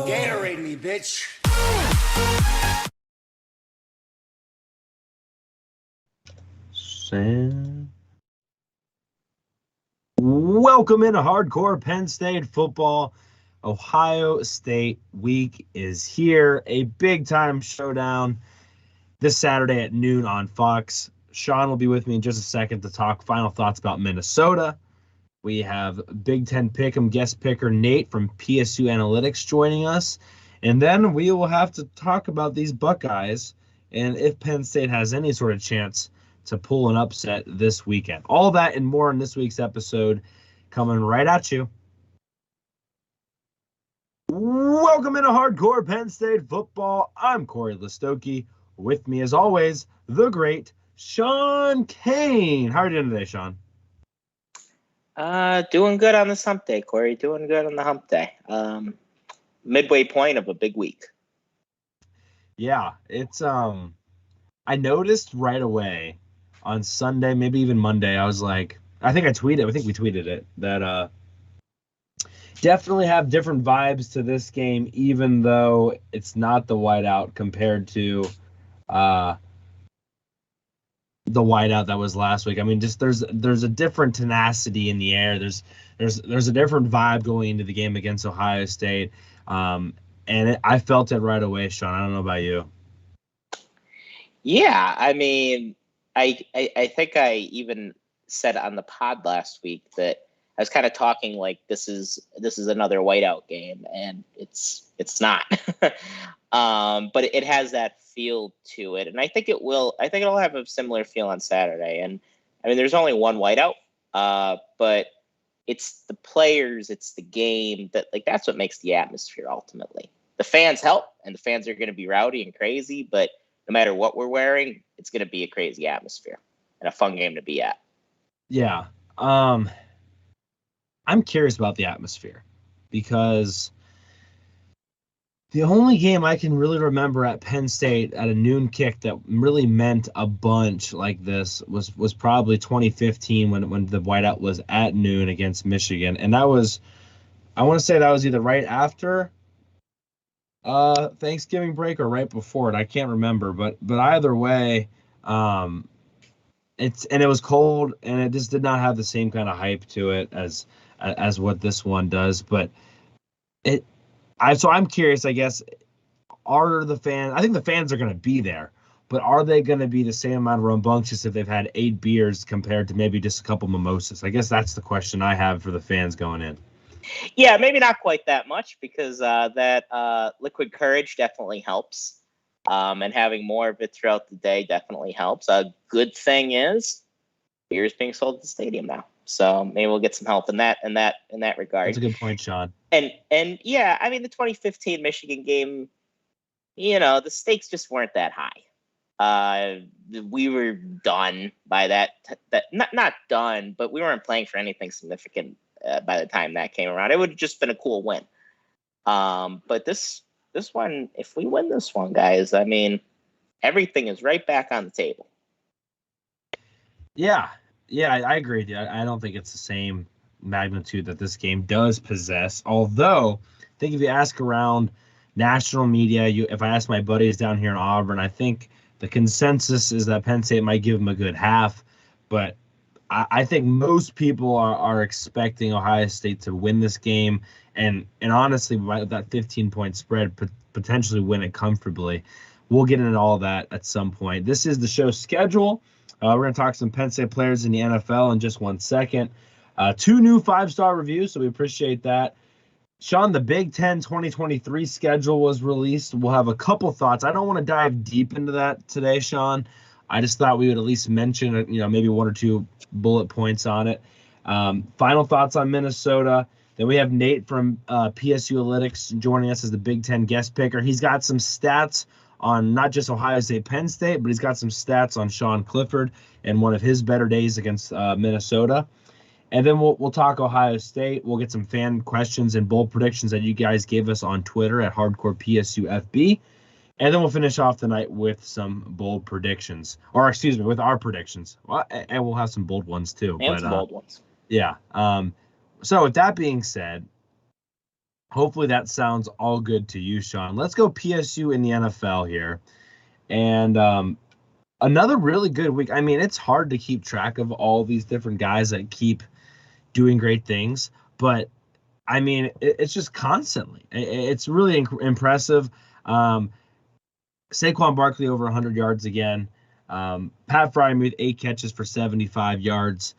Gatorade me, bitch. Welcome into hardcore Penn State football. Ohio State week is here. A big-time showdown this Saturday at noon on Fox. Sean will be with me in just a second to talk final thoughts about Minnesota. We have Big Ten Pick'em guest picker Nate from PSU Analytics joining us. And then we will have to talk about these Buckeyes and if Penn State has any sort of chance to pull an upset this weekend. All that and more in this week's episode coming right at you. Welcome into hardcore Penn State football. I'm Corey Listoki. With me, as always, the great Sean Kane. How are you doing today, Sean? Doing good on this hump day, Corey. Doing good on the hump day. Midway point of a big week. Yeah, it's I noticed right away on Sunday, maybe even Monday, I was like, I think we tweeted it, that definitely have different vibes to this game, even though it's not the whiteout compared to the whiteout that was last week. I mean, just there's a different tenacity in the air. There's a different vibe going into the game against Ohio State, and I felt it right away, Sean. I don't know about you. Yeah, I mean, I think I even said on the pod last week that I was kind of talking like this is another whiteout game, and it's not. But it has that feel to it, and I think it'll have a similar feel on Saturday. And I mean, there's only one whiteout, but it's the players, it's the game that's what makes the atmosphere ultimately. The fans help, and the fans are going to be rowdy and crazy, but no matter what we're wearing, it's going to be a crazy atmosphere and a fun game to be at. Yeah. I'm curious about the atmosphere because the only game I can really remember at Penn State at a noon kick that really meant a bunch like this was probably 2015 when the whiteout was at noon against Michigan. And I want to say that was either right after Thanksgiving break or right before it. I can't remember, but either way, it was cold and it just did not have the same kind of hype to it as what this one does. But so I'm curious, I guess, are the fans, I think the fans are going to be there, but are they going to be the same amount of rambunctious if they've had 8 beers compared to maybe just a couple mimosas? I guess that's the question I have for the fans going in. Yeah, maybe not quite that much because that liquid courage definitely helps. And having more of it throughout the day definitely helps. A good thing is beer is being sold at the stadium now. So maybe we'll get some help in that regard. That's a good point, Sean. And yeah, I mean, the 2015 Michigan game, the stakes just weren't that high. We were done by that not done, but we weren't playing for anything significant by the time that came around. It would have just been a cool win. But this one, if we win this one, guys, I mean, everything is right back on the table. Yeah, I agree with you. I don't think it's the same magnitude that this game does possess. Although, I think if you ask around national media, if I ask my buddies down here in Auburn, I think the consensus is that Penn State might give them a good half. But I think most people are expecting Ohio State to win this game. And honestly, by that 15-point spread, potentially win it comfortably. We'll get into all that at some point. This is the show schedule. We're going to talk some Penn State players in the NFL in just 1 second. 2 new 5-star reviews, so we appreciate that. Sean, the Big Ten 2023 schedule was released. We'll have a couple thoughts. I don't want to dive deep into that today, Sean. I just thought we would at least mention, maybe 1 or 2 bullet points on it. Final thoughts on Minnesota. Then we have Nate from PSU Analytics joining us as the Big Ten guest picker. He's got some stats on not just Ohio State, Penn State, but he's got some stats on Sean Clifford and one of his better days against Minnesota. And then we'll talk Ohio State. We'll get some fan questions and bold predictions that you guys gave us on Twitter at HardcorePSUFB. And then we'll finish off the night with some bold predictions. Or, excuse me, with our predictions. Well, and we'll have some bold ones, too. And some bold ones. Yeah. So with that being said, hopefully that sounds all good to you, Sean. Let's go PSU in the NFL here. And another really good week. I mean, it's hard to keep track of all these different guys that keep doing great things, but I mean, it's just constantly. It's really impressive. Saquon Barkley over 100 yards again. Pat Fryermuth 8 catches for 75 yards.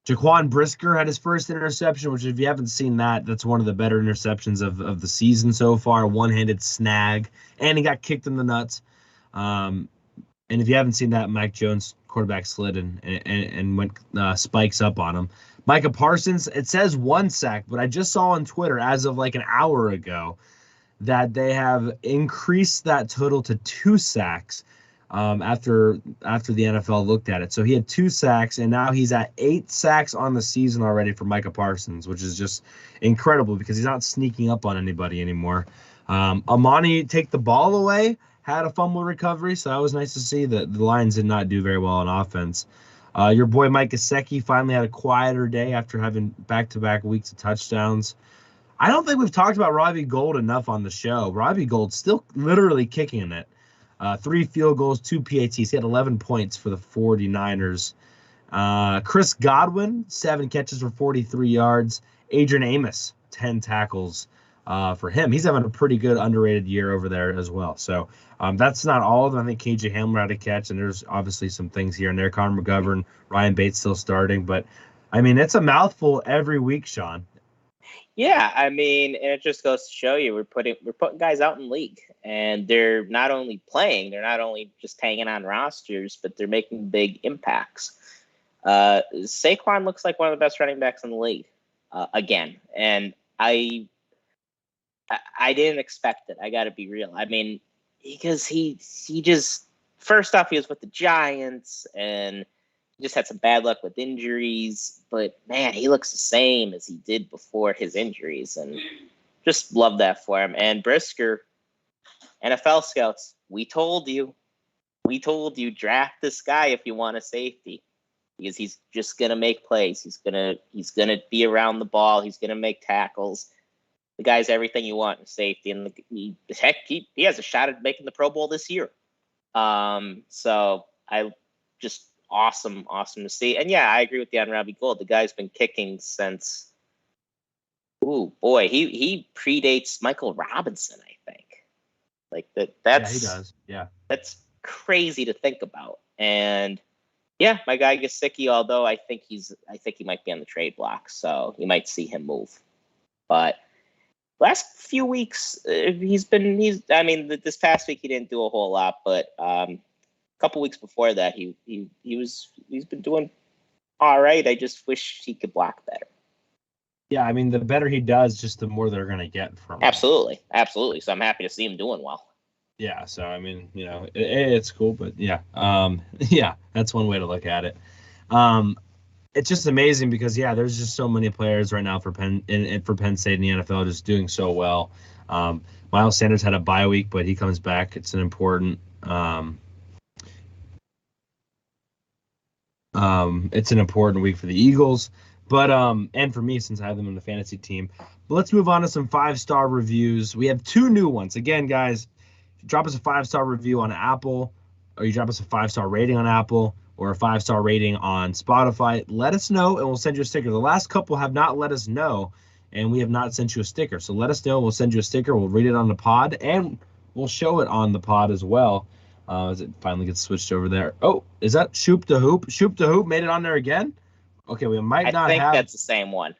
Jaquan Brisker had his first interception, which if you haven't seen that, that's one of the better interceptions of the season so far. One-handed snag, and he got kicked in the nuts. And if you haven't seen that, Mike Jones quarterback slid and went spikes up on him. Micah Parsons, it says 1 sack, but I just saw on Twitter as of like an hour ago that they have increased that total to 2 sacks after the NFL looked at it. So he had 2 sacks, and now he's at 8 sacks on the season already for Micah Parsons, which is just incredible because he's not sneaking up on anybody anymore. Amani take the ball away, had a fumble recovery, so that was nice to see. The Lions did not do very well on offense. Your boy Mike Gesicki finally had a quieter day after having back-to-back weeks of touchdowns. I don't think we've talked about Robbie Gould enough on the show. Robbie Gould's still literally kicking it. 3 field goals, 2 PATs. He had 11 points for the 49ers. Chris Godwin, 7 catches for 43 yards. Adrian Amos, 10 tackles for him. He's having a pretty good underrated year over there as well. So that's not all of them. I think KJ Hamler had a catch, and there's obviously some things here and there. Connor McGovern, Ryan Bates still starting. But, I mean, it's a mouthful every week, Sean. Yeah, I mean, and it just goes to show you we're putting guys out in league, and they're not only playing, they're not only just hanging on rosters, but they're making big impacts. Saquon looks like one of the best running backs in the league again, and I didn't expect it. I got to be real. I mean, because he just first off he was with the Giants and he just had some bad luck with injuries, but man, he looks the same as he did before his injuries, and just love that for him. And Brisker, NFL scouts, we told you, draft this guy if you want a safety, because he's just gonna make plays. He's gonna be around the ball. He's gonna make tackles. The guy's everything you want in safety, and he has a shot at making the Pro Bowl this year. So I just. Awesome to see. And yeah, I agree with you on Robbie Gould. The guy's been kicking since he predates Michael Robinson, I think. Like that's he does. Yeah. That's crazy to think about. And yeah, my guy Gesicki, although I think he might be on the trade block, so you might see him move. But last few weeks this past week he didn't do a whole lot, but couple weeks before that, he's been doing all right. I just wish he could block better. Yeah, I mean, the better he does, just the more they're going to get from him. Absolutely. So I'm happy to see him doing well. Yeah, so I mean, it's cool, but yeah, yeah, that's one way to look at it. It's just amazing because there's just so many players right now for Penn State in the NFL just doing so well. Miles Sanders had a bye week, but he comes back. It's an important. It's an important week for the Eagles, but and for me since I have them in the fantasy team. But let's move on to some 5-star reviews. We have 2 new ones. Again, guys, drop us a 5-star review on Apple, or you drop us a 5-star rating on Apple, or a 5-star rating on Spotify. Let us know, and we'll send you a sticker. The last couple have not let us know, and we have not sent you a sticker. So let us know. We'll send you a sticker. We'll read it on the pod, and we'll show it on the pod as well. As it finally gets switched over there. Oh, is that Shoop the Hoop? Shoop the Hoop made it on there again? Okay, we might not have. I think that's the same one.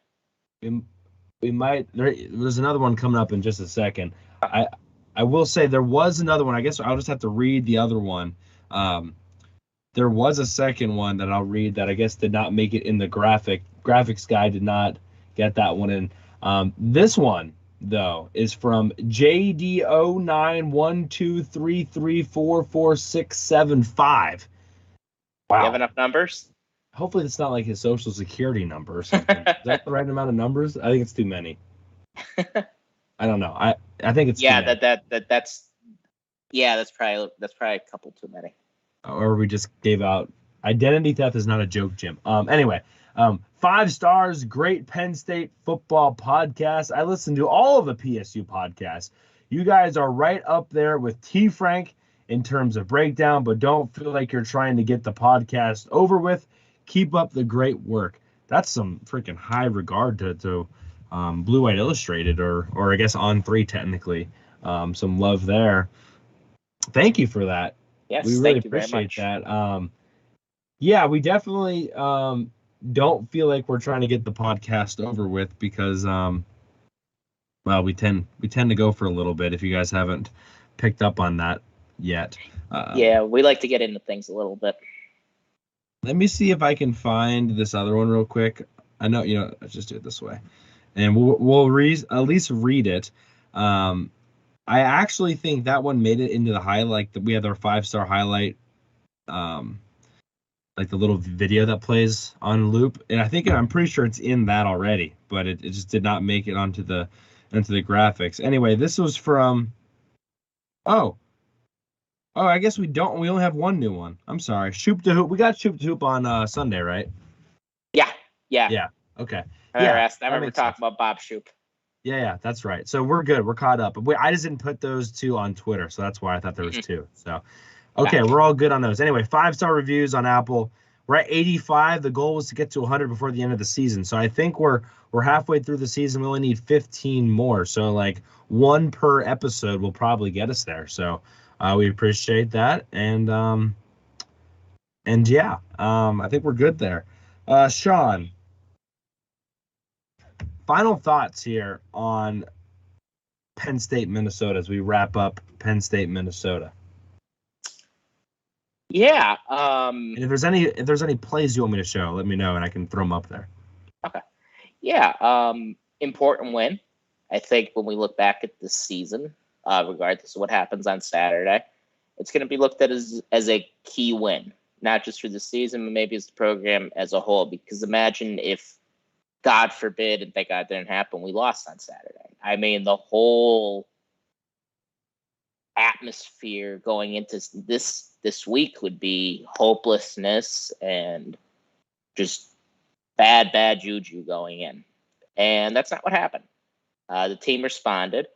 We might. There's another one coming up in just a second. I will say there was another one. I guess I'll just have to read the other one. There was a second one that I'll read that I guess did not make it in the graphics guy did not get that one in. This one, though, is from JD091233444675. Wow. You have enough numbers? Hopefully it's not like his social security number or something. Is that the right amount of numbers? I think it's too many. I don't know. I think it's that's probably a couple too many. Or we just gave out identity theft is not a joke, Jim. Anyway, 5 stars, great Penn State football podcast. I listen to all of the PSU podcasts. You guys are right up there with T. Frank in terms of breakdown, but don't feel like you're trying to get the podcast over with. Keep up the great work. That's some freaking high regard to Blue White Illustrated, or I guess On 3 technically. Some love there. Thank you for that. Yes, We really thank you very appreciate much. that. Yeah, we definitely don't feel like we're trying to get the podcast over with because well, we tend to go for a little bit if you guys haven't picked up on that yet. Yeah, we like to get into things a little bit. Let me see if I can find this other one real quick. I know, let's just do it this way. And we'll at least read it. I actually think that one made it into the highlight. We had our 5-star highlight, like the little video that plays on loop. And I'm pretty sure it's in that already, but it just did not make it onto the graphics. Anyway, this was from, I guess we only have one new one. I'm sorry. Shoop to Hoop. We got Shoop to Hoop on Sunday, right? Yeah. Okay. I remember talking about Bob Shoop. Yeah, that's right. So we're good. We're caught up. I just didn't put those 2 on Twitter, so that's why I thought there was 2. So, okay, we're all good on those. Anyway, 5-star reviews on Apple. We're at 85. The goal was to get to 100 before the end of the season. So I think we're halfway through the season. We only need 15 more. So like 1 per episode will probably get us there. So we appreciate that. And yeah, I think we're good there. Sean, final thoughts here on Penn State, Minnesota as we wrap up Penn State, Minnesota. Yeah. And if there's any plays you want me to show, let me know and I can throw them up there. Okay. Yeah. Important win. I think when we look back at this season, regardless of what happens on Saturday, it's going to be looked at as a key win, not just for the season, but maybe as the program as a whole. Because imagine if, God forbid, and thank God it didn't happen, we lost on Saturday. I mean, the whole atmosphere going into this week would be hopelessness and just bad juju going in. And that's not what happened. The team responded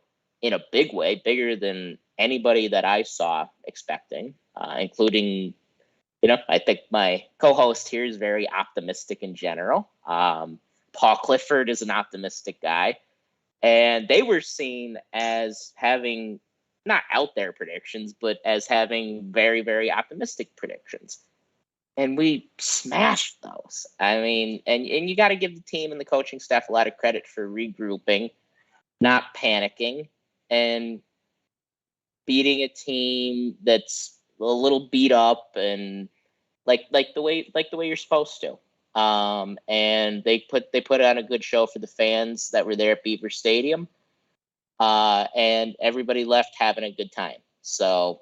in a big way, bigger than anybody that I saw expecting, including, I think my co-host here is very optimistic in general. Paul Clifford is an optimistic guy, and they were seen as having not out there predictions, but as having very, very optimistic predictions. And we smashed those. I mean, and you got to give the team and the coaching staff a lot of credit for regrouping, not panicking, and beating a team that's a little beat up and like the way you're supposed to. And they put on a good show for the fans that were there at Beaver Stadium. And everybody left having a good time. So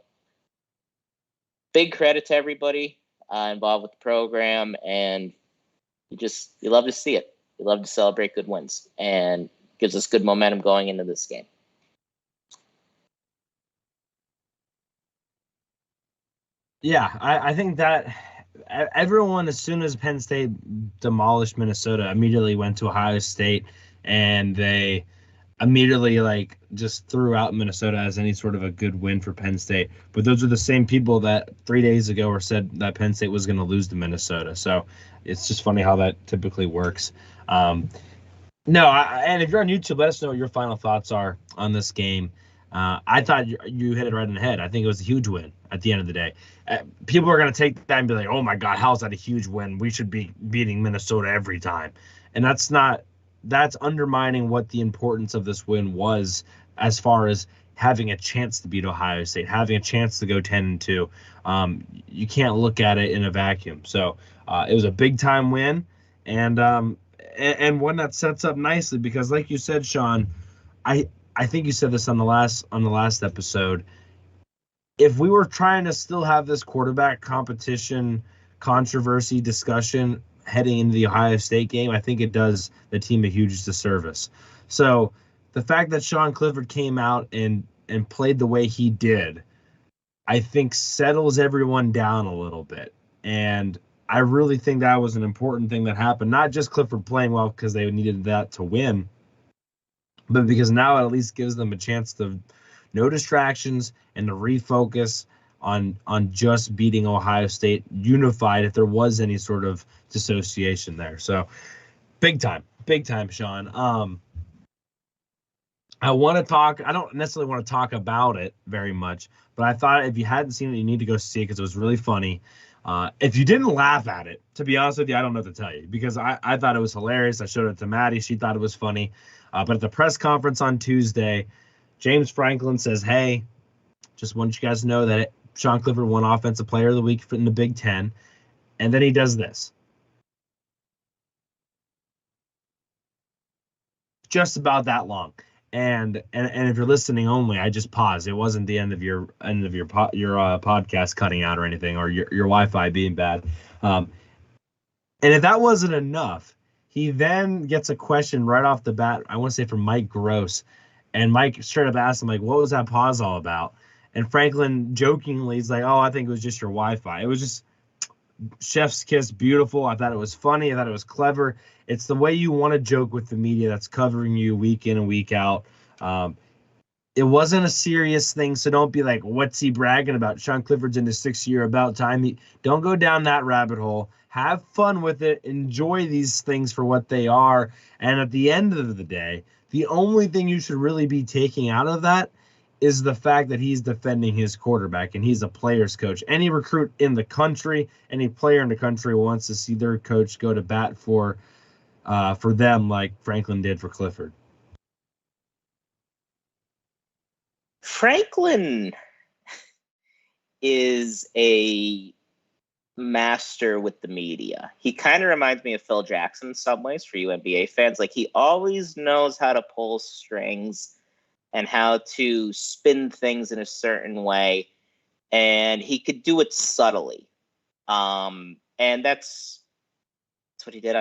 big credit to everybody involved with the program, and you love to see it. You love to celebrate good wins, and gives us good momentum going into this game. Yeah, I think that everyone, as soon as Penn State demolished Minnesota, immediately went to Ohio State, and they immediately just threw out Minnesota as any sort of a good win for Penn State. But those are the same people that 3 days ago were said that Penn State was going to lose to Minnesota. So it's just funny how that typically works. And if you're on YouTube, let us know what your final thoughts are on this game. I thought you hit it right in the head. I think it was a huge win at the end of the day. People are going to take that and be like, oh, my God, how is that a huge win? We should be beating Minnesota every time. And that's undermining what the importance of this win was as far as having a chance to beat Ohio State, having a chance to go 10-2. You can't look at it in a vacuum. So it was a big-time win, and one that sets up nicely because, like you said, Sean, I think you said this on the last episode. If we were trying to still have this quarterback competition, controversy, discussion heading into the Ohio State game, I think it does the team a huge disservice. So the fact that Sean Clifford came out and played the way he did, I think settles everyone down a little bit. And I really think that was an important thing that happened. Not just Clifford playing well because they needed that to win, but because now it at least gives them a chance to no distractions and to refocus on just beating Ohio State unified if there was any sort of dissociation there. So big time, Sean. I want to talk. I don't necessarily want to talk about it very much, but I thought if you hadn't seen it, you need to go see it because it was really funny. If you didn't laugh at it, to be honest with you, I don't know what to tell you because I thought it was hilarious. I showed it to Maddie. She thought it was funny. But at the press conference on Tuesday, James Franklin says, hey, just want you guys to know that Sean Clifford won Offensive Player of the Week in the Big Ten. And then he does this. Just about that long. And if you're listening only, I just paused. It wasn't the end of your podcast cutting out or anything, or your Wi-Fi being bad. And if that wasn't enough, he then gets a question right off the bat. I want to say from Mike Gross, and Mike straight up asked him like, "What was that pause all about?" And Franklin jokingly is like, "Oh, I think it was just your Wi-Fi." It was just chef's kiss, beautiful. I thought it was funny. I thought it was clever. It's the way you want to joke with the media that's covering you week in and week out. It wasn't a serious thing, so don't be like, what's he bragging about? Sean Clifford's in his 6th year, about time. Don't go down that rabbit hole. Have fun with it. Enjoy these things for what they are. And at the end of the day, the only thing you should really be taking out of that is the fact that he's defending his quarterback and he's a player's coach. Any recruit in the country, any player in the country wants to see their coach go to bat for them like Franklin did for Clifford. Franklin is a master with the media. He kind of reminds me of Phil Jackson in some ways for you NBA fans. Like, he always knows how to pull strings and how to spin things in a certain way, and he could do it subtly. And that's what he did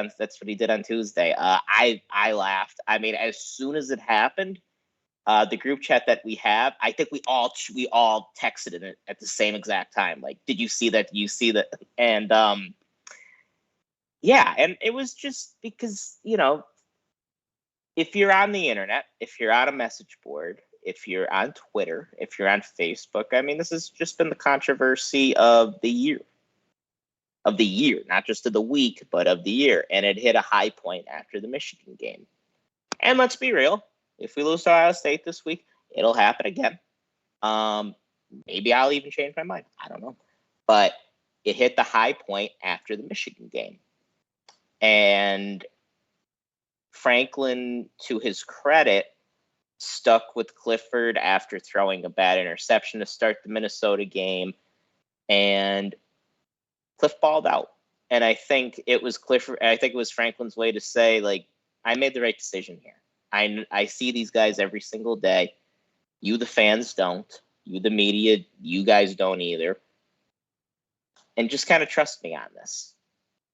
on Tuesday. I laughed. I mean, as soon as it happened, the group chat that we have, I think we all texted it at the same exact time. Like, did you see that? Did you see that? And yeah, and it was just because, you know, if you're on the internet, if you're on a message board, if you're on Twitter, if you're on Facebook, I mean, this has just been the controversy of the year. Of the year, not just of the week, but of the year. And it hit a high point after the Michigan game. And let's be real, if we lose to Ohio State this week, it'll happen again. Maybe I'll even change my mind. I don't know. But it hit the high point after the Michigan game. And Franklin, to his credit, stuck with Clifford after throwing a bad interception to start the Minnesota game. And Cliff balled out. And I think it was Franklin's way to say, like, I made the right decision here. I see these guys every single day. You, the fans, don't. You, the media, you guys don't either. And just kind of trust me on this.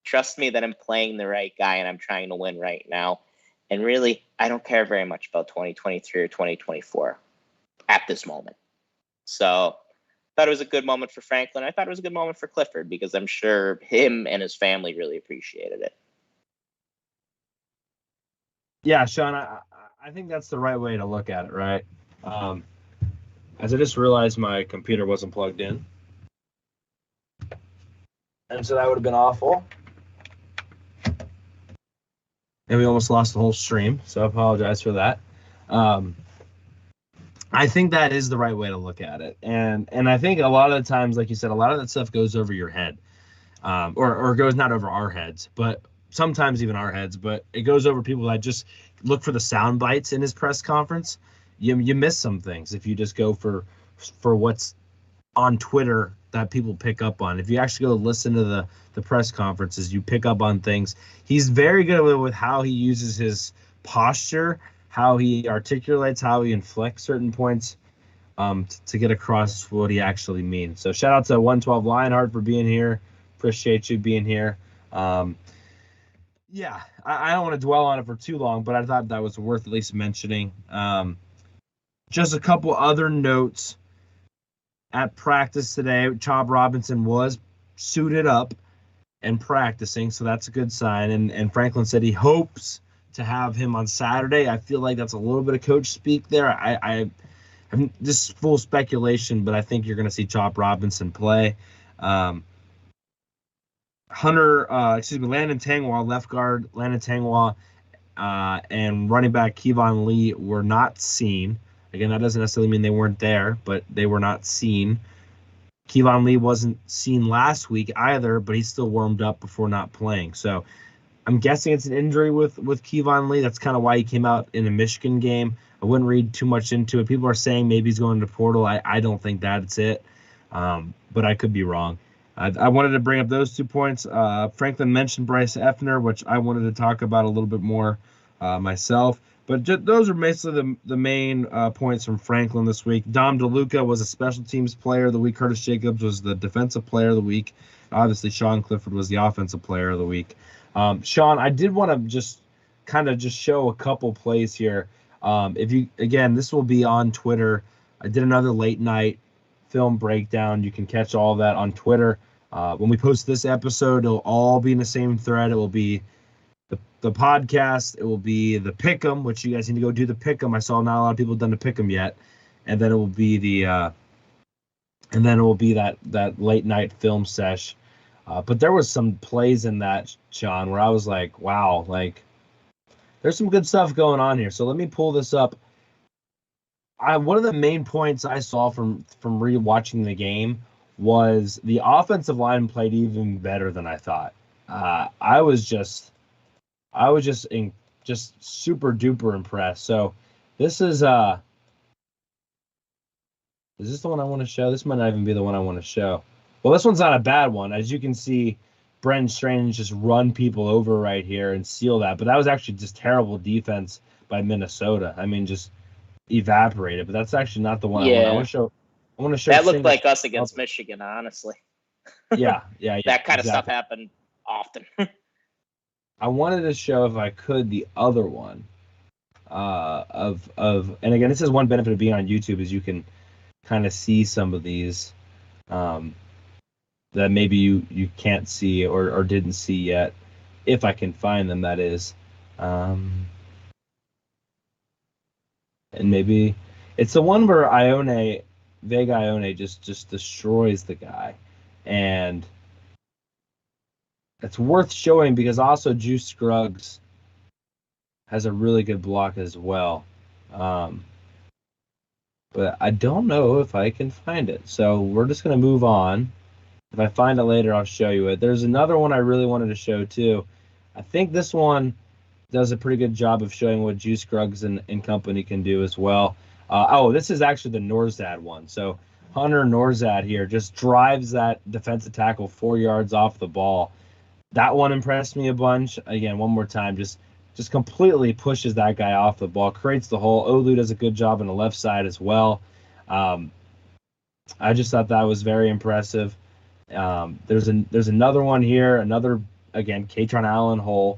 Trust me that I'm playing the right guy and I'm trying to win right now. And really, I don't care very much about 2023 or 2024 at this moment. So I thought it was a good moment for Franklin. I thought it was a good moment for Clifford because I'm sure him and his family really appreciated it. Yeah, Sean, I think that's the right way to look at it, right? As I just realized my computer wasn't plugged in. And so that would have been awful. And we almost lost the whole stream, so I apologize for that. I think that is the right way to look at it. And I think a lot of the times, like you said, a lot of that stuff goes over your head. Or goes not over our heads, but sometimes even our heads, but it goes over people that just look for the sound bites in his press conference. You miss some things if you just go for what's on Twitter that people pick up on. If you actually go listen to the press conferences, you pick up on things. He's very good with how he uses his posture, how he articulates, how he inflects certain points to get across what he actually means. So shout out to 112 Lionheart for being here. Appreciate you being here. Yeah, I don't want to dwell on it for too long, but I thought that was worth at least mentioning. Just a couple other notes. At practice today, Chob Robinson was suited up, and practicing, so that's a good sign. And Franklin said he hopes to have him on Saturday. I feel like that's a little bit of coach speak there. I'm just full speculation, but I think you're going to see Chop Robinson play. Landon Tangwa, left guard, Landon Tangwa, and running back Kevon Lee were not seen. Again, that doesn't necessarily mean they weren't there, but they were not seen. Kevon Lee wasn't seen last week either, but he still warmed up before not playing. So I'm guessing it's an injury with Kevon Lee. That's kind of why he came out in a Michigan game. I wouldn't read too much into it. People are saying maybe he's going to portal. I don't think that's it, but I could be wrong. I wanted to bring up those 2 points. Franklin mentioned Bryce Effner, which I wanted to talk about a little bit more myself. But those are basically the main points from Franklin this week. Dom DeLuca was a special teams player of the week. Curtis Jacobs was the defensive player of the week. Obviously, Sean Clifford was the offensive player of the week. Sean, I did want to just show a couple plays here. This will be on Twitter. I did another late night film breakdown. You can catch all of that on Twitter. When we post this episode, it'll all be in the same thread. It will be the podcast. It will be the pick'em, which you guys need to go do the pick'em. I saw not a lot of people have done the pick'em yet, and then it will be that late night film sesh. But there was some plays in that, Sean, where I was like, wow, like there's some good stuff going on here. So let me pull this up. One of the main points I saw from rewatching the game was the offensive line played even better than I thought. I was just super duper impressed. So this is this the one I want to show? This might not even be the one I want to show. Well, this one's not a bad one. As you can see, Brenton Strange just run people over right here and seal that. But that was actually just terrible defense by Minnesota. I mean, just evaporated. But that's actually not the one I want to show. I want to show that looked like us against Michigan, honestly. Yeah. That kind of stuff happened often. I wanted to show, if I could, the other one and again, this is one benefit of being on YouTube is you can kind of see some of these that maybe you can't see or didn't see yet, if I can find them, that is. And maybe it's the one where Vega Ione just destroys the guy. And it's worth showing because also Juice Scruggs has a really good block as well. But I don't know if I can find it. So we're just going to move on. If I find it later, I'll show you it. There's another one I really wanted to show too. I think this one does a pretty good job of showing what Juice Scruggs and company can do as well. This is actually the Norzad one. So Hunter Norzad here just drives that defensive tackle 4 yards off the ball. That one impressed me a bunch. Again, one more time, just completely pushes that guy off the ball, creates the hole. Olu does a good job on the left side as well. I just thought that was very impressive. There's another one here, again, Katron Allen hole.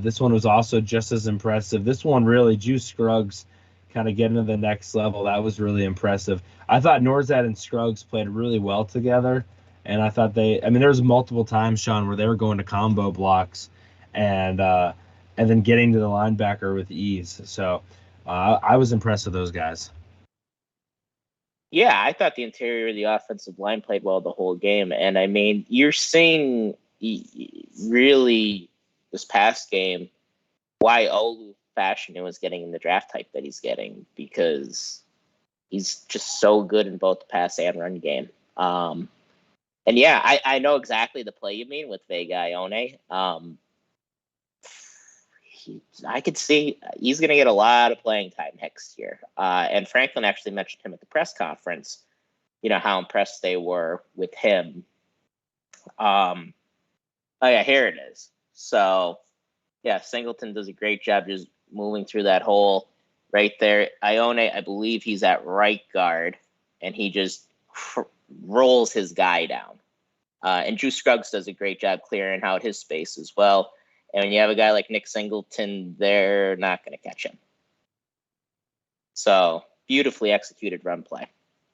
This one was also just as impressive. This one really, Juice Scruggs kind of getting to the next level. That was really impressive. I thought Norzad and Scruggs played really well together. And I thought there was multiple times, Sean, where they were going to combo blocks and then getting to the linebacker with ease. So I was impressed with those guys. Yeah, I thought the interior of the offensive line played well the whole game. And I mean, you're seeing really this past game why Olu Fashanu is getting in the draft type that he's getting, because he's just so good in both the pass and run game. And yeah, I know exactly the play you mean with Vega Ione. I could see he's going to get a lot of playing time next year. And Franklin actually mentioned him at the press conference, how impressed they were with him. Oh yeah, here it is. So yeah, Singleton does a great job just moving through that hole right there. Ione, I believe he's at right guard, and he just rolls his guy down. And Drew Scruggs does a great job clearing out his space as well. And when you have a guy like Nick Singleton, they're not going to catch him. So beautifully executed run play.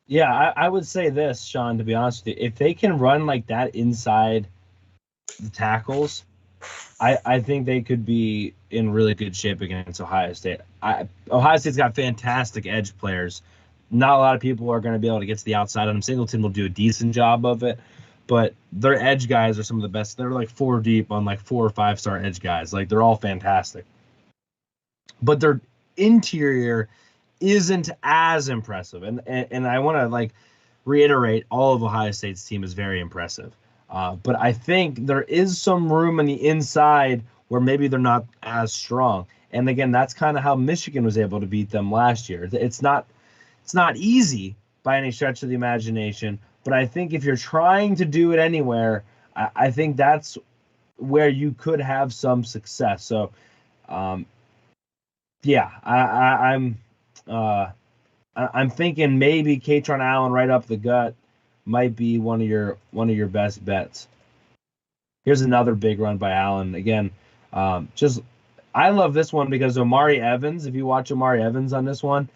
Yeah, I would say this, Sean, to be honest with you. If they can run like that inside the tackles, I think they could be in really good shape against Ohio State. Ohio State's got fantastic edge players. Not a lot of people are going to be able to get to the outside on them. Singleton will do a decent job of it, but their edge guys are some of the best. They're like 4 deep on like 4 or 5-star edge guys. Like they're all fantastic. But their interior isn't as impressive. And I want to like reiterate, all of Ohio State's team is very impressive. But I think there is some room on the inside where maybe they're not as strong. And again, that's kind of how Michigan was able to beat them last year. It's not easy by any stretch of the imagination, but I think if you're trying to do it anywhere, I think that's where you could have some success. So, yeah, I'm thinking maybe Katron Allen right up the gut might be one of your best bets. Here's another big run by Allen. Again, I love this one because Omari Evans, if you watch Omari Evans on this one,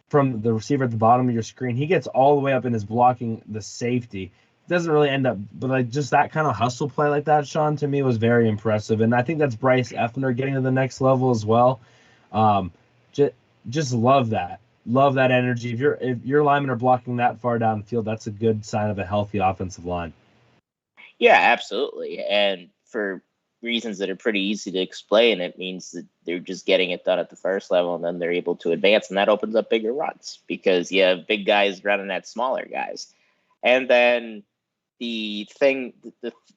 from the receiver at the bottom of your screen, he gets all the way up and is blocking the safety. Doesn't really end up, but like just that kind of hustle play like that, Sean, to me was very impressive. And I think that's Bryce Effner getting to the next level as well. Just love that. Love that energy. If your linemen are blocking that far downfield, that's a good sign of a healthy offensive line. Yeah, absolutely. And for reasons that are pretty easy to explain, it means that they're just getting it done at the first level, and then they're able to advance, and that opens up bigger runs because you have big guys running at smaller guys. And then the thing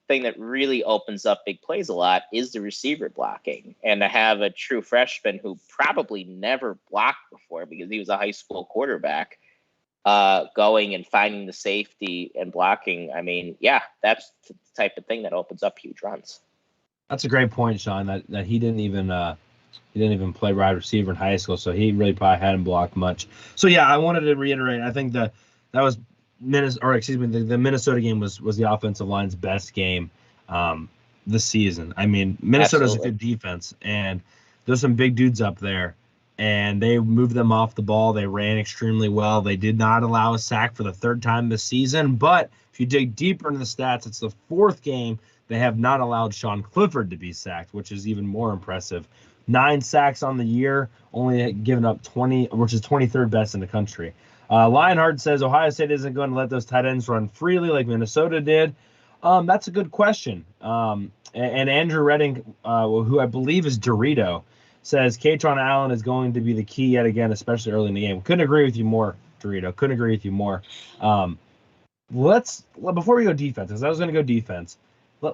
that really opens up big plays a lot is the receiver blocking. And to have a true freshman who probably never blocked before because he was a high school quarterback, going and finding the safety and blocking, I mean, yeah, that's the type of thing that opens up huge runs. That's a great point, Sean, that he didn't even play wide receiver in high school, so he really probably hadn't blocked much. So yeah, I wanted to reiterate, I think that was the Minnesota game was the offensive line's best game this season. I mean, Minnesota's a good defense, and there's some big dudes up there, and they moved them off the ball. They ran extremely well. They did not allow a sack for the 3rd time this season, but if you dig deeper into the stats, it's the 4th game they have not allowed Sean Clifford to be sacked, which is even more impressive. 9 sacks on the year, only given up 20, which is 23rd best in the country. Lionheart says Ohio State isn't going to let those tight ends run freely like Minnesota did. That's a good question. And Andrew Redding, who I believe is Dorito, says Katron Allen is going to be the key yet again, especially early in the game. Couldn't agree with you more, Dorito. Couldn't agree with you more. Before we go defense, because I was going to go defense,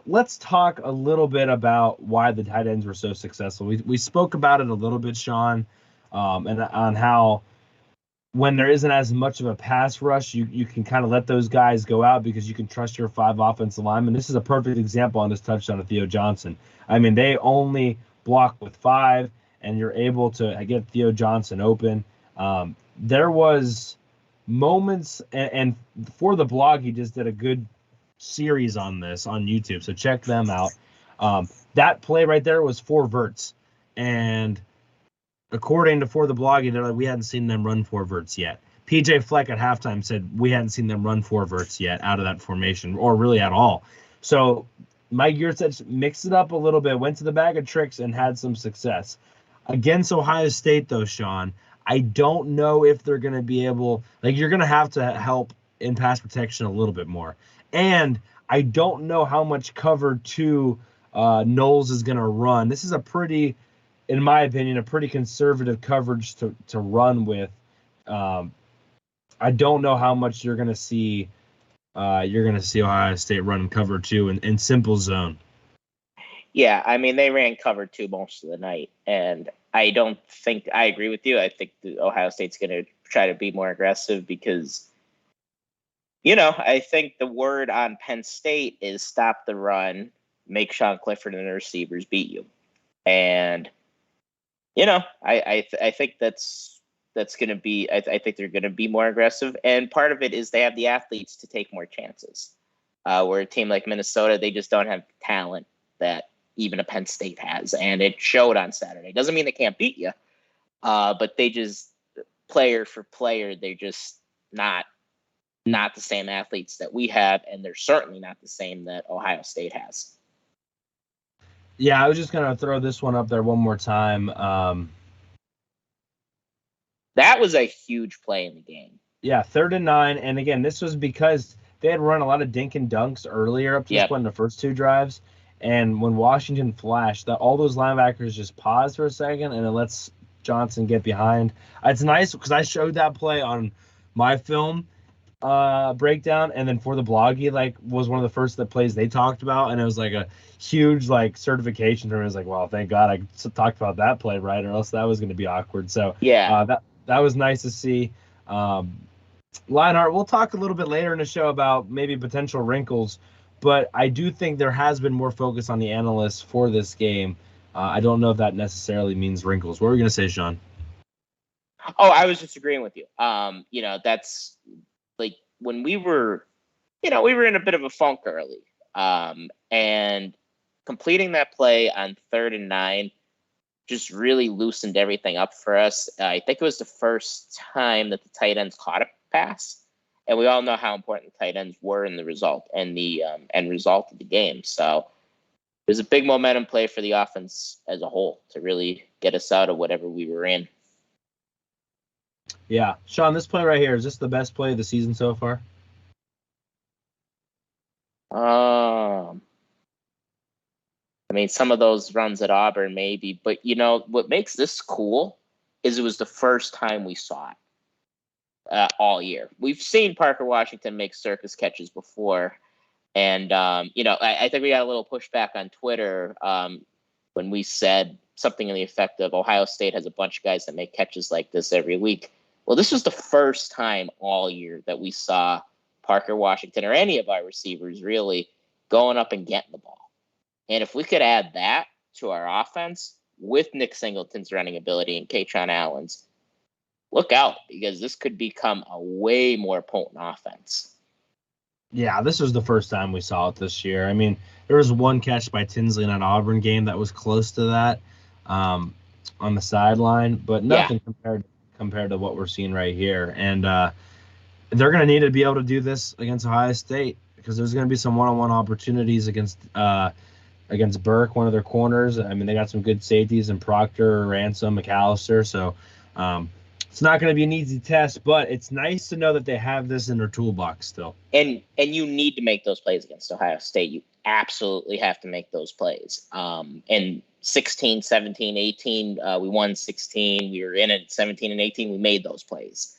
let's talk a little bit about why the tight ends were so successful. We spoke about it a little bit, Sean, and on how when there isn't as much of a pass rush, you can kind of let those guys go out because you can trust your 5 offensive linemen. This is a perfect example on this touchdown of Theo Johnson. I mean, they only block with 5, and you're able to get Theo Johnson open. There was moments, and for the blog, he just did a good series on this on YouTube, so check them out. That play right there was 4 verts, and according to For the Blogging, they're like, we hadn't seen them run 4 verts yet. PJ Fleck at halftime said we hadn't seen them run 4 verts yet out of that formation, or really at all. So Mike Yurcich mixed it up a little bit, went to the bag of tricks, and had some success. Against Ohio State, though, Sean, I don't know if they're going to be able – like, you're going to have to help in pass protection a little bit more. And I don't know how much cover 2 Knowles is going to run. This is a pretty – in my opinion, a pretty conservative coverage to run with. I don't know how much you're going to see. You're going to see Ohio State run cover 2 in simple zone. Yeah, I mean, they ran cover 2 most of the night, and I don't think I agree with you. I think Ohio State's going to try to be more aggressive because, I think the word on Penn State is stop the run, make Sean Clifford and the receivers beat you, and I think that's going to be. I think they're going to be more aggressive, and part of it is they have the athletes to take more chances. Where a team like Minnesota, they just don't have talent that even a Penn State has, and it showed on Saturday. Doesn't mean they can't beat you, but they just player for player, they're just not the same athletes that we have, and they're certainly not the same that Ohio State has. Yeah, I was just gonna throw this one up there one more time. That was a huge play in the game. Yeah, 3rd and 9, and again, this was because they had run a lot of dink and dunks earlier up to this Yep. point in the first 2 drives, and when Washington flashed, that all those linebackers just paused for a second, and it lets Johnson get behind. It's nice because I showed that play on my film breakdown, and then for the bloggy, like, was one of the first that plays they talked about, and it was like a huge like certification for me. It was like, well, thank God I talked about that play right, or else that was going to be awkward. So Yeah. that was nice to see. Lionheart, we'll talk a little bit later in the show about maybe potential wrinkles, but I do think there has been more focus on the analysts for this game. I don't know if that necessarily means wrinkles. What were you going to say, Sean? Oh, I was just agreeing with you. That's like when we were in a bit of a funk early. And completing that play on 3rd and 9 just really loosened everything up for us. I think it was the first time that the tight ends caught a pass. And we all know how important the tight ends were in the result and the end result of the game. So it was a big momentum play for the offense as a whole to really get us out of whatever we were in. Yeah. Sean, this play right here, is this the best play of the season so far? I mean, some of those runs at Auburn, maybe, but what makes this cool is it was the first time we saw it all year. We've seen Parker Washington make circus catches before, and I think we got a little pushback on Twitter when we said something in the effect of Ohio State has a bunch of guys that make catches like this every week. Well, this was the first time all year that we saw Parker Washington or any of our receivers really going up and getting the ball. And if we could add that to our offense with Nick Singleton's running ability and Kaytron Allen's, look out, because this could become a way more potent offense. Yeah, this was the first time we saw it this year. I mean, there was one catch by Tinsley in an Auburn game that was close to that on the sideline, but nothing compared to what we're seeing right here. And they're going to need to be able to do this against Ohio State because there's going to be some one-on-one opportunities against Burke, one of their corners. I mean, they got some good safeties in Proctor, Ransom, McAllister. So it's not going to be an easy test, but it's nice to know that they have this in their toolbox still. And you need to make those plays against Ohio State. You absolutely have to make those plays. And 16, 17, 18, we won 16. We were in it 17 and 18. We made those plays.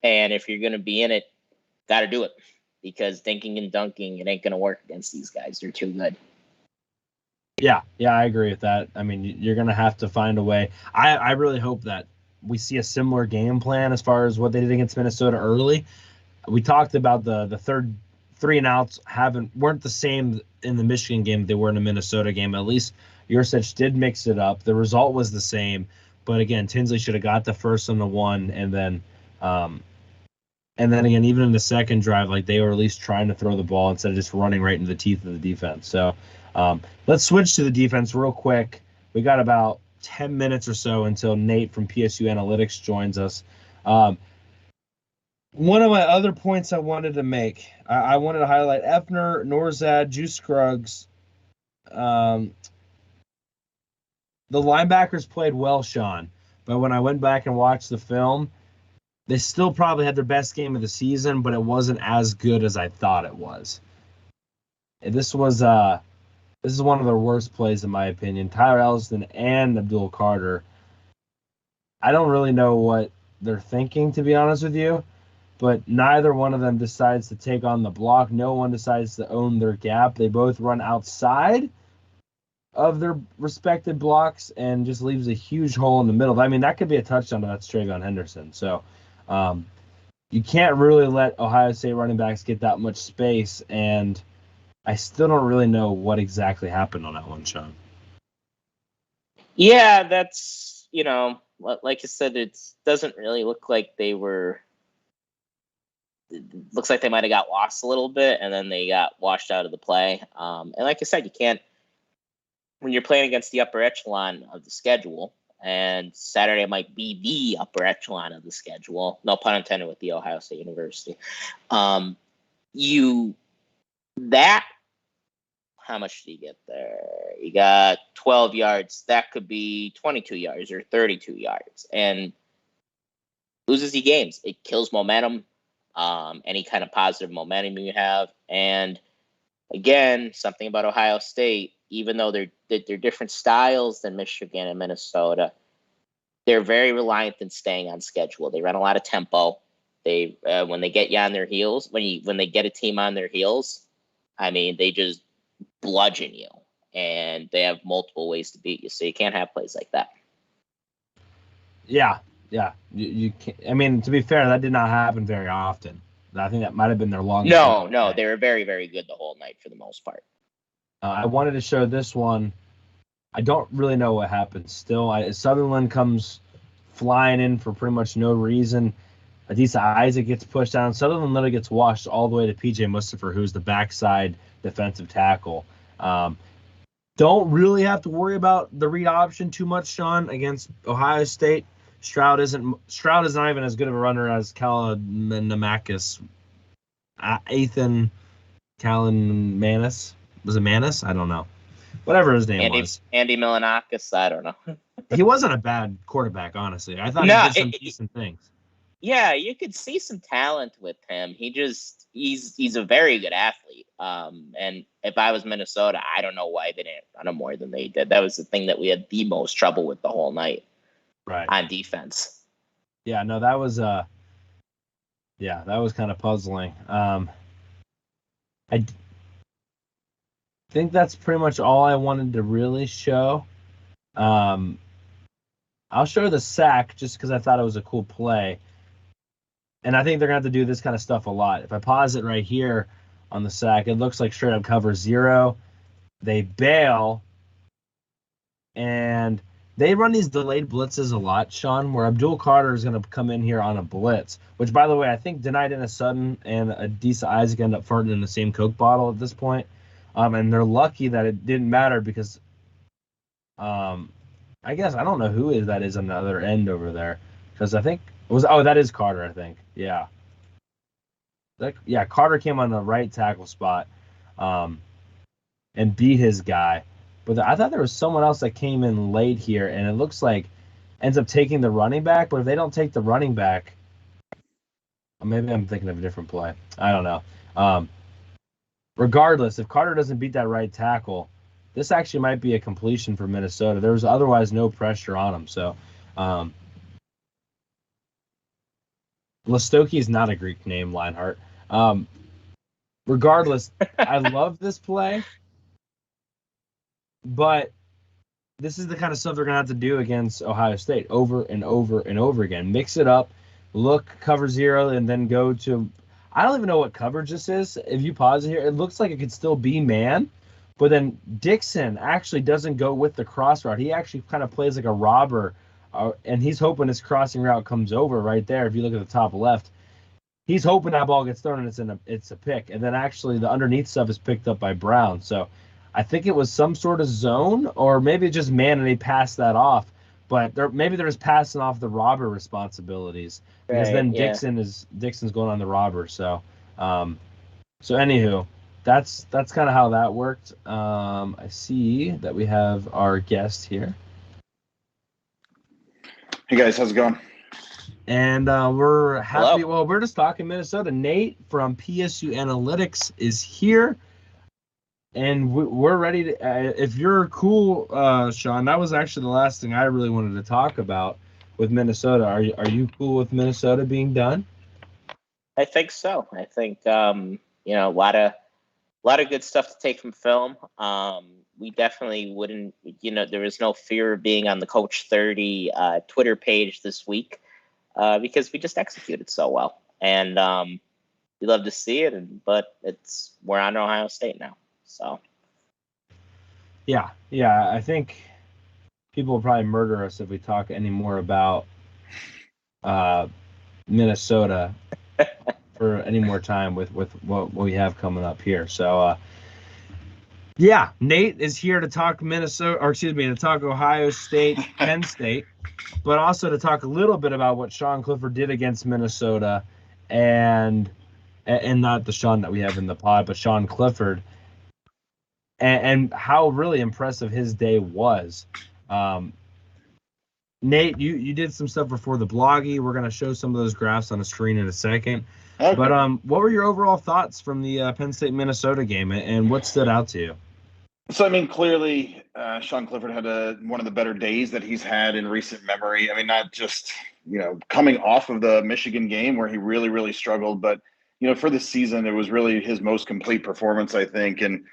And if you're going to be in it, got to do it, because dinking and dunking, it ain't going to work against these guys. They're too good. Yeah, I agree with that. I mean, you're going to have to find a way. I really hope that we see a similar game plan as far as what they did against Minnesota early. We talked about the third 3-and-outs weren't the same in the Michigan game they were in the Minnesota game. At least Yurcich did mix it up. The result was the same, but again, Tinsley should have got the first on the one, and then again, even in the second drive, like, they were at least trying to throw the ball instead of just running right into the teeth of the defense. So let's switch to the defense real quick. We got about 10 minutes or so until Nate from PSU Analytics joins us. One of my other points I wanted to make, I wanted to highlight Effner, Norzad, Juice Scruggs. The linebackers played well, Sean, but when I went back and watched the film, they still probably had their best game of the season, but it wasn't as good as I thought it was. And this is one of their worst plays, in my opinion. Tyler Elston and Abdul Carter. I don't really know what they're thinking, to be honest with you, but neither one of them decides to take on the block. No one decides to own their gap. They both run outside of their respected blocks and just leaves a huge hole in the middle. I mean, that could be a touchdown to that Stravion Henderson. So you can't really let Ohio State running backs get that much space, and I still don't really know what exactly happened on that one, Sean. Yeah, that's, like you said, it doesn't really look like they were. It looks like they might have got lost a little bit, and then they got washed out of the play. And like I said, you can't, when you're playing against the upper echelon of the schedule, and Saturday might be the upper echelon of the schedule, no pun intended with the Ohio State University, that how much did he get there? He got 12 yards. That could be 22 yards or 32 yards. And loses he games. It kills momentum, any kind of positive momentum you have. And again, something about Ohio State, even though they're different styles than Michigan and Minnesota, they're very reliant in staying on schedule. They run a lot of tempo. They when they get you on their heels, when they get a team on their heels, I mean, they just bludgeon you, and they have multiple ways to beat you. So you can't have plays like that. Yeah. You can't, I mean, to be fair, that did not happen very often. I think that might have been their longest. No, they were very, very good the whole night for the most part. I wanted to show this one. I don't really know what happened still. Sutherland comes flying in for pretty much no reason. Adisa Isaac gets pushed down. Sutherland literally gets washed all the way to P.J. Mustipher, who's the backside defensive tackle. Don't really have to worry about the read option too much, Sean, against Ohio State. Stroud is not even as good of a runner as Kalanimakis. Ethan Kalanimanis. Was it Manis? I don't know. Whatever his name was. Andy Milanakis, I don't know. He wasn't a bad quarterback, honestly. I thought he did some decent things. Yeah, you could see some talent with him. He's a very good athlete. And if I was Minnesota, I don't know why they didn't run him more than they did. That was the thing that we had the most trouble with the whole night. Right. On defense. Yeah, no, that was kind of puzzling. I think that's pretty much all I wanted to really show. I'll show the sack just because I thought it was a cool play. And I think they're going to have to do this kind of stuff a lot. If I pause it right here on the sack, it looks like straight up cover 0. They bail. And they run these delayed blitzes a lot, Sean, where Abdul Carter is going to come in here on a blitz, which, by the way, I think Dennis Sutton and Adisa Isaac end up farting in the same Coke bottle at this point. And they're lucky that it didn't matter because I guess I don't know who that is on the other end over there. Because I think that is Carter, I think. Yeah. Carter came on the right tackle spot and beat his guy. But I thought there was someone else that came in late here, and it looks like ends up taking the running back. But if they don't take the running back, maybe I'm thinking of a different play. I don't know. Regardless, if Carter doesn't beat that right tackle, this actually might be a completion for Minnesota. There was otherwise no pressure on him. So Listoki is not a Greek name, Lionheart. Regardless, I love this play. But this is the kind of stuff they're going to have to do against Ohio State over and over and over again. Mix it up, look, cover 0, and then go to – I don't even know what coverage this is. If you pause it here, it looks like it could still be man. But then Dixon actually doesn't go with the cross route. He actually kind of plays like a robber, and he's hoping his crossing route comes over right there. If you look at the top left, he's hoping that ball gets thrown and it's a pick. And then actually the underneath stuff is picked up by Brown. So – I think it was some sort of zone, or maybe just man, and they passed that off. But maybe they're just passing off the robber responsibilities because then Dixon's going on the robber. So, anywho, that's kind of how that worked. I see that we have our guest here. Hey guys, how's it going? And we're happy. Hello. Well, we're just talking Minnesota. Nate from PSU Analytics is here. And we're ready to. If you're cool, Sean, that was actually the last thing I really wanted to talk about with Minnesota. Are you cool with Minnesota being done? I think so. I think a lot of good stuff to take from film. We definitely wouldn't. There was no fear of being on the Coach 30 Twitter page this week because we just executed so well, and we love to see it. But we're on Ohio State now. So, yeah, I think people will probably murder us if we talk any more about Minnesota for any more time with what we have coming up here. So, Nate is here to talk to talk Ohio State, Penn State, but also to talk a little bit about what Sean Clifford did against Minnesota, and not the Sean that we have in the pod, but Sean Clifford. and how really impressive his day was. Nate, you did some stuff before the bloggy. We're going to show some of those graphs on the screen in a second. Okay. But what were your overall thoughts from the Penn State Minnesota game, and what stood out to you? So, I mean, clearly, Sean Clifford had one of the better days that he's had in recent memory. I mean, not just, coming off of the Michigan game where he really, really struggled, but, for the season, it was really his most complete performance, I think. And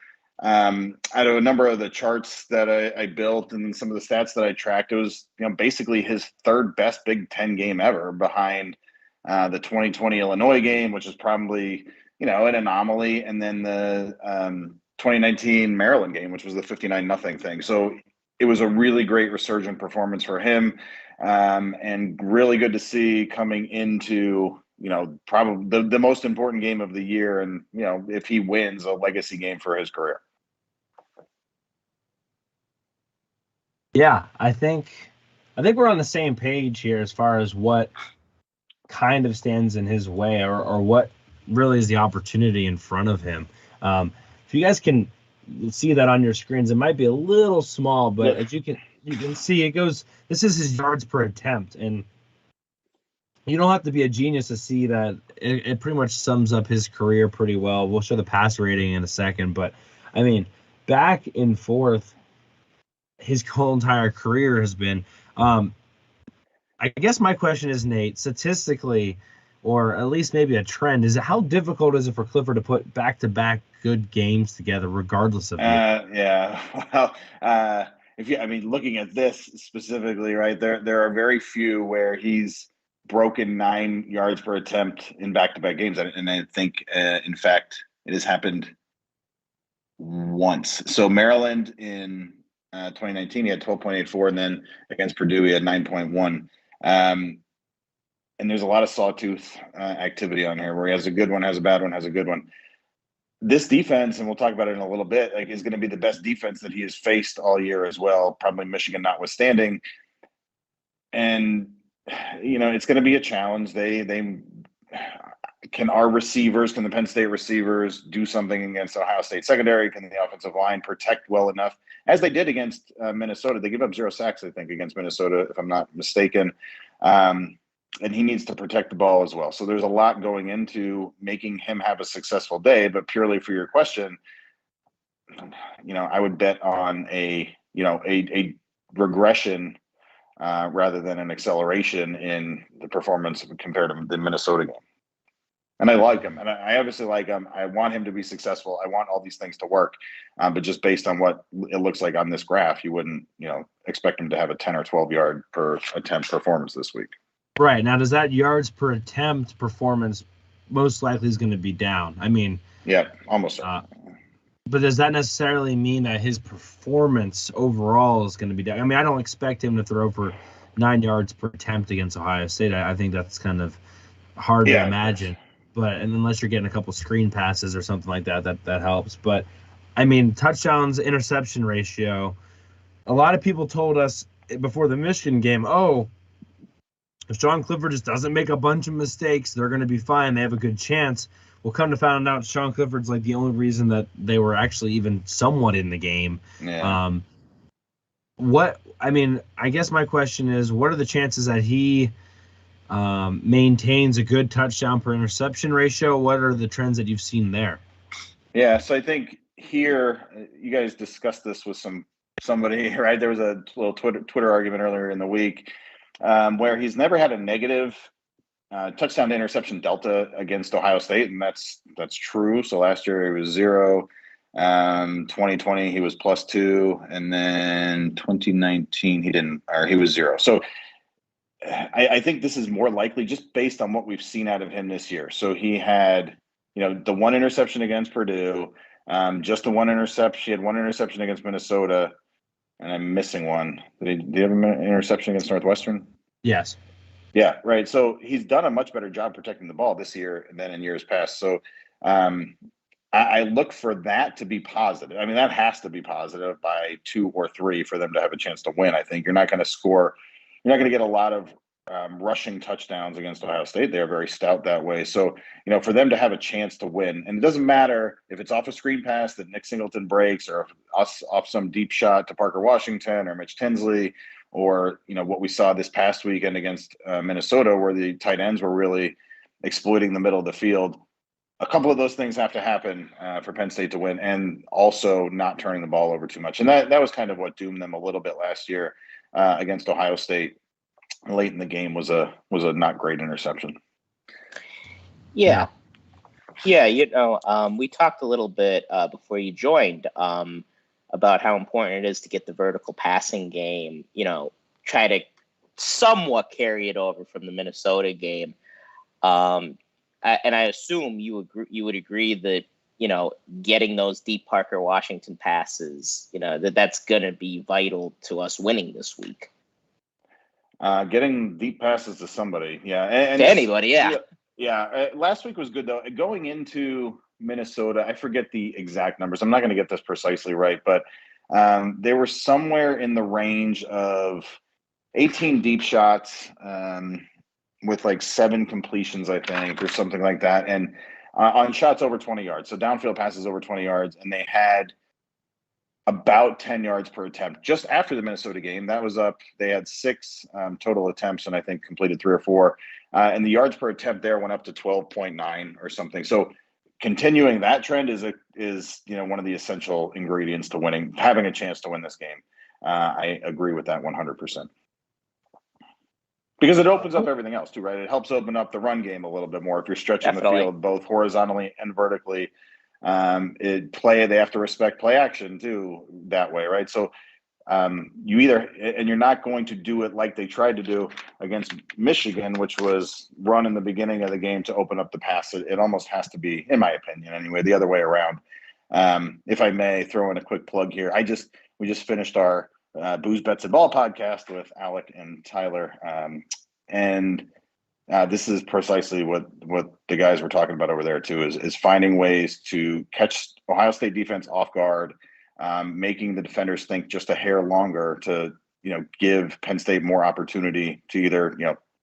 out of a number of the charts that I built and some of the stats that I tracked, it was, basically his third best Big Ten game ever, behind the 2020 Illinois game, which is probably, an anomaly, and then the 2019 Maryland game, which was the 59-0 thing. So it was a really great resurgent performance for him, and really good to see coming into, probably the most important game of the year. And, if he wins, a legacy game for his career. Yeah, I think we're on the same page here as far as what kind of stands in his way, or what really is the opportunity in front of him. If you guys can see that on your screens, it might be a little small, but as you can see, it goes. This is his yards per attempt, and you don't have to be a genius to see that it pretty much sums up his career pretty well. We'll show the pass rating in a second, but I mean, back and forth, his whole entire career has been. I guess my question is, Nate, statistically, or at least maybe a trend, is how difficult is it for Clifford to put back-to-back good games together, regardless of Yeah. Well, looking at this specifically, right, there are very few where he's broken 9 yards per attempt in back-to-back games, and I think, in fact, it has happened once. So Maryland in 2019, he had 12.84, and then against Purdue, he had 9.1. And there's a lot of sawtooth activity on here, where he has a good one, has a bad one, has a good one. This defense, and we'll talk about it in a little bit, is going to be the best defense that he has faced all year as well, probably Michigan notwithstanding. And, it's going to be a challenge. Can the Penn State receivers do something against Ohio State secondary? Can the offensive line protect well enough, as they did against Minnesota? They give up 0 sacks, I think, against Minnesota, if I'm not mistaken. And he needs to protect the ball as well. So there's a lot going into making him have a successful day. But purely for your question, I would bet on a regression rather than an acceleration in the performance compared to the Minnesota game. And I like him, and I obviously like him. I want him to be successful. I want all these things to work. But just based on what it looks like on this graph, you wouldn't, expect him to have a 10 or 12 yard per attempt performance this week. Right. Now, does that yards per attempt performance most likely is going to be down? I mean, yeah, almost. But does that necessarily mean that his performance overall is going to be down? I mean, I don't expect him to throw for 9 yards per attempt against Ohio State. I think that's kind of hard to imagine. But unless you're getting a couple screen passes or something like that helps. But I mean, touchdowns interception ratio. A lot of people told us before the Michigan game, if Sean Clifford just doesn't make a bunch of mistakes, they're going to be fine. They have a good chance. Well, come to find out, Sean Clifford's like the only reason that they were actually even somewhat in the game. Yeah. I guess my question is, what are the chances that he maintains a good touchdown per interception ratio? What are the trends that you've seen there? Yeah, so I think here, you guys discussed this with somebody, right? There was a little Twitter argument earlier in the week where he's never had a negative touchdown to interception delta against Ohio State, and that's true. So last year he was 0. 2020 he was +2, and then 2019 he was 0. So I think this is more likely just based on what we've seen out of him this year. So he had, the 1 interception against Purdue, just the 1 interception. He had 1 interception against Minnesota, and I'm missing one. Did he have an interception against Northwestern? Yes. Yeah, right. So he's done a much better job protecting the ball this year than in years past. So I look for that to be positive. I mean, that has to be positive by 2 or 3 for them to have a chance to win. I think you're not going to get a lot of rushing touchdowns against Ohio State. They are very stout that way. So, for them to have a chance to win, and it doesn't matter if it's off a screen pass that Nick Singleton breaks, or off some deep shot to Parker Washington or Mitch Tinsley, or, what we saw this past weekend against Minnesota, where the tight ends were really exploiting the middle of the field. A couple of those things have to happen for Penn State to win, and also not turning the ball over too much. And that was kind of what doomed them a little bit last year against Ohio State. Late in the game was a not great interception. Yeah. We talked a little bit before you joined about how important it is to get the vertical passing game, try to somewhat carry it over from the Minnesota game. And I assume you would agree that, getting those deep Parker Washington passes, that's going to be vital to us winning this week. Getting deep passes to somebody. Yeah. And to anybody. Yeah. Yeah. Last week was good, though. Going into Minnesota, I forget the exact numbers. I'm not going to get this precisely right, but they were somewhere in the range of 18 deep shots with like 7 completions, I think, or something like that. And on shots over 20 yards. So downfield passes over 20 yards. And they had about 10 yards per attempt. Just after the Minnesota game, that was up. They had 6 total attempts, and I think completed 3 or 4. And the yards per attempt there went up to 12.9 or something. So continuing that trend is one of the essential ingredients to winning, having a chance to win this game. I agree with that 100%. Because it opens up everything else too, right? It helps open up the run game a little bit more if you're stretching the field both horizontally and vertically. They have to respect play action too that way, right? So you're not going to do it like they tried to do against Michigan, which was run in the beginning of the game to open up the pass. It almost has to be, in my opinion anyway, the other way around. If I may throw in a quick plug here, we just finished our Booze, Bets, and Ball podcast with Alec and Tyler, and this is precisely what the guys were talking about over there too, is finding ways to catch Ohio State defense off guard, making the defenders think just a hair longer to, give Penn State more opportunity to either,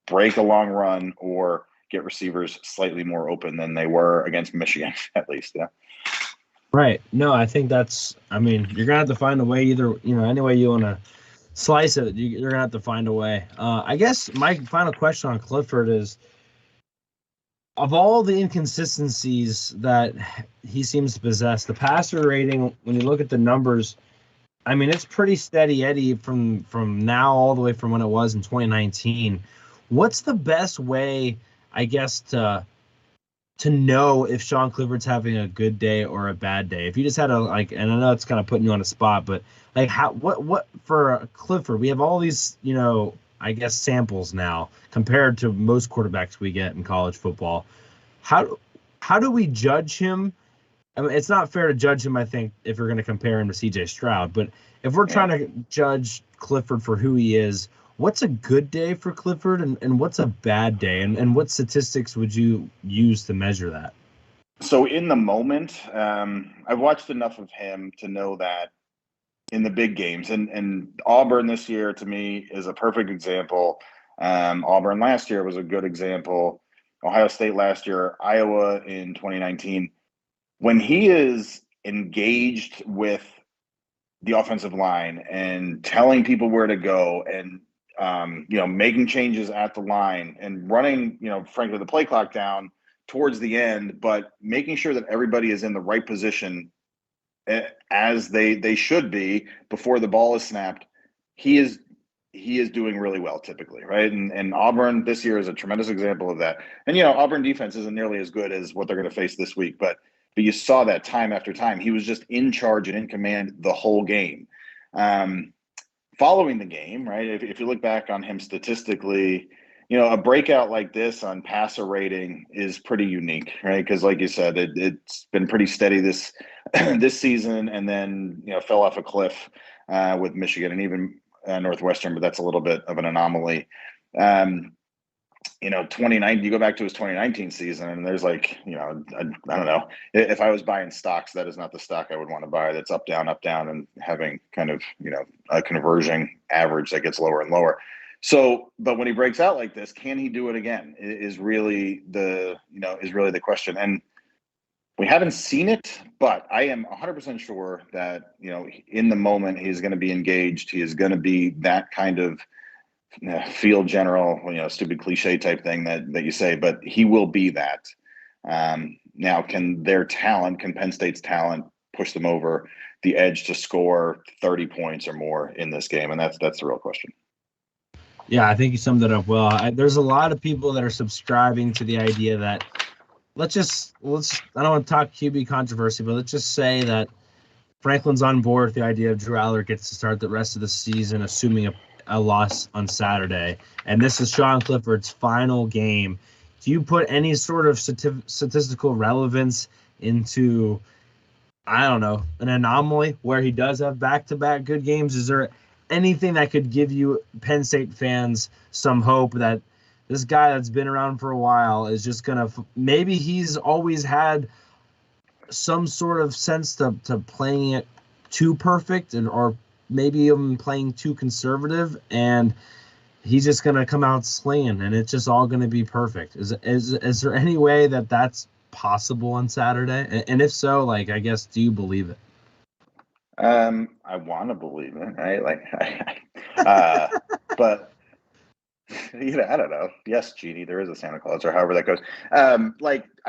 break a long run or get receivers slightly more open than they were against Michigan, at least. Yeah. Right. No, I think you're going to have to find a way either, any way you want to slice it, you're going to have to find a way. I guess my final question on Clifford is, of all the inconsistencies that he seems to possess, the passer rating, when you look at the numbers, it's pretty steady Eddie from now all the way from when it was in 2019. What's the best way, I guess, to know if Sean Clifford's having a good day or a bad day? If you just had and I know it's kind of putting you on a spot, but what for Clifford, we have all these, I guess samples now compared to most quarterbacks we get in college football. How do we judge him? It's not fair to judge him, I think, if we're going to compare him to CJ Stroud, but if we're trying to judge Clifford for who he is, what's a good day for Clifford and what's a bad day? And what statistics would you use to measure that? So in the moment, I've watched enough of him to know that in the big games, and Auburn this year to me is a perfect example. Auburn last year was a good example. Ohio State last year, Iowa in 2019. When he is engaged with the offensive line and telling people where to go and making changes at the line and running, frankly, the play clock down towards the end, but making sure that everybody is in the right position as they should be before the ball is snapped, he is doing really well typically, right? And Auburn this year is a tremendous example of that. And Auburn defense isn't nearly as good as what they're going to face this week, but you saw that time after time. He was just in charge and in command the whole game. Following the game, right? If you look back on him statistically, a breakout like this on passer rating is pretty unique, right? Because like you said, it's been pretty steady this season, and then fell off a cliff with Michigan and even Northwestern, but that's a little bit of an anomaly. 2019, you go back to his 2019 season, and there's I don't know. If I was buying stocks, that is not the stock I would want to buy. That's up, down, and having kind of, a conversion average that gets lower and lower. So, but when he breaks out like this, can he do it again? Is really the question. And we haven't seen it, but I am 100% sure that, in the moment he's going to be engaged. He is going to be that kind of field general, stupid cliche type thing that you say, but he will be that. Now, can Penn State's talent push them over the edge to score 30 points or more in this game? And that's the real question. Yeah, I think you summed it up well. There's a lot of people that are subscribing to the idea that I don't want to talk QB controversy, but let's just say that Franklin's on board with the idea of Drew Aller gets to start the rest of the season, assuming a loss on Saturday. And this is Sean Clifford's final game. Do you put any sort of statistical relevance into, I don't know, an anomaly where he does have back-to-back good games? Is there anything that could give you Penn State fans some hope that this guy that's been around for a while is just going to – maybe he's always had some sort of sense to playing it too perfect or maybe even playing too conservative, and he's just going to come out slinging, and it's just all going to be perfect. Is there any way that that's possible on Saturday? And if so, I guess, do you believe it? I want to believe it, right? But I don't know. Yes, Genie, there is a Santa Claus, or however that goes. I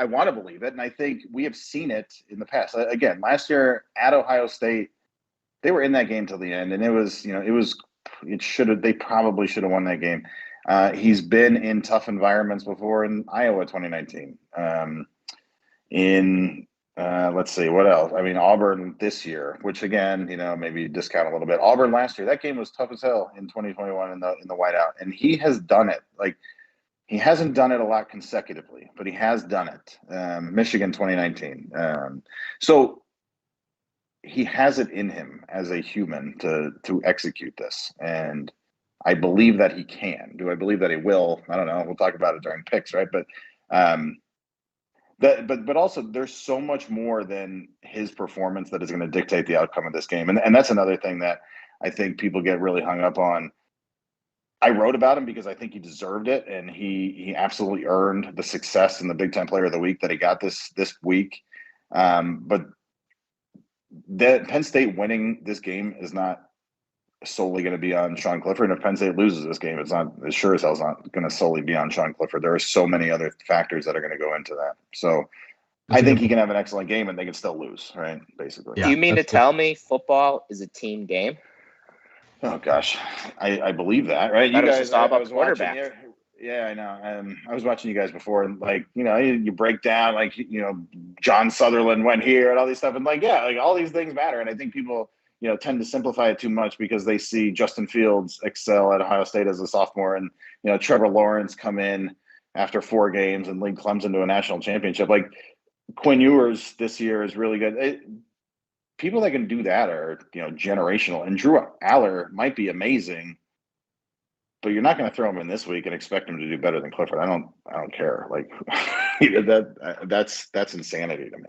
want to believe it, and I think we have seen it in the past. Again, last year at Ohio State, they were in that game till the end, and they probably should have won that game. He's been in tough environments before in Iowa 2019. Let's see, what else? I mean, Auburn this year, which again, maybe discount a little bit. Auburn last year, that game was tough as hell in 2021 in the whiteout, and he has done it. He hasn't done it a lot consecutively, but he has done it. Michigan 2019. So he has it in him as a human to execute this, and I believe that he can. Do I believe that he will? I don't know. We'll talk about it during picks, right? But But also there's so much more than his performance that is going to dictate the outcome of this game. And that's another thing that I think people get really hung up on. I wrote about him because I think he deserved it, and he absolutely earned the success in the Big Ten Player of the Week that he got this week. But Penn State winning this game is not solely going to be on Sean Clifford. And if Penn State loses this game, it's not, as sure as hell's not going to solely be on Sean Clifford. There are so many other factors that are going to go into that. So I think he can have an excellent game and they can still lose, right? Basically. Yeah, do you mean to tell me football is a team game? Oh gosh, I believe that, right? You guys, all about quarterback. Yeah, I know. I was watching you guys before, and you break down John Sutherland went here and all these stuff, and all these things matter. And I think people tend to simplify it too much because they see Justin Fields excel at Ohio State as a sophomore, and Trevor Lawrence come in after 4 games and lead Clemson to a national championship. Quinn Ewers this year is really good. People that can do that are generational, and Drew Aller might be amazing, but you're not going to throw him in this week and expect him to do better than Clifford. I don't care. That's insanity to me.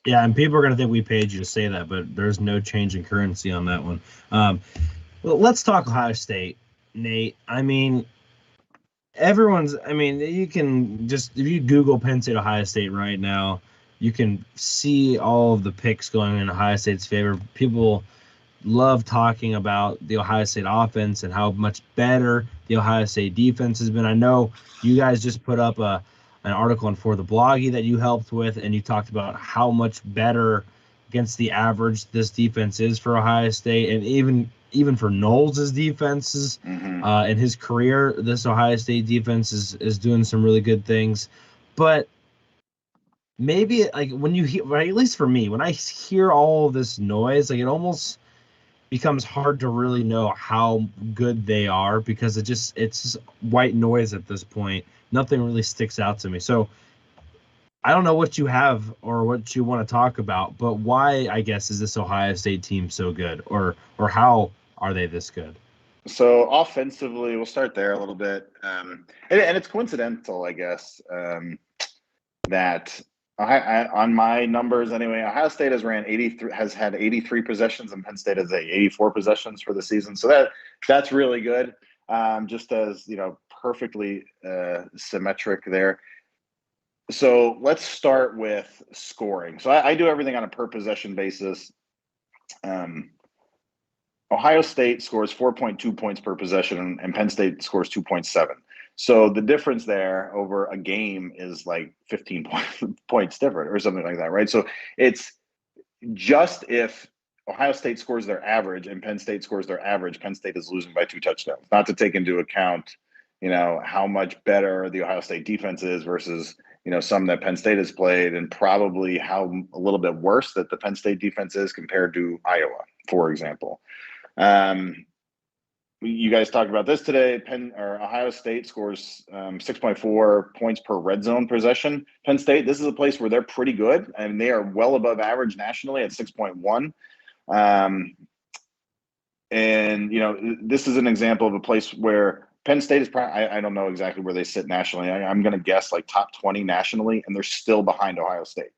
Yeah, and people are going to think we paid you to say that, but there's no change in currency on that one. Well, let's talk Ohio State, Nate. I mean, you can just, if you Google Penn State, Ohio State right now, you can see all of the picks going in Ohio State's favor. People love talking about the Ohio State offense and how much better the Ohio State defense has been. I know you guys just put up an article on For the Bloggy that you helped with, and you talked about how much better against the average this defense is for Ohio State, and even for Knowles' defenses in his career, this Ohio State defense is doing some really good things. But maybe when you hear, at least for me, when I hear all this noise, it almost becomes hard to really know how good they are, because it's just white noise at this point. Nothing really sticks out to me. So I don't know what you have or what you want to talk about, but why, I guess, is this Ohio State team so good, or how are they this good? So offensively, we'll start there a little bit. And it's coincidental, I guess, that on my numbers anyway, Ohio State has had 83 possessions, and Penn State has 84 possessions for the season. So that's really good. just as perfectly symmetric there. So let's start with scoring. So I do everything on a per possession basis. Ohio State scores 4.2 points per possession, and Penn State scores 2.7. So the difference there over a game is like 15 points different or something like that, right? So it's just if Ohio State scores their average and Penn State scores their average, Penn State is losing by 2 touchdowns. Not to take into account, how much better the Ohio State defense is versus, some that Penn State has played, and probably how a little bit worse that the Penn State defense is compared to Iowa, for example. You guys talked about this today. Ohio State scores 6.4 points per red zone possession. Penn State, this is a place where they're pretty good, and they are well above average nationally at 6.1. This is an example of a place where Penn State is probably, I don't know exactly where they sit nationally. I'm going to guess like top 20 nationally, and they're still behind Ohio State,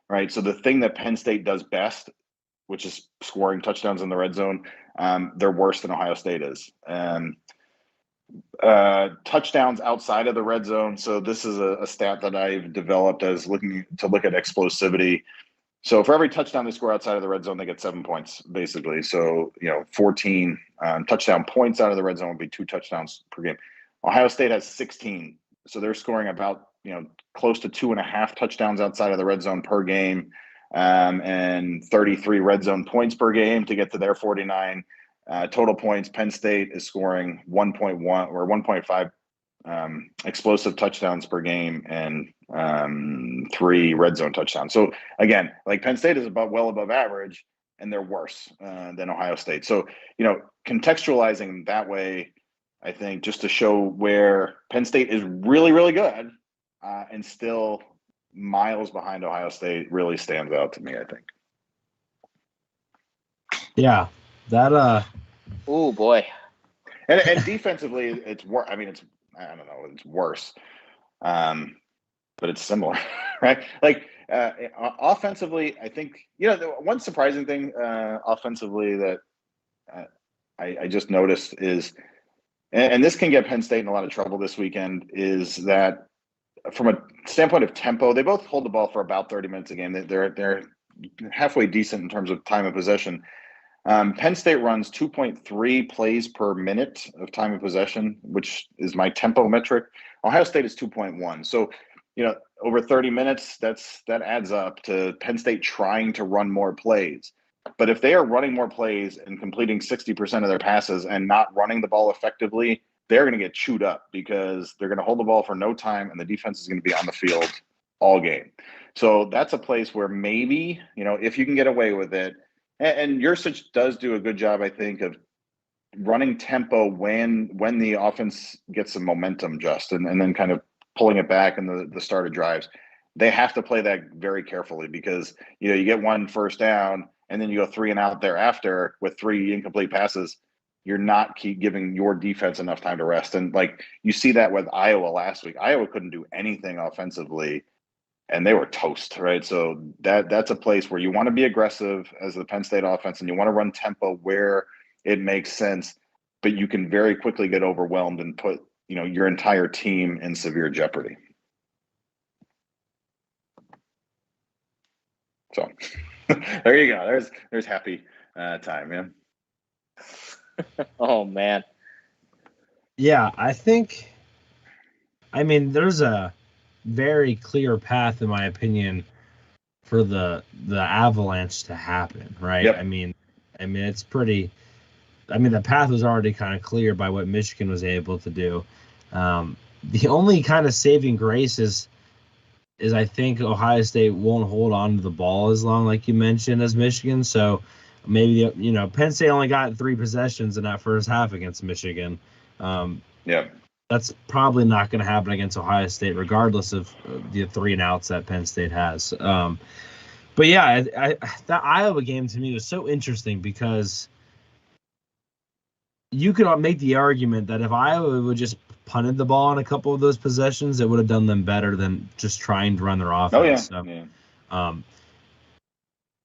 right? So the thing that Penn State does best, which is scoring touchdowns in the red zone, they're worse than Ohio State is. Touchdowns outside of the red zone. So this is a stat that I've developed as looking at explosivity. So for every touchdown they score outside of the red zone, they get 7 points, basically. So, 14 touchdown points out of the red zone would be 2 touchdowns per game. Ohio State has 16. So they're scoring about, close to 2.5 touchdowns outside of the red zone per game, and 33 red zone points per game to get to their 49 total points. Penn State is scoring 1.1 or 1.5 explosive touchdowns per game and 3 red zone touchdowns. So again, like Penn State is well above average, and they're worse than Ohio State. So, contextualizing that way, I think just to show where Penn State is really, really good and still miles behind Ohio State really stands out to me, I think. Yeah, that Oh boy. And defensively, it's worse. I mean, it's worse, but it's similar, right? Like offensively, I think the one surprising thing offensively that I just noticed is, and this can get Penn State in a lot of trouble this weekend, is that from a standpoint of tempo, they both hold the ball for about 30 minutes a game. They're halfway decent in terms of time of possession. Penn State runs 2.3 plays per minute of time of possession, which is my tempo metric. Ohio State is 2.1. So, over 30 minutes, that adds up to Penn State trying to run more plays. But if they are running more plays and completing 60% of their passes and not running the ball effectively, they're going to get chewed up because they're going to hold the ball for no time, and the defense is going to be on the field all game. So that's a place where maybe, if you can get away with it, and Yurcich does do a good job, I think, of running tempo when the offense gets some momentum and then kind of pulling it back in the start of drives. They have to play that very carefully because, you get 1 first down and then you go 3 and out thereafter with 3 incomplete passes. You're not giving your defense enough time to rest. And you see that with Iowa last week. Iowa couldn't do anything offensively, and they were toast, right? So that's a place where you want to be aggressive as the Penn State offense, and you want to run tempo where it makes sense, but you can very quickly get overwhelmed and put, your entire team in severe jeopardy. So there you go. There's happy time, man. Oh man. Yeah, there's a very clear path, in my opinion, for the avalanche to happen, right? Yep. I mean, it's pretty. The path was already kind of clear by what Michigan was able to do. The only kind of saving grace is I think Ohio State won't hold on to the ball as long, like you mentioned, as Michigan. So maybe Penn State only got 3 possessions in that first half against Michigan. Yeah. That's probably not going to happen against Ohio State, regardless of the 3 and outs that Penn State has. But yeah, that Iowa game to me was so interesting because you could make the argument that if Iowa would just punted the ball on a couple of those possessions, it would have done them better than just trying to run their offense. Oh, yeah. So,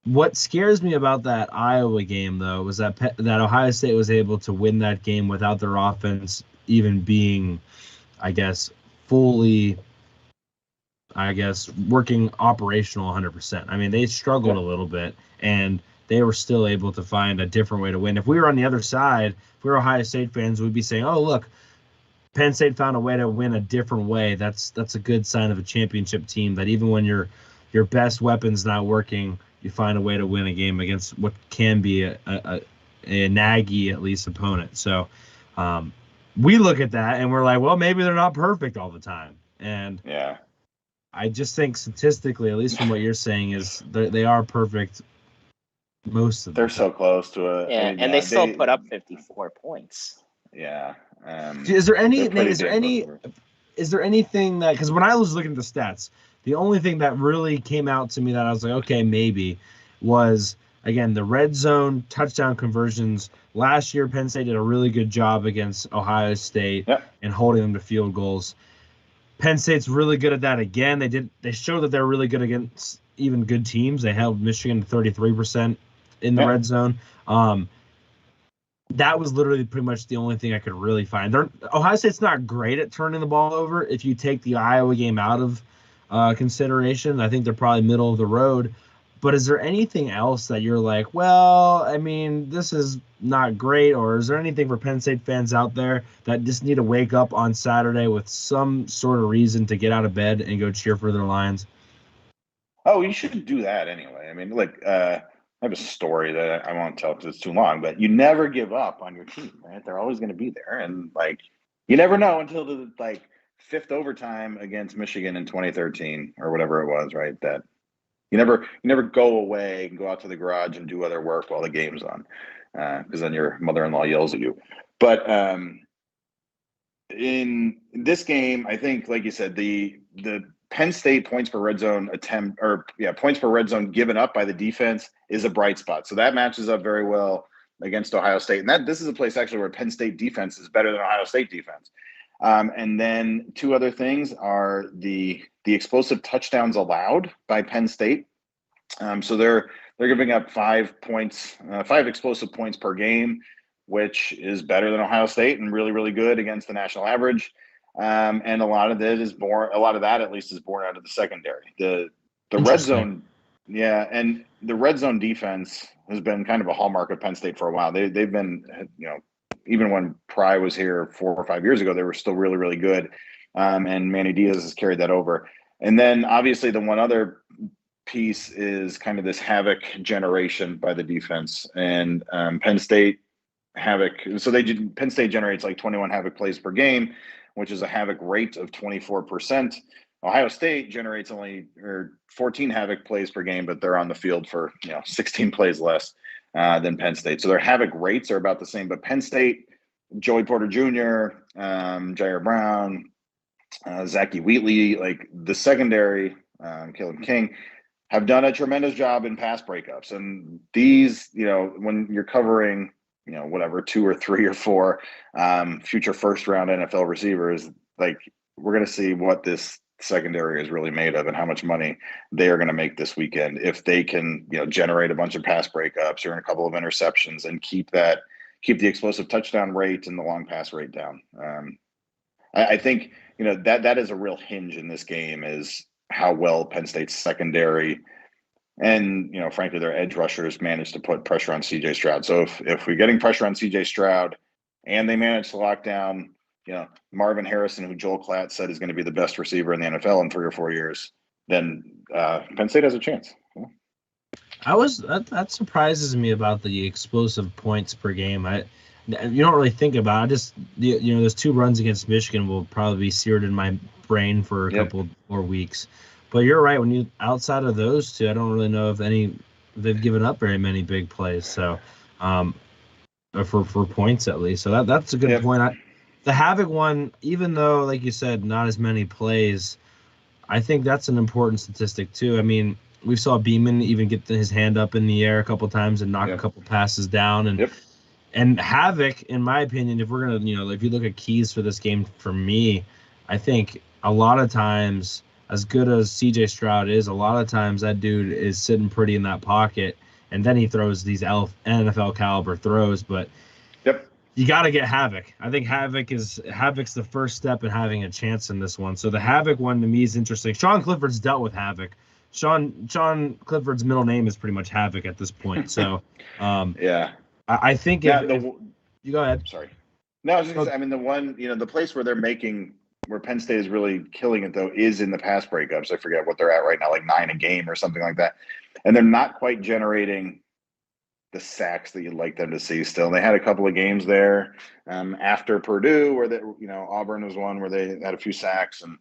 What scares me about that Iowa game, though, was that Ohio State was able to win that game without their offense even being, I guess, fully, working operational 100%. I mean, they struggled a little bit, and they were still able to find a different way to win. If we were on the other side, if we were Ohio State fans, we'd be saying, oh, look, Penn State found a way to win a different way. That's a good sign of a championship team, that even when your best weapon's not working, you find a way to win a game against what can be a naggy, at least, opponent. So we look at that and we're like, well, maybe they're not perfect all the time. And yeah, I just think statistically, at least from what you're saying, is they are perfect most of the they're time. so close to it. Yeah, and they still put up 54 points. Yeah. Is there any? they're pretty Is there damn any? close. Is there anything that? Because when I was looking at the stats, the only thing that really came out to me that I was like, okay, maybe, was again the red zone touchdown conversions. Last year, Penn State did a really good job against Ohio State and holding them to field goals. Penn State's really good at that again. They showed that they're really good against even good teams. They held Michigan to 33% in the red zone. That was literally pretty much the only thing I could really find. Ohio State's not great at turning the ball over. If you take the Iowa game out of consideration, I think they're probably middle of the road. But is there anything else that you're like, well, I mean, this is not great? Or is there anything for Penn State fans out there that just need to wake up on Saturday with some sort of reason to get out of bed and go cheer for their Lions? Oh, you should do that anyway. I mean, I have a story that I won't tell because it's too long, but you never give up on your team, right? They're always going to be there. And you never know until the fifth overtime against Michigan in 2013 or whatever it was, right? That you never go away and go out to the garage and do other work while the game's on, because then your mother-in-law yells at you. But in this game, I think, like you said, the Penn State points per red zone points per red zone given up by the defense is a bright spot. So that matches up very well against Ohio State. And this is a place actually where Penn State defense is better than Ohio State defense. And then two other things are the explosive touchdowns allowed by Penn State. So they're giving up 5 explosive points per game, which is better than Ohio State and really, really good against the national average. And a lot of that at least is born out of the secondary. The red zone, and the red zone defense has been kind of a hallmark of Penn State for a while. They've been, even when Pry was here 4 or 5 years ago, they were still really, really good. And Manny Diaz has carried that over. And then obviously the one other piece is kind of this havoc generation by the defense, and Penn State havoc. So Penn State generates 21 havoc plays per game, which is a havoc rate of 24%. Ohio State generates only 14 havoc plays per game, but they're on the field for 16 plays less than Penn State. So their havoc rates are about the same. But Penn State, Joey Porter Jr., Jair Brown, Zachy Wheatley, the secondary, Caleb King, have done a tremendous job in pass breakups. And these, when you're covering, 2 or 3 or 4 future first-round NFL receivers, we're going to see what this secondary is really made of and how much money they are going to make this weekend if they can, generate a bunch of pass breakups or a couple of interceptions and keep the explosive touchdown rate and the long pass rate down. I think, that is a real hinge in this game, is how well Penn State's secondary and, frankly, their edge rushers managed to put pressure on CJ Stroud. So if we're getting pressure on CJ Stroud and they manage to lock down, Marvin Harrison, who Joel Klatt said is going to be the best receiver in the NFL in 3 or 4 years, then Penn State has a chance. That surprises me about the explosive points per game. You don't really think about it. Those 2 runs against Michigan will probably be seared in my brain for a couple more weeks. But you're right. When you outside of those 2, I don't really know if they've given up very many big plays. So, for points at least. So that's a good point. The havoc one, even though, like you said, not as many plays, I think that's an important statistic too. I mean, we saw Beeman even get his hand up in the air a couple times and knock a couple passes down, and havoc, in my opinion, if we're gonna, if you look at keys for this game, for me, I think a lot of times as good as CJ Stroud is, a lot of times that dude is sitting pretty in that pocket, and then he throws these NFL caliber throws. But Yep. you got to get Havoc. I think Havoc's the first step in having a chance in this one. So the Havoc one to me is interesting. Sean Clifford's dealt with Havoc. Sean Clifford's middle name is pretty much Havoc at this point. So yeah, I think if you go ahead. Sorry. No, I was just gonna say, I mean, the one, the place where where Penn State is really killing it, though, is in the pass breakups. I forget what they're at right now, like 9 a game or something like that. And they're not quite generating the sacks that you'd like them to see still. They had a couple of games there after Purdue where Auburn was one where they had a few sacks, and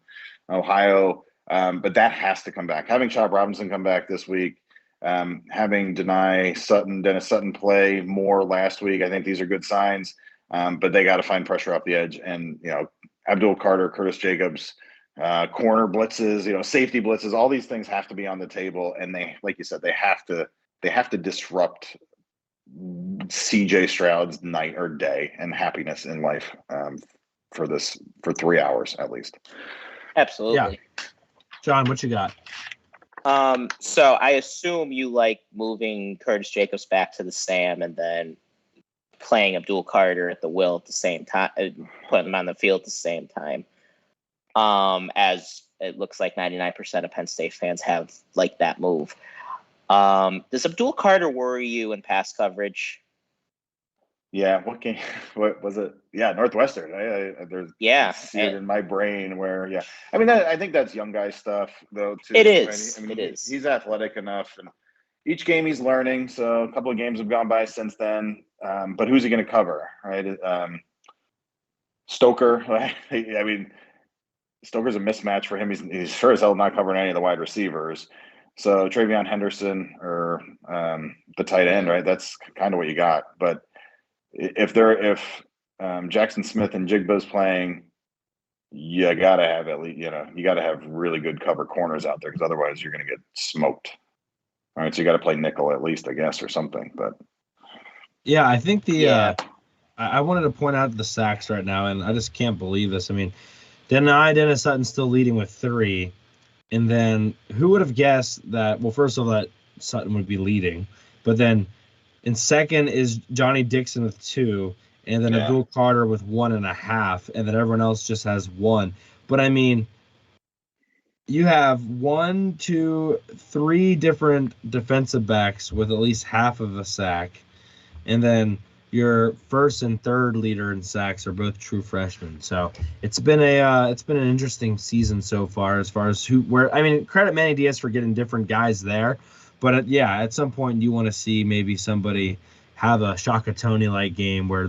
Ohio. But that has to come back. Having Chop Robinson come back this week, having Dennis Sutton play more last week, I think these are good signs. But they got to find pressure off the edge, and Abdul Carter, Curtis Jacobs, corner blitzes, safety blitzes. All these things have to be on the table, and they, like you said, they have to disrupt CJ Stroud's night or day and happiness in life for 3 hours at least. Absolutely. Yeah. John, what you got? So I assume you like moving Curtis Jacobs back to the Sam and then playing Abdul Carter at the will at the same time, putting him on the field at the same time. As it looks like 99% of Penn State fans have liked that move. Does Abdul Carter worry you in pass coverage? Yeah, what was it? Yeah, Northwestern. There's seared in my brain where, I mean, I think that's young guy stuff, though, too. It is. I mean, it is. He's athletic enough, and each game he's learning. So a couple of games have gone by since then. But who's he going to cover, right? Stoker. Right? I mean, Stoker's a mismatch for him. He's sure as hell not covering any of the wide receivers. So Travion Henderson or the tight end, right? That's kind of what you got. But if Jackson Smith and Jigba's playing, you gotta have you gotta have really good cover corners out there, because otherwise you're gonna get smoked. All right, so you got to play nickel at least, I guess, or something. But yeah, I think I wanted to point out the sacks right now, and I just can't believe this. I mean, Dennis Sutton's still leading with 3, and then who would have guessed that? Well, first of all, that Sutton would be leading, but then in second is Johnny Dixon with 2, and then Abdul Carter with 1.5, and then everyone else just has 1. But I mean, you have 1, 2, 3 different defensive backs with at least half of a sack, and then your first and third leader in sacks are both true freshmen. So it's been an interesting season so far as credit Manny Diaz for getting different guys there. But at some point you want to see maybe somebody have a Shaka Toney-like game where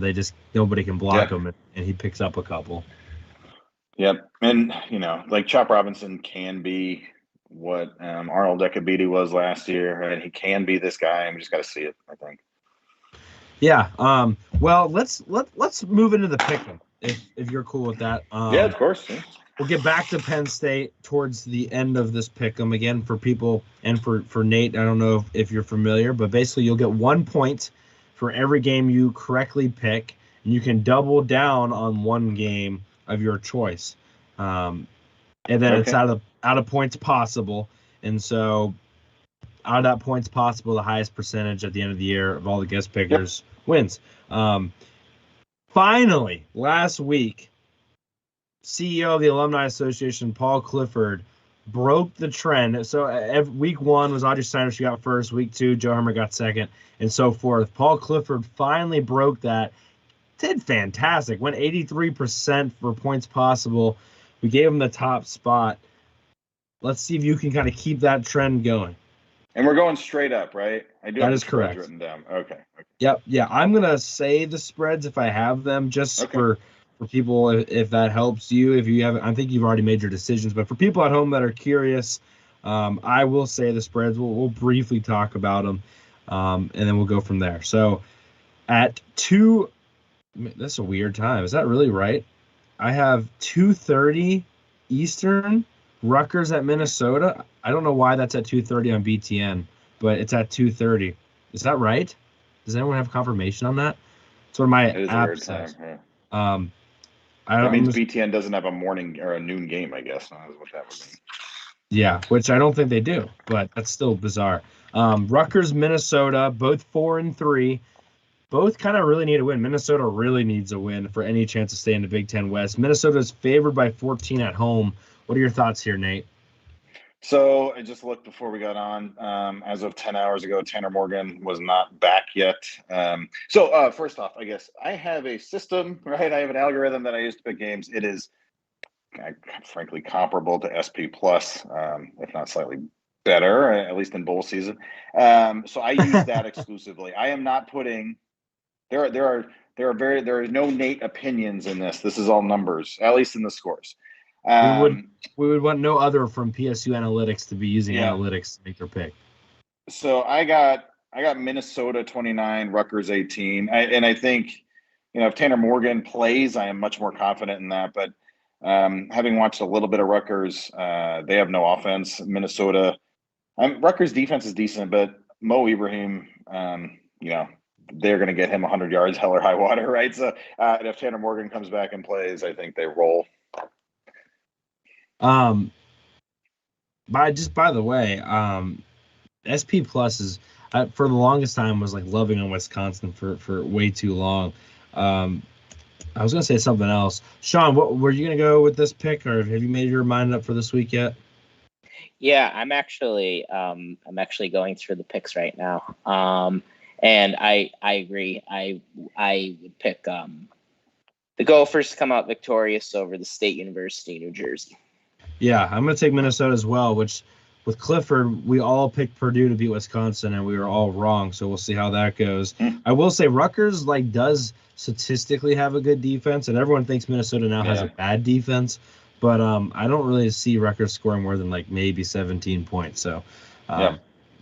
nobody can block him, and he picks up a couple. Yep. And, like Chop Robinson can be what Arnold Ekabidi was last year, right? He can be this guy, and we just got to see it, I think. Yeah. Well, let's move into the pick'em if you're cool with that. Yeah, of course. Yeah. We'll get back to Penn State towards the end of this pick'em again for people, and for Nate. I don't know if you're familiar, but basically you'll get 1 point for every game you correctly pick, and you can double down on one game of your choice. And then it's out of points possible, and so out of that points possible, the highest percentage at the end of the year of all the guest pickers wins. Finally, last week, CEO of the Alumni Association, Paul Clifford, broke the trend. So week 1 was Audrey Steiner. She got first. Week 2, Joe Hermer got second, and so forth. Paul Clifford finally broke that. Did fantastic. Went 83% for points possible. We gave him the top spot. Let's see if you can kind of keep that trend going. And we're going straight up, right? That is correct. Written down. Okay. Yep. Yeah, I'm gonna say the spreads if I have them, just for people, if that helps you. If you haven't, I think you've already made your decisions. But for people at home that are curious, I will say the spreads. We'll briefly talk about them, and then we'll go from there. So at 2, that's a weird time. Is that really right? I have 2:30 Eastern. Rutgers at Minnesota. I don't know why that's at 2:30 on BTN, but it's at 2:30. Is that right? Does anyone have confirmation on that? That's what my app says. That means BTN doesn't have a morning or a noon game, I guess. That's what that would mean. Yeah, which I don't think they do, but that's still bizarre. Rutgers, Minnesota, both 4-3. Both kind of really need a win. Minnesota really needs a win for any chance to stay in the Big Ten West. Minnesota is favored by 14 at home. What are your thoughts here, Nate? So I just looked before we got on. As of 10 hours ago, Tanner Morgan was not back yet. First off, I guess I have a system, right? I have an algorithm that I use to pick games. It is frankly comparable to SP Plus, if not slightly better, at least in bowl season. So I use that exclusively. I am not putting. There are no Nate opinions in this. This is all numbers, at least in the scores. We would want no other from PSU Analytics to be using analytics to make their pick. So I got Minnesota 29, Rutgers 18. I think, if Tanner Morgan plays, I am much more confident in that. But having watched a little bit of Rutgers, they have no offense. Minnesota, Rutgers defense is decent, but Mo Ibrahim, they're going to get him 100 yards, hell or high water, right? So and if Tanner Morgan comes back and plays, I think they roll. By the way, SP Plus is for the longest time was like loving on Wisconsin for way too long. I was gonna say something else. Sean, what were you gonna go with this pick, or have you made your mind up for this week yet? Yeah, I'm actually going through the picks right now. And I agree. I would pick the Gophers to come out victorious over the State University, New Jersey. Yeah, I'm going to take Minnesota as well, which with Clifford, we all picked Purdue to beat Wisconsin, and we were all wrong, so we'll see how that goes. I will say Rutgers does statistically have a good defense, and everyone thinks Minnesota now has a bad defense, but I don't really see Rutgers scoring more than maybe 17 points, so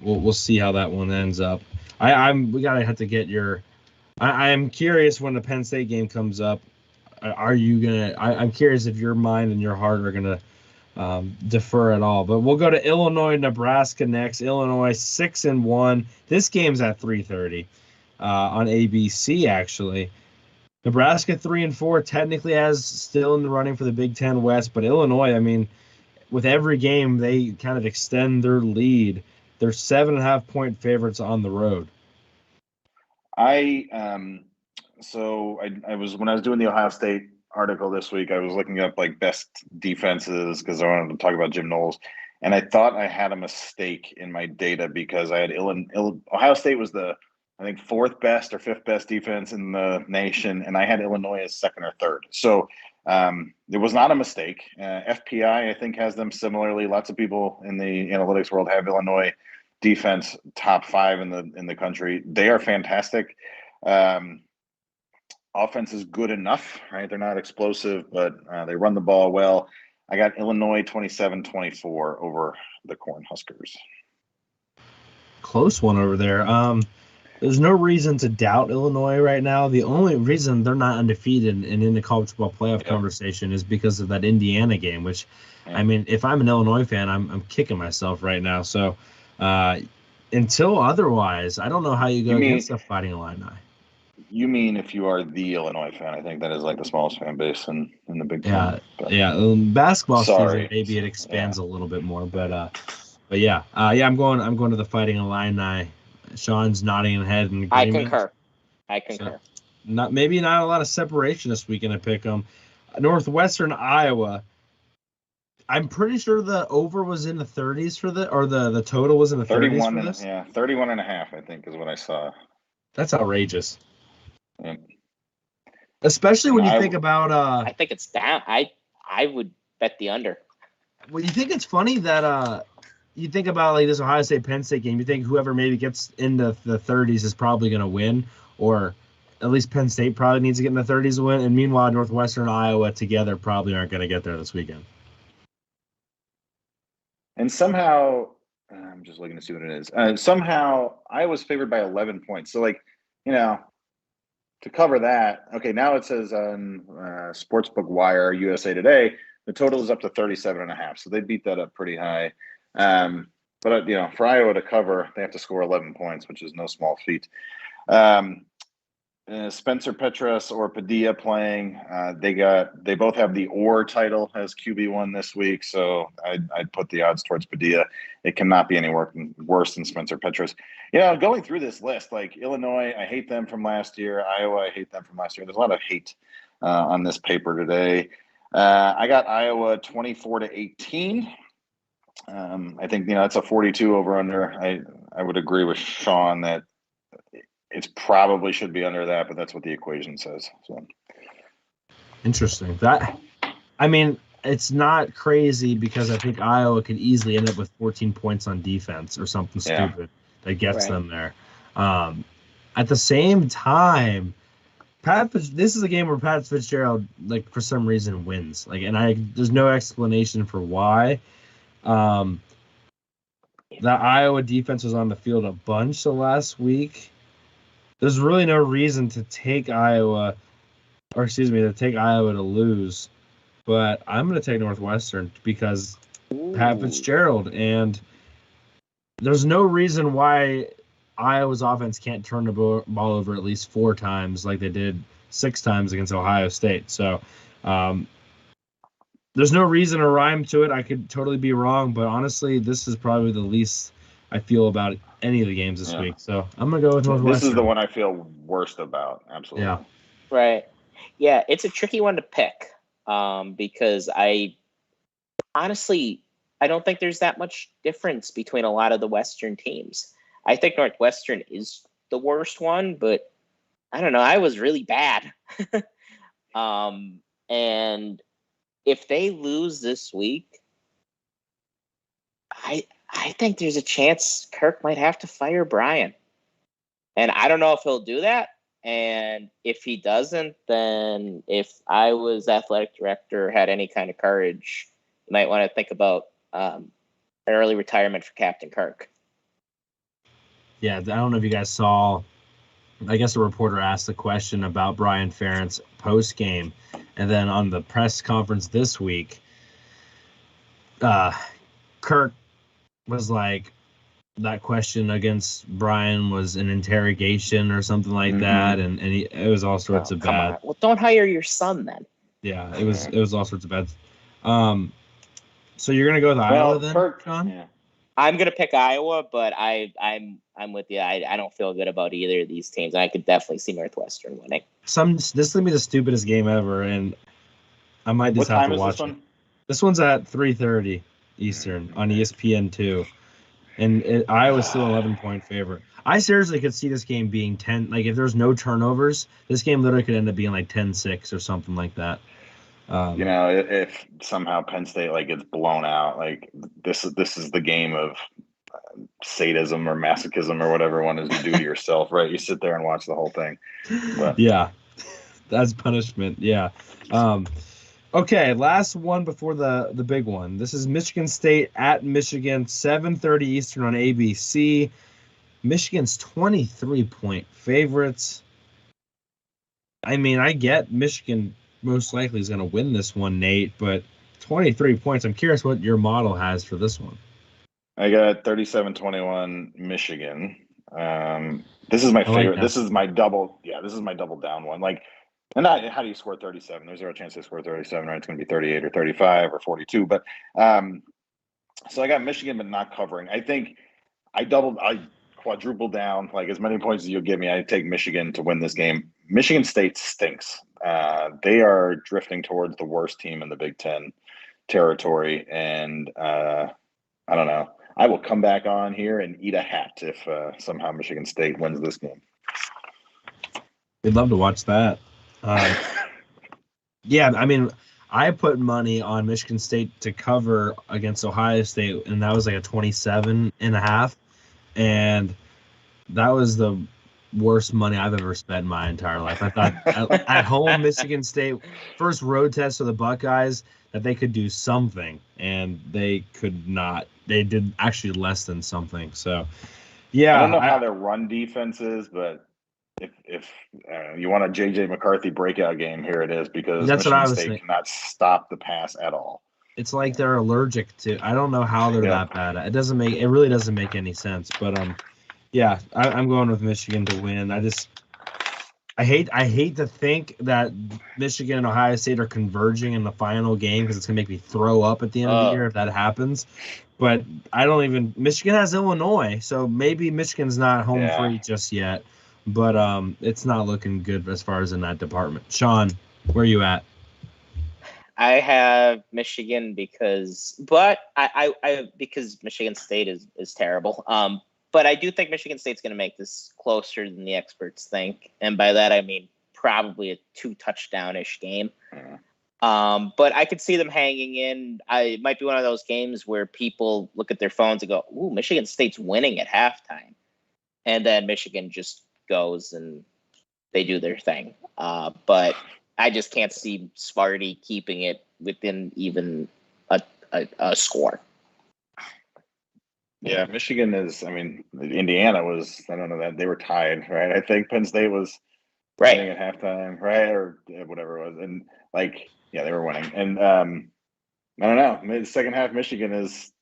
we'll see how that one ends up. We gotta have to get your. I'm curious when the Penn State game comes up. Are you gonna? I'm curious if your mind and your heart are gonna defer at all. But we'll go to Illinois, Nebraska next. Illinois 6-1. This game's at 3:30 on ABC. Actually, Nebraska 3-4 technically has still in the running for the Big Ten West, but Illinois, I mean, with every game they kind of extend their lead. They're 7.5-point favorites on the road. I was when I was doing the Ohio State article this week, I was looking up best defenses because I wanted to talk about Jim Knowles, and I thought I had a mistake in my data because I had Ohio State was the I think fourth best or fifth best defense in the nation, and I had Illinois as second or third. So it was not a mistake. FPI I think has them similarly. Lots of people in the analytics world have Illinois defense top 5 in the country. They are fantastic. Offense is good enough, right? They're not explosive, but they run the ball well. I got Illinois 27-24 over the Cornhuskers. Close one over there. There's no reason to doubt Illinois right now. The only reason they're not undefeated and in the college football playoff conversation is because of that Indiana game, which, I mean, if I'm an Illinois fan, I'm kicking myself right now. So until otherwise, I don't know how you go against the Fighting Illini. You mean if you are the Illinois fan? I think that is the smallest fan base in the Big Ten. Basketball season maybe it expands a little bit more, but yeah. I'm going to the Fighting Illini. Sean's nodding head in agreement. I concur. So not a lot of separation this weekend. I pick them. Northwestern Iowa. I'm pretty sure the over was in the 30s for the total was in the 30s for this. 31.5 I think is what I saw. That's outrageous. Yeah. Especially when you think about I think it's down. I would bet the under. Well, you think it's funny that you think about this Ohio State Penn State game, you think whoever maybe gets into the 30s is probably going to win, or at least Penn State probably needs to get in the 30s to win, and meanwhile Northwestern and Iowa together probably aren't going to get there this weekend. And somehow, I'm just looking to see what it is. Somehow Iowa's favored by 11 points. So to cover that, okay, now it says on Sportsbook Wire, USA Today, the total is up to 37.5. So they beat that up pretty high. But for Iowa to cover, they have to score 11 points, which is no small feat. The Spencer Petras or Padilla playing. They both have the or title as QB1 this week, so I'd put the odds towards Padilla. It cannot be any worse than Spencer Petras. Going through this list, like Illinois, I hate them from last year. Iowa, I hate them from last year. There's a lot of hate on this paper today. I got Iowa 24-18. I think it's a 42 over under. I would agree with Sean that it probably should be under that, but that's what the equation says. So interesting. It's not crazy because I think Iowa could easily end up with 14 points on defense or something stupid that gets them there. At the same time, this is a game where Pat Fitzgerald, for some reason, wins. There's no explanation for why. The Iowa defense was on the field a bunch so last week. There's really no reason to take Iowa to lose. But I'm going to take Northwestern because Pat Fitzgerald. And there's no reason why Iowa's offense can't turn the ball over at least 4 times like they did 6 times against Ohio State. So there's no reason or rhyme to it. I could totally be wrong, but honestly, this is probably the least I feel about any of the games this week. So I'm going to go with Northwestern. This is the one I feel worst about. Absolutely. Yeah. Right. Yeah, it's a tricky one to pick because I don't think there's that much difference between a lot of the Western teams. I think Northwestern is the worst one, but I don't know. I was really bad. And if they lose this week, I think there's a chance Kirk might have to fire Brian. And I don't know if he'll do that. And if he doesn't, then if I was athletic director, had any kind of courage, you might want to think about an early retirement for Captain Kirk. Yeah, I don't know if you guys saw, I guess a reporter asked the question about Brian Ferentz post-game. And then on the press conference this week, Kirk was like, that question against Brian was an interrogation or something like that. And it was all sorts of bad. Well, don't hire your son then. Yeah, it was all sorts of bad. So you're going to go with Iowa then, Kirk, Sean? Yeah. I'm gonna pick Iowa, but I'm with you. I don't feel good about either of these teams. I could definitely see Northwestern winning. This is gonna be the stupidest game ever, and I might just have to watch it. This one's at 3:30 Eastern on ESPN2, and Iowa's still 11-point favorite. I seriously could see this game being 10. Like if there's no turnovers, this game literally could end up being like 10-6 or something like that. If somehow Penn State gets blown out, this is the game of sadism or masochism or whatever one is to do to yourself, right? You sit there and watch the whole thing. But. Yeah, that's punishment. Yeah. Okay, last one before the big one. This is Michigan State at Michigan, 7:30 Eastern on ABC. Michigan's 23-point favorites. I mean, I get Michigan most likely is going to win this one, Nate, but 23 points. I'm curious what your model has for this one. I got 37-21 Michigan. This is my favorite. Like this is my double. Yeah, this is my double down one. How do you score 37? There's zero chance they score 37, right? It's going to be 38 or 35 or 42. But so I got Michigan, but not covering. I think I quadruple down. As many points as you'll give me, I take Michigan to win this game. Michigan State stinks. They are drifting towards the worst team in the Big Ten territory, and I don't know. I will come back on here and eat a hat if somehow Michigan State wins this game. We'd love to watch that. Yeah, I mean, I put money on Michigan State to cover against Ohio State, and that was like a 27.5, and that was the worst money I've ever spent in my entire life. I thought at home, Michigan State, first road test for the Buckeyes, that they could do something, and they could not. They did actually less than something. So, yeah. I don't know how their run defense is, but if you want a J.J. McCarthy breakout game, here it is, because that's Michigan what I was State thinking. Cannot stop the pass at all. It's like they're allergic to. I don't know how they're that bad. It really doesn't make any sense. But yeah, I'm going with Michigan to win. I hate to think that Michigan and Ohio State are converging in the final game because it's gonna make me throw up at the end of the year if that happens. But Michigan has Illinois, so maybe Michigan's not home free just yet. But it's not looking good as far as in that department. Sean, where are you at? I have Michigan because Michigan State is terrible. But I do think Michigan State's going to make this closer than the experts think, and by that I mean probably a 2-touchdown-ish game. But I could see them hanging in. It might be one of those games where people look at their phones and go, "Ooh, Michigan State's winning at halftime," and then Michigan just goes and they do their thing. But I just can't see Sparty keeping it within even a score. Yeah, Michigan is. I mean, Indiana was. I don't know that they were tied, right? I think Penn State was winning at halftime, right, or whatever it was, and they were winning. And I don't know. The second half, Michigan is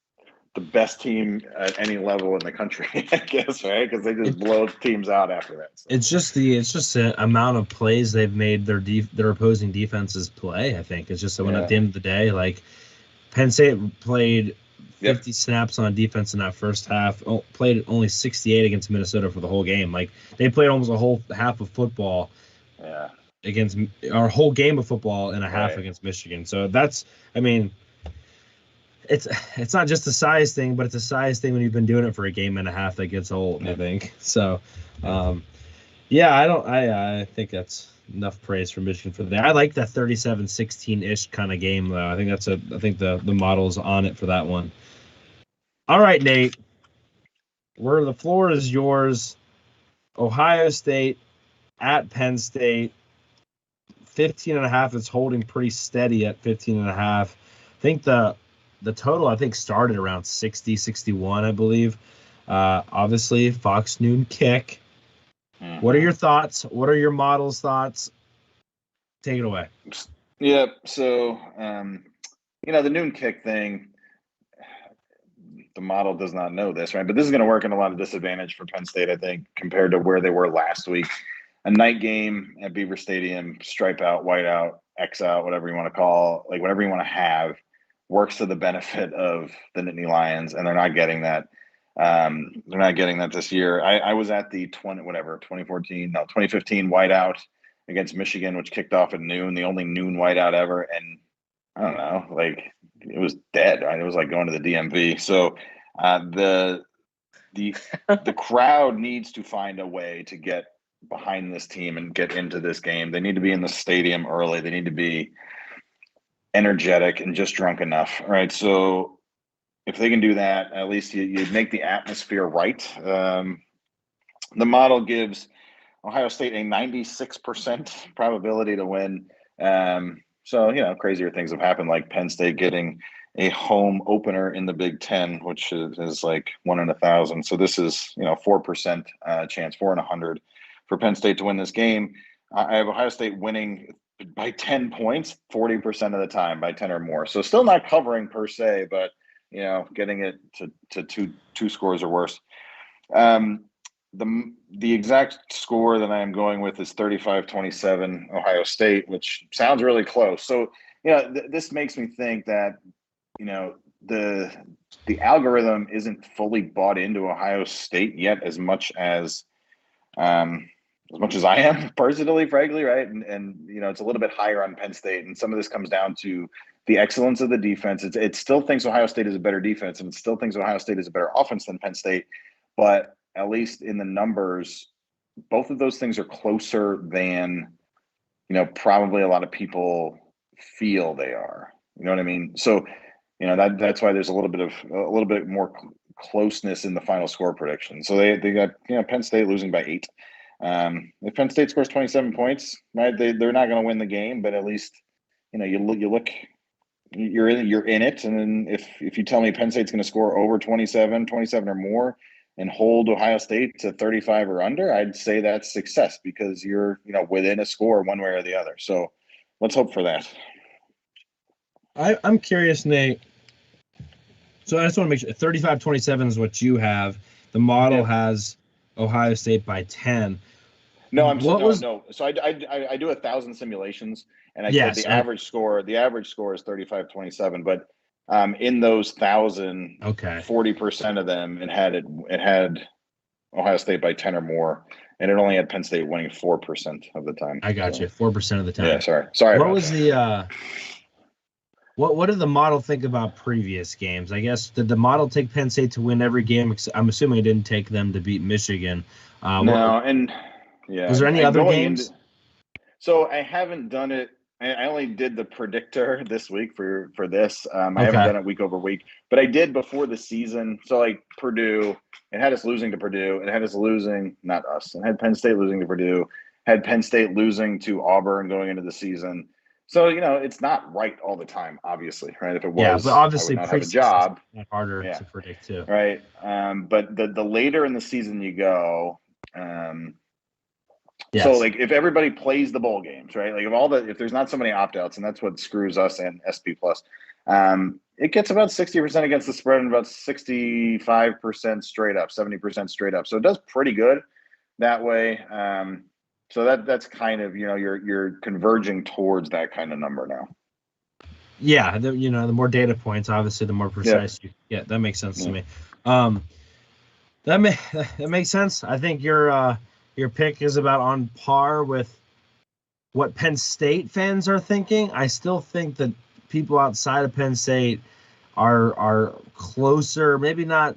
the best team at any level in the country, I guess, right? Because they just blow teams out after that. So. It's just the amount of plays they've made their opposing defenses play. I think it's just that when at the end of the day, like Penn State played 50 snaps on defense in that first half, played only 68 against Minnesota for the whole game. Like they played almost a whole half of football against our whole game of football and a half against Michigan. So that's, I mean, it's not just a size thing, but it's a size thing when you've been doing it for a game and a half that gets old, I think. So, I think that's enough praise for Michigan for the day. I like that 37-16-ish kind of game, though. I think the model's on it for that one. All right, Nate. The floor is yours. Ohio State at Penn State. 15.5 is holding pretty steady at 15.5. I think the total started around 60, 61, I believe. Obviously, Fox Noon kick. Mm-hmm. What are your thoughts? What are your model's thoughts? Take it away. Yeah, so, the noon kick thing, the model does not know this, right? But this is going to work in a lot of disadvantage for Penn State, I think, compared to where they were last week. A night game at Beaver Stadium, stripe out, white out, X out, whatever you want to call, whatever you want to have, works to the benefit of the Nittany Lions, and they're not getting that. They're not getting that this year. I was at the 2015 whiteout against Michigan, which kicked off at noon, the only noon whiteout ever. And I don't know, it was dead, right? It was like going to the DMV. So the crowd needs to find a way to get behind this team and get into this game. They need to be in the stadium early. They need to be energetic and just drunk enough. All right. So if they can do that, at least you make the atmosphere right. The model gives Ohio State a 96% probability to win. So, crazier things have happened, like Penn State getting a home opener in the Big Ten, which is like 1 in 1,000. So this is, 4% chance, 4 in 100 for Penn State to win this game. I have Ohio State winning by 10 points, 40% of the time, by 10 or more. So still not covering per se, but, getting it to two scores or worse. The exact score that I am going with is 35-27 Ohio State, which sounds really close. So, this makes me think that, the algorithm isn't fully bought into Ohio State yet as much as I am personally, frankly, right? And it's a little bit higher on Penn State. And some of this comes down to the excellence of the defense. It still thinks Ohio State is a better defense, and it still thinks Ohio State is a better offense than Penn State. But at least in the numbers, both of those things are closer than, probably a lot of people feel they are. You know what I mean? So, that's why there's a little bit more closeness in the final score prediction. So they got, Penn State losing by 8. If Penn State scores 27 points, right, they're not going to win the game, but at least, you're in it. And then if you tell me Penn State's going to score over 27 or more, and hold Ohio State to 35 or under, I'd say that's success, because you're, within a score one way or the other. So let's hope for that. I'm curious, Nate. So I just want to make sure 35-27 is what you have. The model has Ohio State by 10. No, What was? no. So I do 1,000 simulations, and I said Yes. the average score is 35-27. But in those 1,000, Okay. 40% of them it had Ohio State by 10 or more, and it only had Penn State winning 4% of the time. I got so. you. 4% of the time. Yeah, sorry. What was the what did the model think about previous games? I guess did the model take Penn State to win every game? I'm assuming it didn't take them to beat Michigan. No, and yeah. Was there any other games? So I haven't done it. I only did the predictor this week for this. I haven't Okay. done it week over week, but I did before the season. So like Purdue, it had us losing to Purdue. It had us losing, not us. It had Penn State losing to Purdue. Had Penn State losing to Auburn going into the season. So it's not right all the time, obviously, right? If it was, but obviously I would not have a job. Harder to predict too, right? But the later in the season you go. Yes. So like if everybody plays the bowl games, right? Like if there's not so many opt-outs, and that's what screws us and SP Plus, it gets about 60% against the spread and about 65% straight up, 70% straight up. So it does pretty good that way. So that's kind of you're converging towards that kind of number now. Yeah, the more data points, obviously, the more precise you get. That makes sense to me. That makes sense. I think your pick is about on par with what Penn State fans are thinking. I still think that people outside of Penn State are closer, maybe not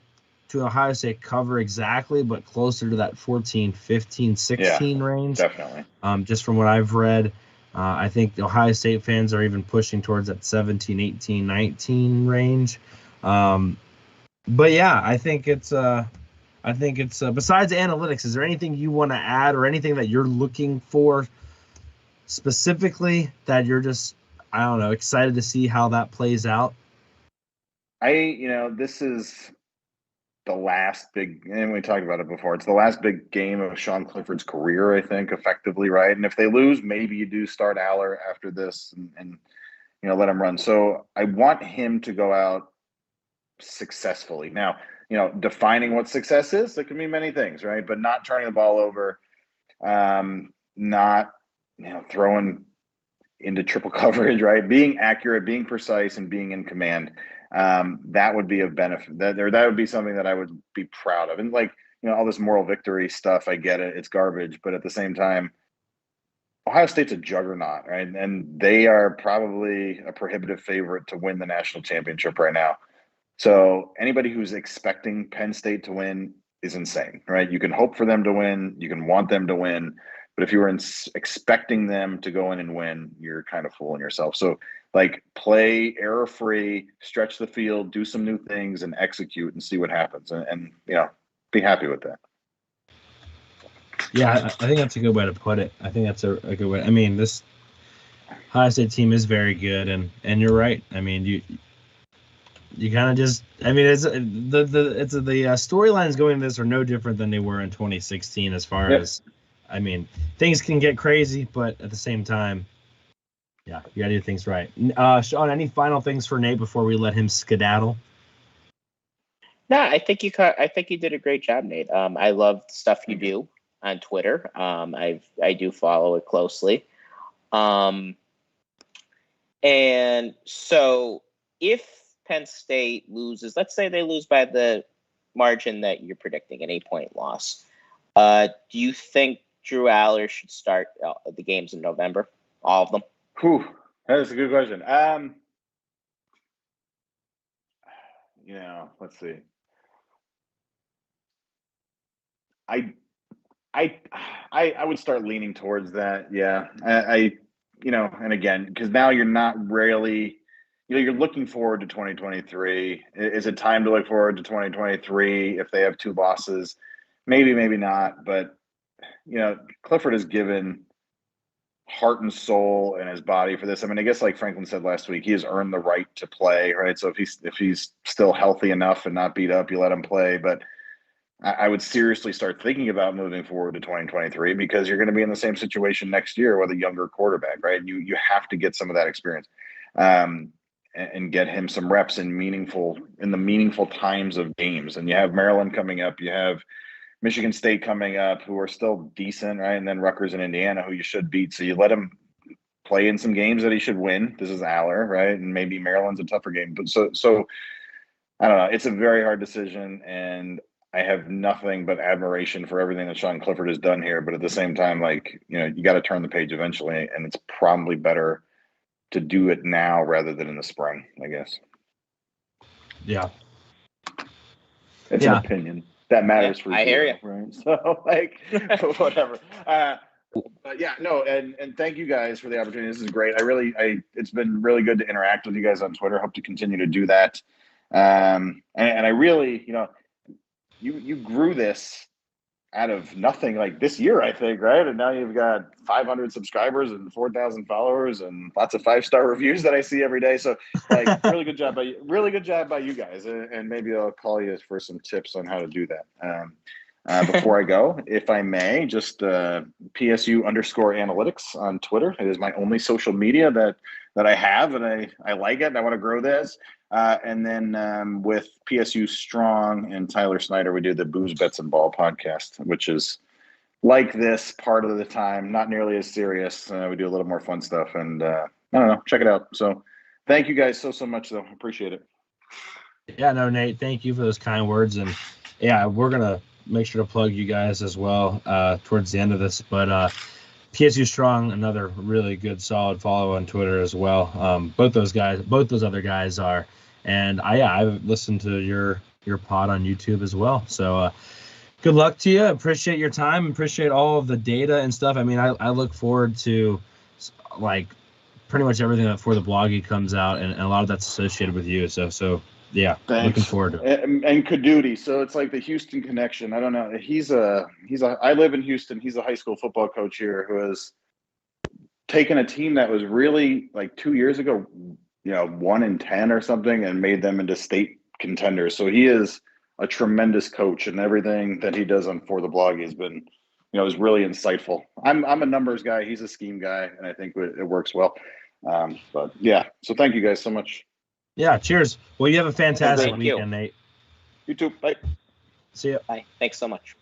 to Ohio State cover exactly, but closer to that 14, 15, 16 range. Definitely. Just from what I've read, I think the Ohio State fans are even pushing towards that 17, 18, 19 range. But yeah, I think it's besides analytics, is there anything you want to add or anything that you're looking for specifically that you're just, I don't know, excited to see how that plays out? This is the last big, and we talked about it before, it's the last big game of Sean Clifford's career, I think, effectively, right? And if they lose, maybe you do start Aller after this and let him run. So I want him to go out successfully. Now, defining what success is, it can mean many things, right? But not turning the ball over, not, throwing into triple coverage, right? Being accurate, being precise, and being in command. That would be a benefit. That would be something that I would be proud of. And all this moral victory stuff, I get it. It's garbage. But at the same time, Ohio State's a juggernaut, right? And they are probably a prohibitive favorite to win the national championship right now. So anybody who's expecting Penn State to win is insane, right? You can hope for them to win. You can want them to win. But if you were expecting them to go in and win, you're kind of fooling yourself. So play error-free, stretch the field, do some new things, and execute and see what happens. And be happy with that. Yeah, I think that's a good way to put it. I think that's a good way. I mean, this Ohio State team is very good, and you're right. I mean, you kind of just, I mean, it's the storylines going into this are no different than they were in 2016 as far as, I mean, things can get crazy, but at the same time, yeah, you gotta do things right. Sean, any final things for Nate before we let him skedaddle? No, I think you did a great job, Nate. I love the stuff you do on Twitter. I do follow it closely. And so if Penn State loses, let's say they lose by the margin that you're predicting, an 8-point loss, do you think Drew Aller should start the games in November? All of them? Whew, that is a good question. Let's see. I would start leaning towards that. Yeah. And again, because now you're not really, you're looking forward to 2023. Is it time to look forward to 2023 if they have 2 losses? Maybe, maybe not. But, Clifford has given heart and soul and his body for this. I mean, I guess like Franklin said last week, he has earned the right to play, right? So if he's still healthy enough and not beat up, you let him play. But I would seriously start thinking about moving forward to 2023 because you're going to be in the same situation next year with a younger quarterback, right? You have to get some of that experience and get him some reps in the meaningful times of games. And you have Maryland coming up. You have Michigan State coming up, who are still decent, right? And then Rutgers and Indiana, who you should beat. So you let him play in some games that he should win. This is Aller, right? And maybe Maryland's a tougher game. But so I don't know. It's a very hard decision, and I have nothing but admiration for everything that Sean Clifford has done here. But at the same time, like, you got to turn the page eventually, and it's probably better to do it now rather than in the spring, I guess. Yeah. It's an opinion that matters for you. I hear you. Right? So, like, whatever. But yeah, no, and thank you guys for the opportunity. This is great. It's been really good to interact with you guys on Twitter. Hope to continue to do that. And I really, you grew this out of nothing, like this year, I think, right? And now you've got 500 subscribers and 4,000 followers and lots of 5-star reviews that I see every day. So, like, really good job by you guys. And maybe I'll call you for some tips on how to do that. Before I go, if I may, just PSU_analytics on Twitter. It is my only social media that I have, and I like it, and I want to grow this. And then with PSU Strong and Tyler Snyder, we do the Booze, Bets, and Ball podcast, which is like this part of the time, not nearly as serious. We do a little more fun stuff, and I don't know, check it out. So thank you guys so much, though. Appreciate it. Yeah, no, Nate, thank you for those kind words. And yeah, we're going to make sure to plug you guys as well towards the end of this. But PSU Strong, another really good, solid follow on Twitter as well. Both those other guys are. And I've listened to your pod on YouTube as well. So good luck to you. Appreciate your time. Appreciate all of the data and stuff. I mean, I look forward to, like, pretty much everything that For the Bloggy comes out, and a lot of that's associated with you. So yeah, thanks. Looking forward to it. And Kadudi. So it's like the Houston connection. I don't know. I live in Houston. He's a high school football coach here who has taken a team that was really, like, 2 years ago, 1-10 or something, and made them into state contenders. So he is a tremendous coach, and everything that he does on For the Blog has been, is really insightful. I'm a numbers guy. He's a scheme guy, and I think it works well. But yeah, so thank you guys so much. Yeah, cheers. Well, you have a fantastic weekend, Nate. You too. Bye. See ya. Bye. Thanks so much.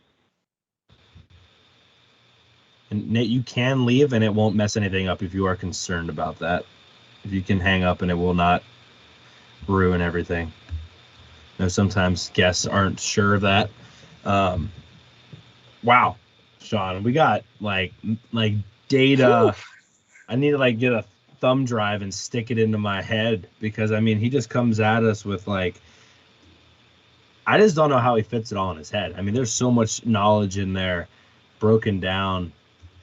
And Nate, you can leave, and it won't mess anything up if you are concerned about that. If you can hang up, and it will not ruin everything. Sometimes guests aren't sure of that. Wow, Sean, we got like data. Oof. I need to get a thumb drive and stick it into my head, because I mean, he just comes at us with I just don't know how he fits it all in his head. I mean, there's so much knowledge in there broken down,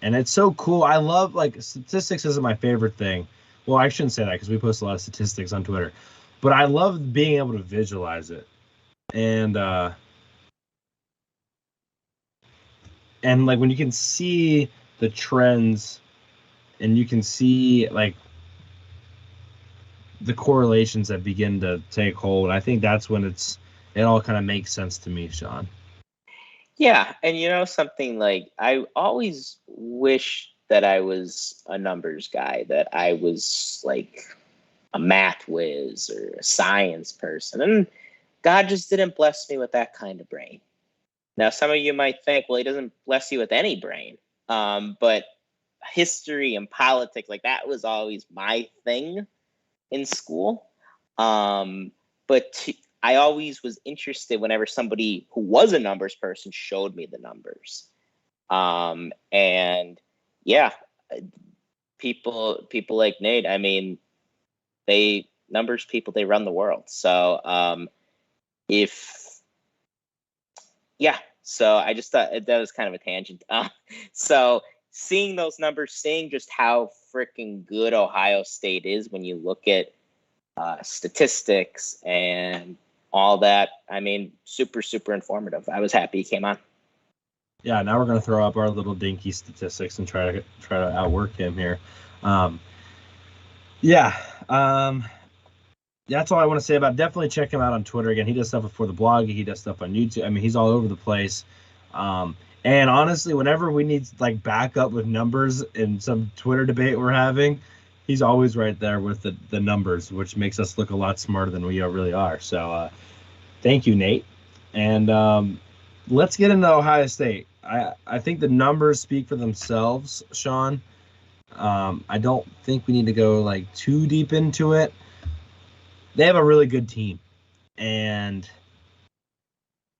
and it's so cool. I love, statistics isn't my favorite thing. Well, I shouldn't say that, because we post a lot of statistics on Twitter, but I love being able to visualize it. And when you can see the trends, and you can see the correlations that begin to take hold, I think that's when it all kind of makes sense to me, Sean. Yeah, and something, I always wish that I was a numbers guy, that I was a math whiz or a science person. And God just didn't bless me with that kind of brain. Now, some of you might think, well, he doesn't bless you with any brain. But history and politics, that was always my thing in school. But I always was interested whenever somebody who was a numbers person showed me the numbers. And yeah, people like Nate, I mean, they run the world. So so I just thought that was kind of a tangent. So seeing those numbers, seeing just how freaking good Ohio State is when you look at statistics and all that, I mean, super, super informative. I was happy he came on. Yeah, now we're going to throw up our little dinky statistics and try to outwork him here. That's all I want to say about it. Definitely check him out on Twitter. Again, he does stuff for the blog. He does stuff on YouTube. I mean, he's all over the place. And honestly, whenever we need back up with numbers in some Twitter debate we're having, he's always right there with the numbers, which makes us look a lot smarter than we really are. So thank you, Nate. And let's get into Ohio State. I think the numbers speak for themselves, Sean. I don't think we need to go like too deep into it. They have a really good team, and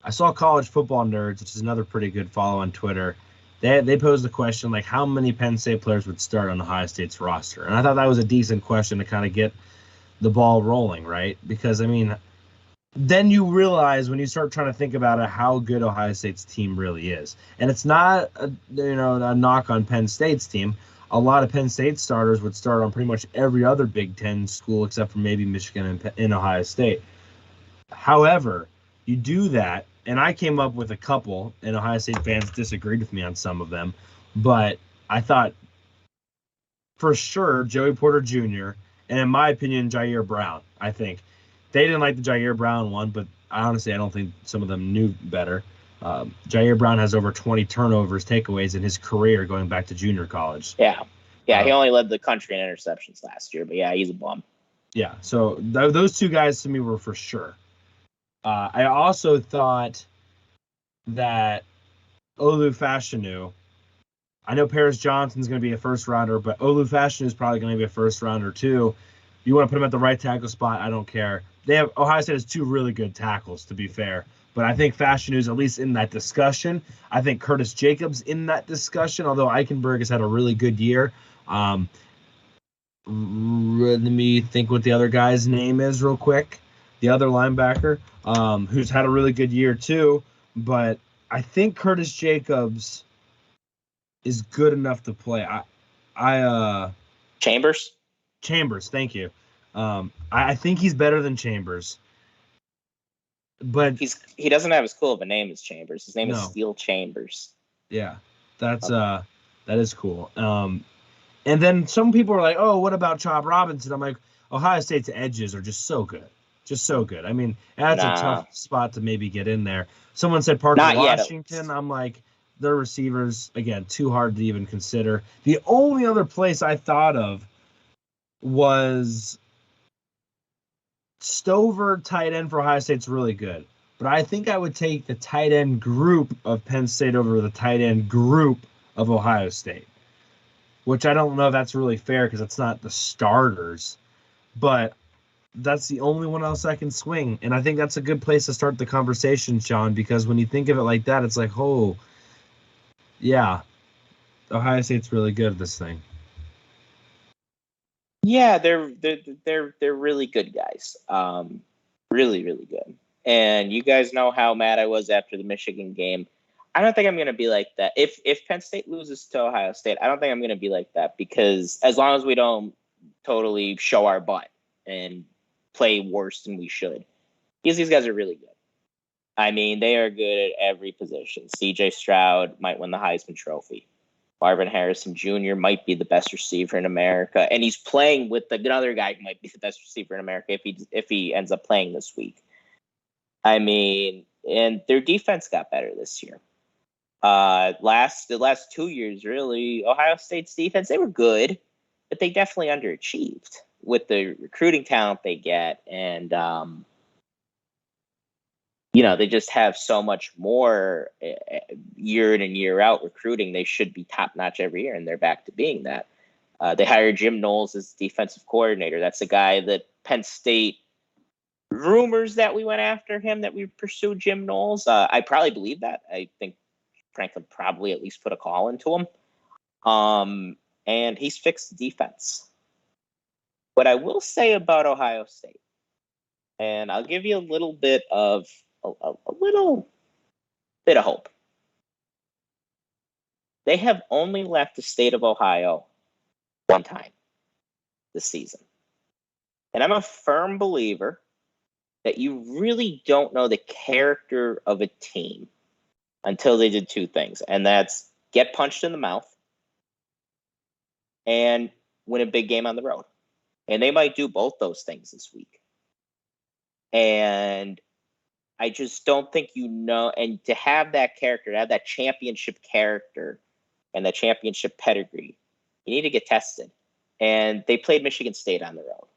I saw College Football Nerds, which is another pretty good follow on Twitter. They posed the question like, how many Penn State players would start on Ohio State's roster? And I thought that was a decent question to kind of get the ball rolling, right? Because I mean, then you realize when you start trying to think about it how good Ohio State's team really is. And it's not a knock on Penn State's team. A lot of Penn State starters would start on pretty much every other Big Ten school except for maybe Michigan and Ohio State. However, you do that, and I came up with a couple, and Ohio State fans disagreed with me on some of them, but I thought for sure Joey Porter Jr. and in my opinion Jair Brown. I think they didn't like the Jair Brown one, but honestly I don't think some of them knew better. Jair Brown has over 20 turnovers, takeaways in his career going back to junior college. Yeah, he only led the country in interceptions last year, but yeah, he's a bum. Yeah, so those two guys to me were for sure. I also thought that Olu Fashanu, I know Paris Johnson's going to be a first rounder, but Olu Fashanu is probably going to be a first rounder too. You want to put him at the right tackle spot, I don't care. Ohio State has two really good tackles, to be fair. But I think Fashanu's at least in that discussion. I think Curtis Jacobs in that discussion, although Eichenberg has had a really good year. Let me think what the other guy's name is real quick. The other linebacker, who's had a really good year too. But I think Curtis Jacobs is good enough to play. Chambers, thank you. I think he's better than Chambers. But he doesn't have as cool of a name as Chambers. His name is Steel Chambers. Yeah, that is cool. And then some people are like, "Oh, what about Chop Robinson?" I'm like, Ohio State's edges are just so good. I mean, that's a tough spot to maybe get in there. Someone said Parker Washington. I'm like, their receivers, again, too hard to even consider. The only other place I thought of was Stover, tight end for Ohio State's really good. But I think I would take the tight end group of Penn State over the tight end group of Ohio State, which I don't know if that's really fair because it's not the starters. But that's the only one else I can swing. And I think that's a good place to start the conversation, Sean, because when you think of it like that, it's like, oh, yeah, Ohio State's really good at this thing. Yeah, they're really good guys. Really, really good. And you guys know how mad I was after the Michigan game. I don't think I'm going to be like that. If Penn State loses to Ohio State, I don't think I'm going to be like that because as long as we don't totally show our butt and play worse than we should, because these guys are really good. I mean, they are good at every position. CJ Stroud might win the Heisman Trophy. Marvin Harrison Jr. might be the best receiver in America, and he's playing with another guy who might be the best receiver in America if he ends up playing this week. I mean, and their defense got better this year. The last 2 years, really, Ohio State's defense, they were good, but they definitely underachieved with the recruiting talent they get, and they just have so much more year in and year out recruiting. They should be top notch every year, and they're back to being that. They hired Jim Knowles as defensive coordinator. That's a guy that Penn State rumors that we went after him, that we pursued Jim Knowles. I probably believe that. I think Franklin probably at least put a call into him. And he's fixed the defense. What I will say about Ohio State, and I'll give you a little bit of hope. They have only left the state of Ohio one time this season. And I'm a firm believer that you really don't know the character of a team until they did two things. And that's get punched in the mouth and win a big game on the road. And they might do both those things this week. And I just don't think and to have that character, to have that championship character and that championship pedigree, you need to get tested. And they played Michigan State on the road.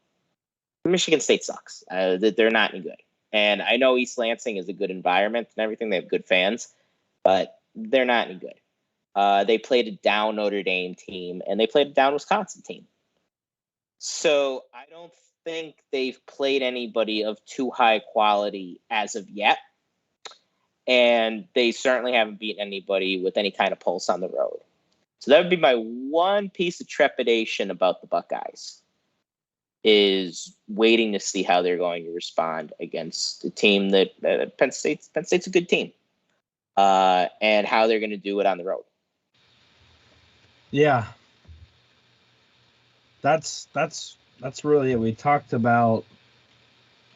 Michigan State sucks. They're not any good. And I know East Lansing is a good environment and everything. They have good fans. but they're not any good. They played a down Notre Dame team, and they played a down Wisconsin team. So I don't think they've played anybody of too high quality as of yet. And they certainly haven't beaten anybody with any kind of pulse on the road. So that would be my one piece of trepidation about the Buckeyes, is waiting to see how they're going to respond against a team that Penn State's a good team, and how they're going to do it on the road. Yeah. That's really it. We talked about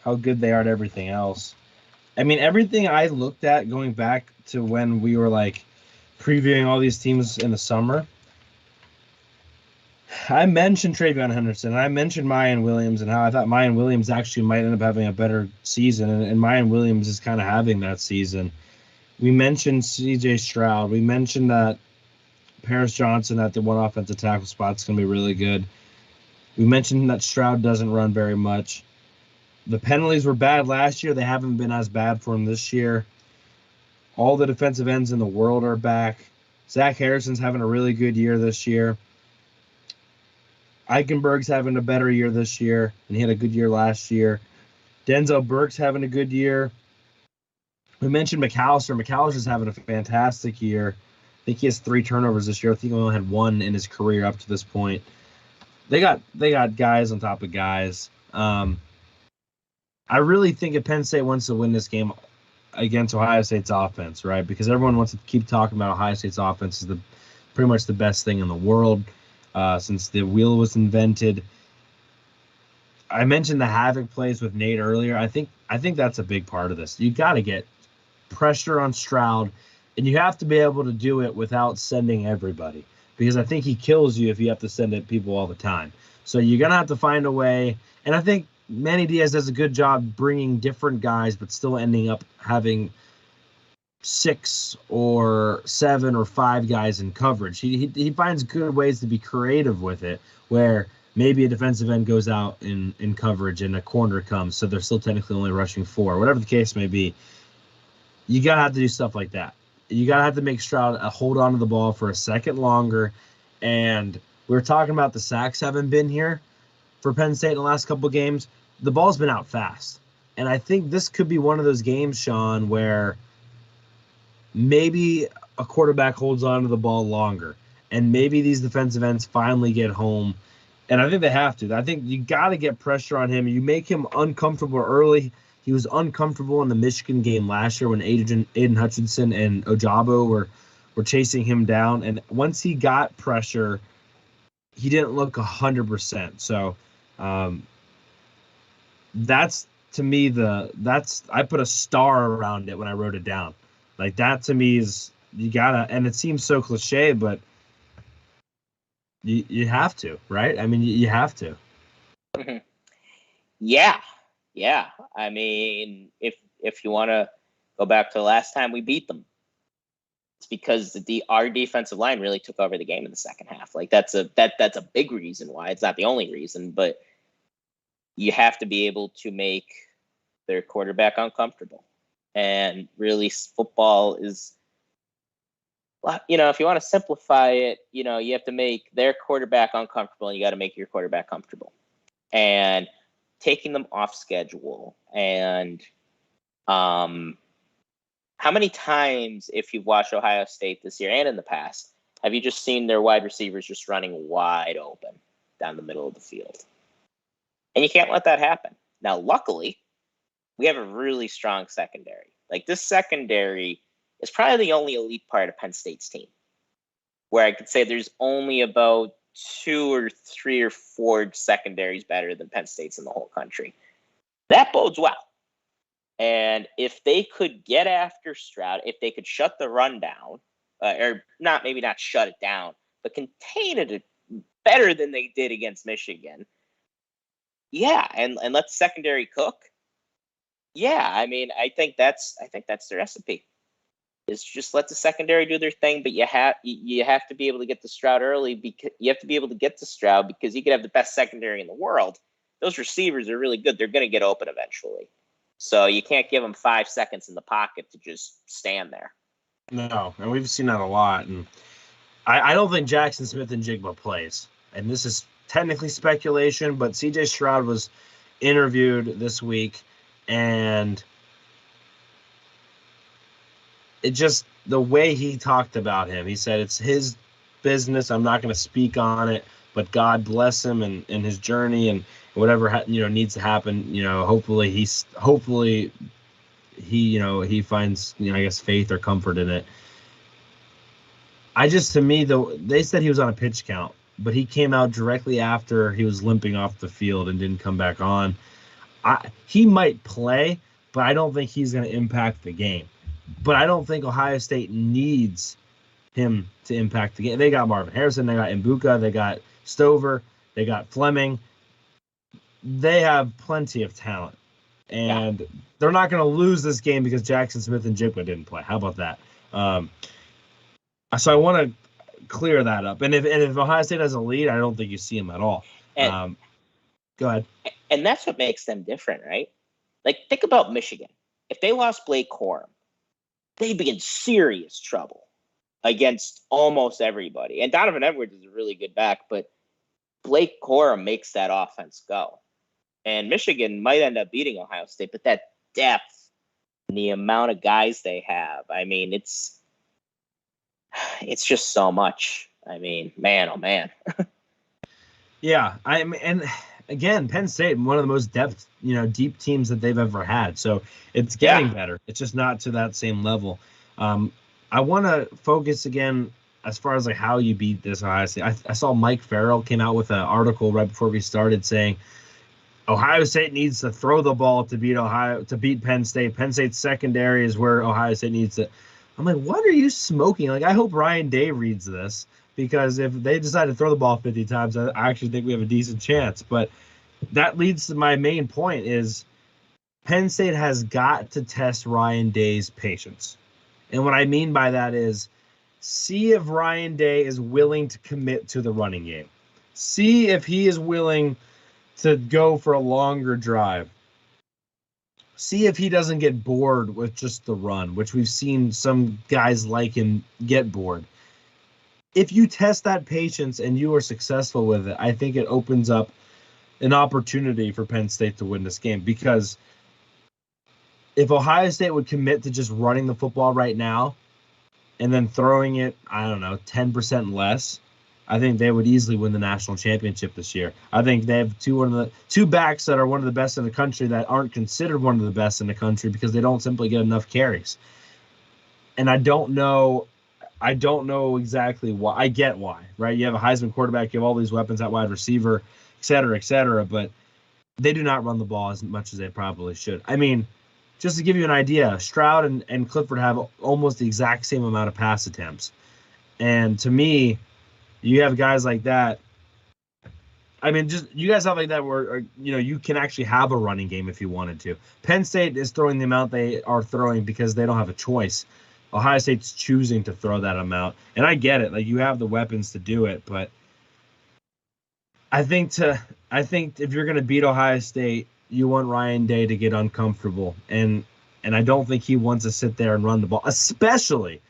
how good they are at everything else. I mean, everything I looked at going back to when we were like previewing all these teams in the summer, I mentioned Travion Henderson, and I mentioned Mayan Williams, and how I thought Mayan Williams actually might end up having a better season, and Mayan Williams is kind of having that season. We mentioned CJ Stroud. We mentioned that Paris Johnson at the one offensive tackle spot is going to be really good. We mentioned that Stroud doesn't run very much. The penalties were bad last year. They haven't been as bad for him this year. All the defensive ends in the world are back. Zach Harrison's having a really good year this year. Eichenberg's having a better year this year, and he had a good year last year. Denzel Burke's having a good year. We mentioned McAllister. McAllister's having a fantastic year. I think he has 3 turnovers this year. I think he only had 1 in his career up to this point. They got guys on top of guys. I really think if Penn State wants to win this game against Ohio State's offense, right? Because everyone wants to keep talking about Ohio State's offense is pretty much the best thing in the world since the wheel was invented. I mentioned the havoc plays with Nate earlier. I think that's a big part of this. You got to get pressure on Stroud, and you have to be able to do it without sending everybody, because I think he kills you if you have to send it people all the time. So you're going to have to find a way, and I think Manny Diaz does a good job bringing different guys, but still ending up having 6 or 7 or 5 guys in coverage. He finds good ways to be creative with it, where maybe a defensive end goes out in coverage and a corner comes, so they're still technically only rushing 4, whatever the case may be. You got to have to do stuff like that. You got to have to make Stroud hold on to the ball for a second longer. And we were talking about the sacks haven't been here for Penn State in the last couple of games. The ball's been out fast. And I think this could be one of those games, Sean, where maybe a quarterback holds on to the ball longer. And maybe these defensive ends finally get home. And I think they have to. I think you got to get pressure on him. You make him uncomfortable early. He was uncomfortable in the Michigan game last year when Aiden Hutchinson and Ojabo were chasing him down. And once he got pressure, he didn't look 100%. So that's, to me, I put a star around it when I wrote it down. Like, that to me is, you gotta, and it seems so cliche, but you have to, right? I mean, you have to. Yeah. I mean, if you want to go back to the last time we beat them, it's because our defensive line really took over the game in the second half. Like, that's a big reason why. It's not the only reason, but you have to be able to make their quarterback uncomfortable. And really, football is, if you want to simplify it, you have to make their quarterback uncomfortable, and you got to make your quarterback comfortable. And taking them off schedule, and how many times, if you've watched Ohio State this year and in the past, have you just seen their wide receivers just running wide open down the middle of the field? And you can't let that happen. Now, luckily, we have a really strong secondary. Like, this secondary is probably the only elite part of Penn State's team, where I could say there's only about 2 or 3 or 4 secondaries better than Penn State's in the whole country. That bodes well. And if they could get after Stroud, if they could shut the run down, or maybe not shut it down, but contain it better than they did against Michigan. Yeah, and let the secondary cook. Yeah, I mean, I think that's the recipe. Is just let the secondary do their thing, but you have to be able to get to Stroud early, because you have to be able to get to Stroud, because you could have the best secondary in the world. Those receivers are really good. They're going to get open eventually. So you can't give them 5 seconds in the pocket to just stand there. No, and we've seen that a lot. And I don't think Jackson Smith and Jigba plays. And this is technically speculation, but CJ Stroud was interviewed this week, and it just the way he talked about him. He said it's his business. I'm not going to speak on it, but God bless him and his journey and whatever needs to happen. Hopefully he finds I guess faith or comfort in it. To me though, they said he was on a pitch count, but he came out directly after he was limping off the field and didn't come back on. He might play, but I don't think he's going to impact the game. But I don't think Ohio State needs him to impact the game. They got Marvin Harrison, they got Mbuka, they got Stover, they got Fleming. They have plenty of talent. And they're not going to lose this game because Jackson Smith and Jigba didn't play. How about that? So I want to clear that up. And if Ohio State has a lead, I don't think you see him at all. Go ahead. And that's what makes them different, right? Like, think about Michigan. If they lost Blake Corum, they'd be in serious trouble against almost everybody. And Donovan Edwards is a really good back, but Blake Corum makes that offense go. And Michigan might end up beating Ohio State, but that depth and the amount of guys they have, I mean, it's just so much. I mean, man, oh man. Yeah, and again, Penn State, one of the most deep teams that they've ever had. So it's getting better. It's just not to that same level. I want to focus again as far as like how you beat this Ohio State. I saw Mike Farrell came out with an article right before we started saying Ohio State needs to throw the ball to beat Penn State. Penn State's secondary is where Ohio State needs to. I'm like, what are you smoking? Like, I hope Ryan Day reads this, because if they decide to throw the ball 50 times, I actually think we have a decent chance. But that leads to my main point is Penn State has got to test Ryan Day's patience. And what I mean by that is see if Ryan Day is willing to commit to the running game. See if he is willing to go for a longer drive. See if he doesn't get bored with just the run, which we've seen some guys like him get bored. If you test that patience and you are successful with it, I think it opens up an opportunity for Penn State to win this game. Because if Ohio State would commit to just running the football right now and then throwing it, 10% less, I think they would easily win the national championship this year. I think they have two backs that are one of the best in the country that aren't considered one of the best in the country because they don't simply get enough carries. And I don't know exactly why. I get why, right? You have a Heisman quarterback, you have all these weapons at wide receiver, et cetera, but they do not run the ball as much as they probably should. I mean, just to give you an idea, Stroud and Clifford have almost the exact same amount of pass attempts. And to me, you have guys like that. I mean, just you guys have like that where, you can actually have a running game if you wanted to. Penn State is throwing the amount they are throwing because they don't have a choice. Ohio State's choosing to throw that amount. And I get it. Like, you have the weapons to do it, but I think if you're going to beat Ohio State, you want Ryan Day to get uncomfortable. And I don't think he wants to sit there and run the ball, especially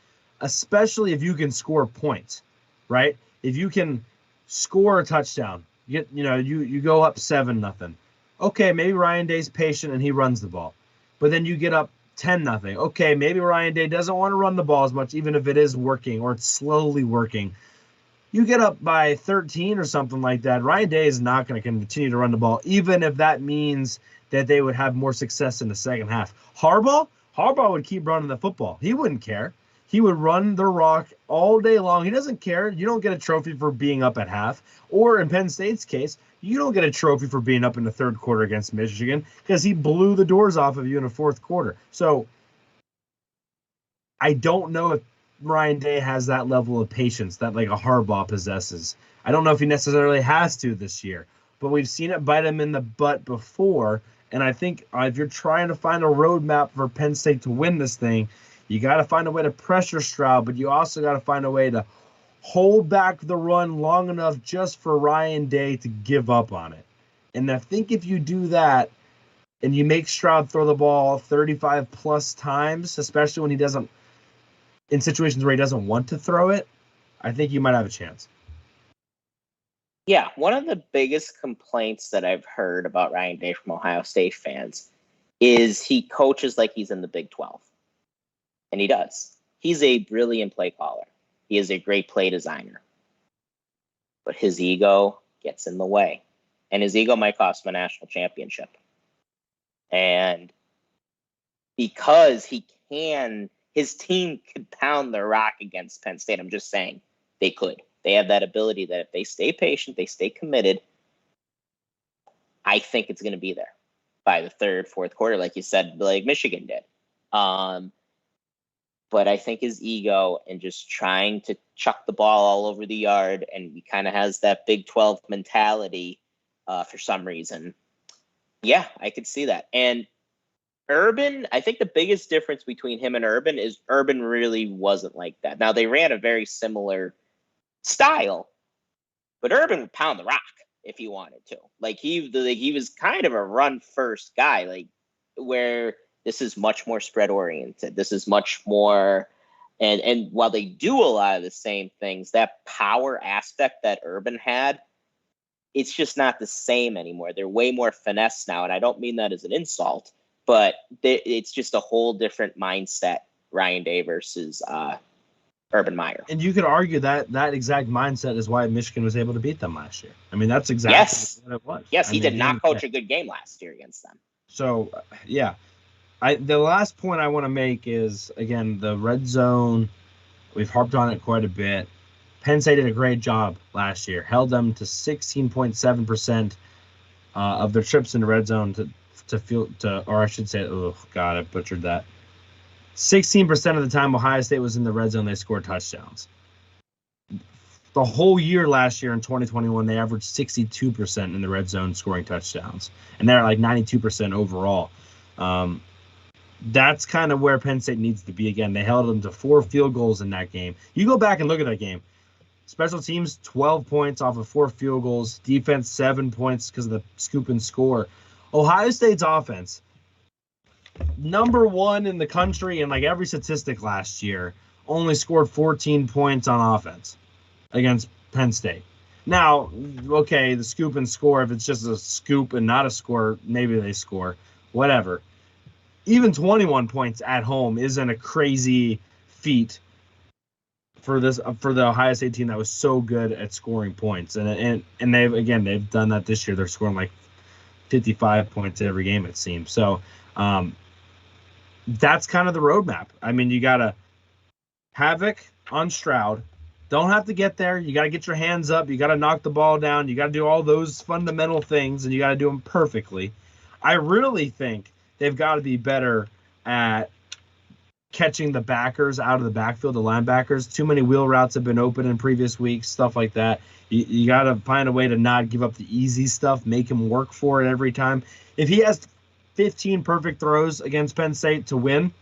if you can score points, right? If you can score a touchdown, you go up 7-0. Okay, maybe Ryan Day's patient and he runs the ball. But then you get up 10-0. Okay, maybe Ryan Day doesn't want to run the ball as much, even if it is working or it's slowly working. You get up by 13 or something like that, Ryan Day is not going to continue to run the ball, even if that means that they would have more success in the second half. Harbaugh would keep running the football. He wouldn't care. He would run the rock all day long. He doesn't care. You don't get a trophy for being up at half. Or in Penn State's case, you don't get a trophy for being up in the third quarter against Michigan because he blew the doors off of you in the fourth quarter. So I don't know if Ryan Day has that level of patience that like a Harbaugh possesses. I don't know if he necessarily has to this year, but we've seen it bite him in the butt before. And I think if you're trying to find a roadmap for Penn State to win this thing, you got to find a way to pressure Stroud, but you also got to find a way to hold back the run long enough just for Ryan Day to give up on it. And I think if you do that and you make Stroud throw the ball 35 plus times, especially when he doesn't in situations where he doesn't want to throw it, I think you might have a chance. Yeah, one of the biggest complaints that I've heard about Ryan Day from Ohio State fans is he coaches like he's in the Big 12. And he does. He's a brilliant play caller. He is a great play designer. But his ego gets in the way. And his ego might cost him a national championship. And because his team could pound the rock against Penn State. I'm just saying they could. They have that ability that if they stay patient, they stay committed, I think it's going to be there by the third, fourth quarter, like you said, like Michigan did. But I think his ego and just trying to chuck the ball all over the yard, and he kind of has that Big 12 mentality for some reason. Yeah, I could see that. And Urban, I think the biggest difference between him and Urban is Urban really wasn't like that. Now, they ran a very similar style, but Urban would pound the rock if he wanted to. Like he was kind of a run first guy, like where this is much more spread oriented. This is much more, and while they do a lot of the same things, that power aspect that Urban had, it's just not the same anymore. They're way more finesse now, and I don't mean that as an insult, but it's just a whole different mindset. Ryan Day versus Urban Meyer. And you could argue that exact mindset is why Michigan was able to beat them last year. I mean, that's exactly what it was. Yes, he did not coach a good game last year against them. So, yeah. The last point I want to make is, again, the red zone. We've harped on it quite a bit. Penn State did a great job last year. Held them to 16.7% of their trips in the red zone or I should say, oh, God, I butchered that. 16% of the time Ohio State was in the red zone, they scored touchdowns. The whole year last year in 2021, they averaged 62% in the red zone scoring touchdowns. And they're like 92% overall. That's kind of where Penn State needs to be again. They held them to 4 field goals in that game. You go back and look at that game. Special teams, 12 points off of 4 field goals. Defense, 7 points because of the scoop and score. Ohio State's offense, number 1 in the country in like every statistic last year, only scored 14 points on offense against Penn State. Now, okay, the scoop and score, if it's just a scoop and not a score, maybe they score. Whatever. Even 21 points at home isn't a crazy feat for the Ohio State team that was so good at scoring points. And they've done that this year. They're scoring like 55 points every game, it seems. So that's kind of the roadmap. I mean, you got to havoc on Stroud. Don't have to get there. You got to get your hands up. You got to knock the ball down. You got to do all those fundamental things, and you got to do them perfectly. I really think they've got to be better at catching the backers out of the backfield, the linebackers. Too many wheel routes have been open in previous weeks, stuff like that. You got to find a way to not give up the easy stuff, make him work for it every time. If he has 15 perfect throws against Penn State to win,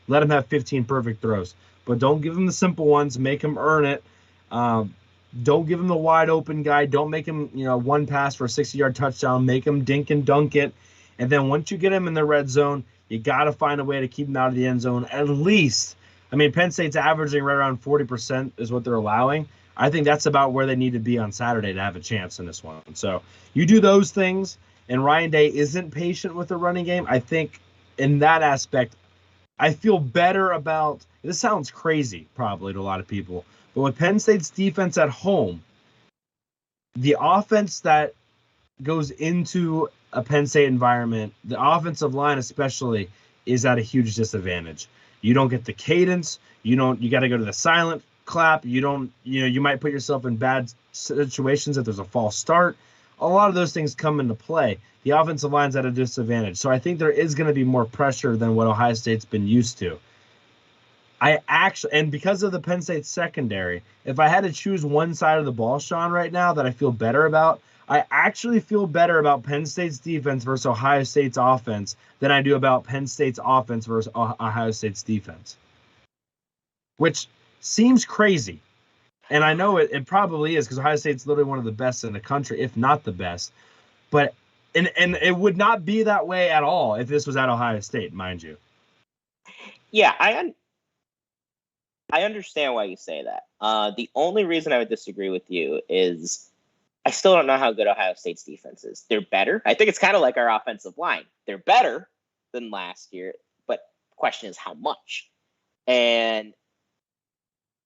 let him have 15 perfect throws. But don't give him the simple ones. Make him earn it. Don't give him the wide open guy. Don't make him, one pass for a 60-yard touchdown. Make him dink and dunk it. And then once you get him in the red zone, you got to find a way to keep him out of the end zone at least. I mean, Penn State's averaging right around 40% is what they're allowing. I think that's about where they need to be on Saturday to have a chance in this one. So you do those things, and Ryan Day isn't patient with the running game. I think in that aspect, I feel better about – this sounds crazy probably to a lot of people, but with Penn State's defense at home, the offense that goes into a Penn State environment, the offensive line especially, is at a huge disadvantage. You don't get the cadence. You got to go to the silent clap. You might put yourself in bad situations if there's a false start. A lot of those things come into play. The offensive line's at a disadvantage. So I think there is going to be more pressure than what Ohio State's been used to. And because of the Penn State secondary, if I had to choose one side of the ball, Sean, right now that I feel better about, I actually feel better about Penn State's defense versus Ohio State's offense than I do about Penn State's offense versus Ohio State's defense. Which seems crazy. And I know it probably is, because Ohio State's literally one of the best in the country, if not the best. But and it would not be that way at all if this was at Ohio State, mind you. Yeah, I understand why you say that. The only reason I would disagree with you is I still don't know how good Ohio State's defense is. They're better. I think it's kind of like our offensive line. They're better than last year, but the question is how much. And,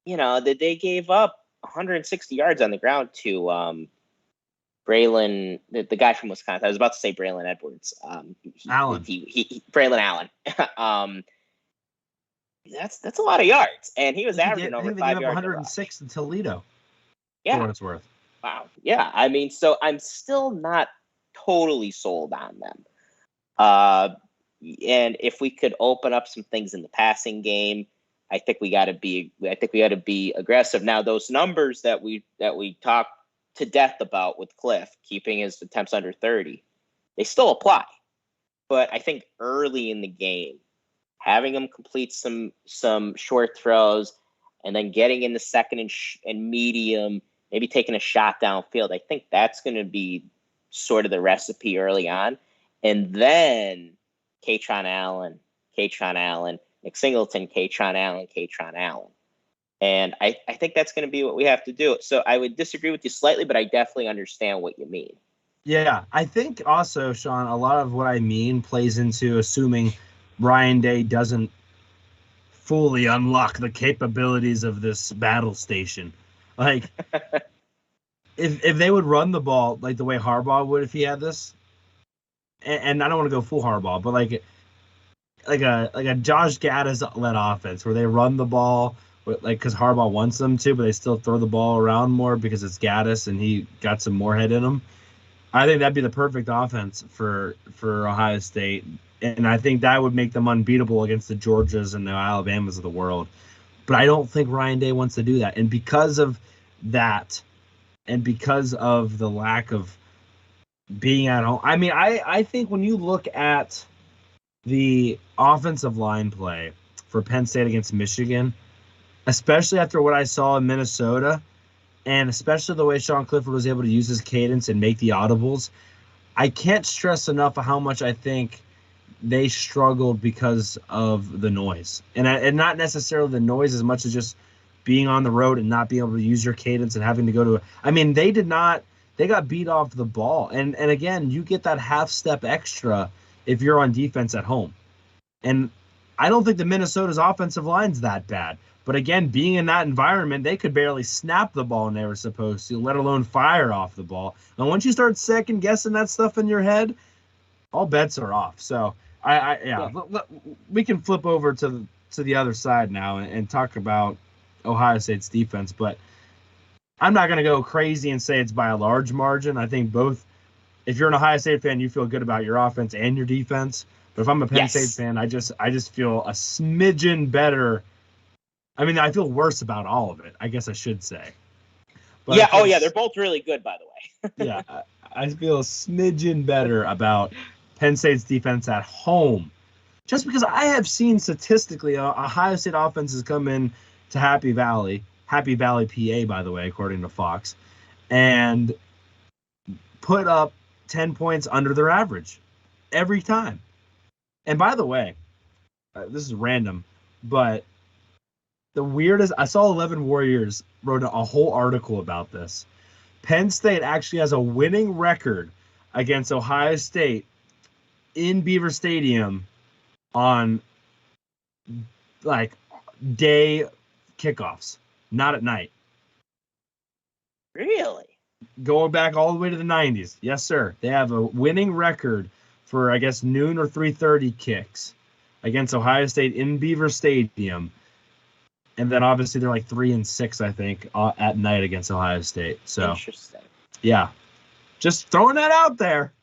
they gave up 160 yards on the ground to Braylon, the guy from Wisconsin. I was about to say Braylon Edwards. Allen. Braylon Allen. That's a lot of yards, and he was averaging over 5 yards. They gave up 106 in Toledo. Yeah, for what it's worth. Wow. Yeah, I mean, so I'm still not totally sold on them. And if we could open up some things in the passing game, I think we got to be aggressive. Now, those numbers that we talked to death about with Cliff, keeping his attempts under 30, they still apply. But I think early in the game, having him complete some short throws, and then getting in the second and medium, maybe taking a shot downfield, I think that's going to be sort of the recipe early on. And then Kaytron Allen, Nick Singleton, Kaytron Allen. And I think that's going to be what we have to do. So I would disagree with you slightly, but I definitely understand what you mean. Yeah, I think also, Sean, a lot of what I mean plays into assuming Ryan Day doesn't fully unlock the capabilities of this battle station. Like, if they would run the ball like the way Harbaugh would if he had this, and I don't want to go full Harbaugh, but like a Josh Gaddis led offense where they run the ball because Harbaugh wants them to, but they still throw the ball around more because it's Gaddis and he got some more head in him. I think that'd be the perfect offense for Ohio State. And I think that would make them unbeatable against the Georgias and the Alabamas of the world. But I don't think Ryan Day wants to do that. And because of that, and because of the lack of being at home, I mean, I think when you look at the offensive line play for Penn State against Michigan, especially after what I saw in Minnesota, and especially the way Sean Clifford was able to use his cadence and make the audibles, I can't stress enough how much I think they struggled because of the noise. And not necessarily the noise as much as just being on the road and not being able to use your cadence and having to go to – I mean, they got beat off the ball. And again, you get that half step extra if you're on defense at home. And I don't think the Minnesota's offensive line's that bad. But again, being in that environment, they could barely snap the ball when they were supposed to, let alone fire off the ball. And once you start second guessing that stuff in your head, all bets are off. So we can flip over to the other side now and talk about Ohio State's defense. But I'm not going to go crazy and say it's by a large margin. I think both. If you're an Ohio State fan, you feel good about your offense and your defense. But if I'm a Penn State fan, I just feel a smidgen better. I mean, I feel worse about all of it, I guess I should say. But they're both really good, by the way. Yeah, I feel a smidgen better about Penn State's defense at home. Just because I have seen statistically Ohio State offenses come in to Happy Valley, PA, by the way, according to Fox, and put up 10 points under their average every time. And by the way, this is random, but the weirdest, I saw 11 Warriors wrote a whole article about this. Penn State actually has a winning record against Ohio State in Beaver Stadium on like day kickoffs, not at night. Really? Going back all the way to the 90s. Yes, sir. They have a winning record for, I guess, noon or 3:30 kicks against Ohio State in Beaver Stadium. And then obviously they're like 3-6, I think, at night against Ohio State. So, interesting. Yeah, just throwing that out there.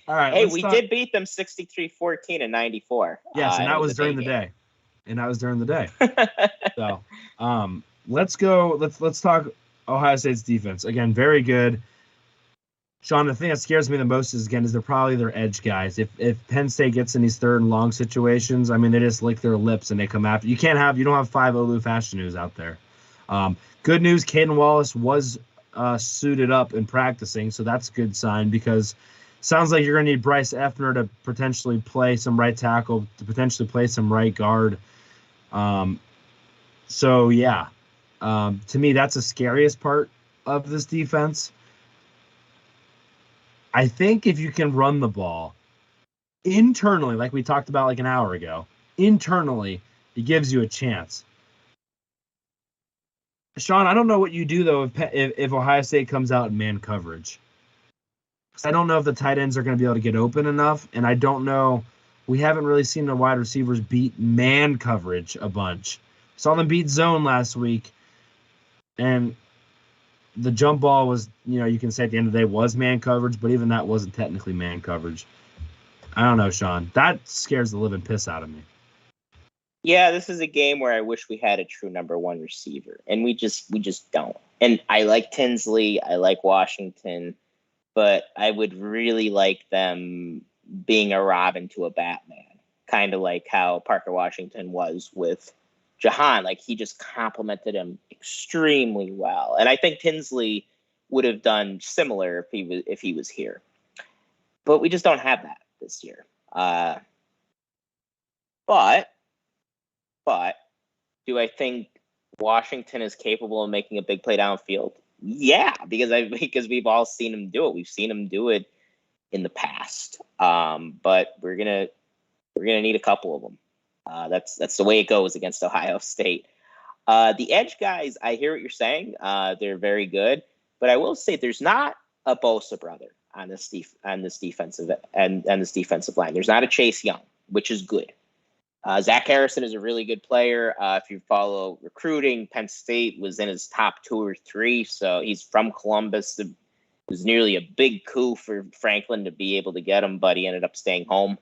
All right. Hey, we did beat them 63-14 in '94. Yes, and that was during the day. So, let's go. Let's talk Ohio State's defense again. Very good. Sean, the thing that scares me the most is they're probably their edge guys. If Penn State gets in these third and long situations, I mean, they just lick their lips and they come after. You don't have 5 Olu Fashion out there. Good news, Caden Wallace was suited up and practicing, so that's a good sign because sounds like you're going to need Bryce Effner to potentially play some right tackle, to potentially play some right guard. So, yeah, to me, that's the scariest part of this defense. I think if you can run the ball internally, like we talked about like an hour ago, internally, it gives you a chance. Sean, I don't know what you do, though, if Ohio State comes out in man coverage. Because I don't know if the tight ends are going to be able to get open enough, and I don't know. We haven't really seen the wide receivers beat man coverage a bunch. Saw them beat zone last week, and the jump ball was, you can say at the end of the day was man coverage, but even that wasn't technically man coverage. I don't know, Sean. That scares the living piss out of me. Yeah, this is a game where I wish we had a true number one receiver, and we just don't. And I like Tinsley, I like Washington, but I would really like them being a Robin to a Batman, kind of like how Parker Washington was with Jahan. Like, he just complimented him extremely well, and I think Tinsley would have done similar if he was here. But we just don't have that this year. But do I think Washington is capable of making a big play downfield? Yeah, because we've all seen him do it. We've seen him do it in the past. But we're gonna need a couple of them. That's the way it goes against Ohio State. The edge guys, I hear what you're saying. They're very good, but I will say there's not a Bosa brother on this defensive line. There's not a Chase Young, which is good. Zach Harrison is a really good player. If you follow recruiting, Penn State was in his top 2 or 3. So he's from Columbus. It was nearly a big coup for Franklin to be able to get him, but he ended up staying home.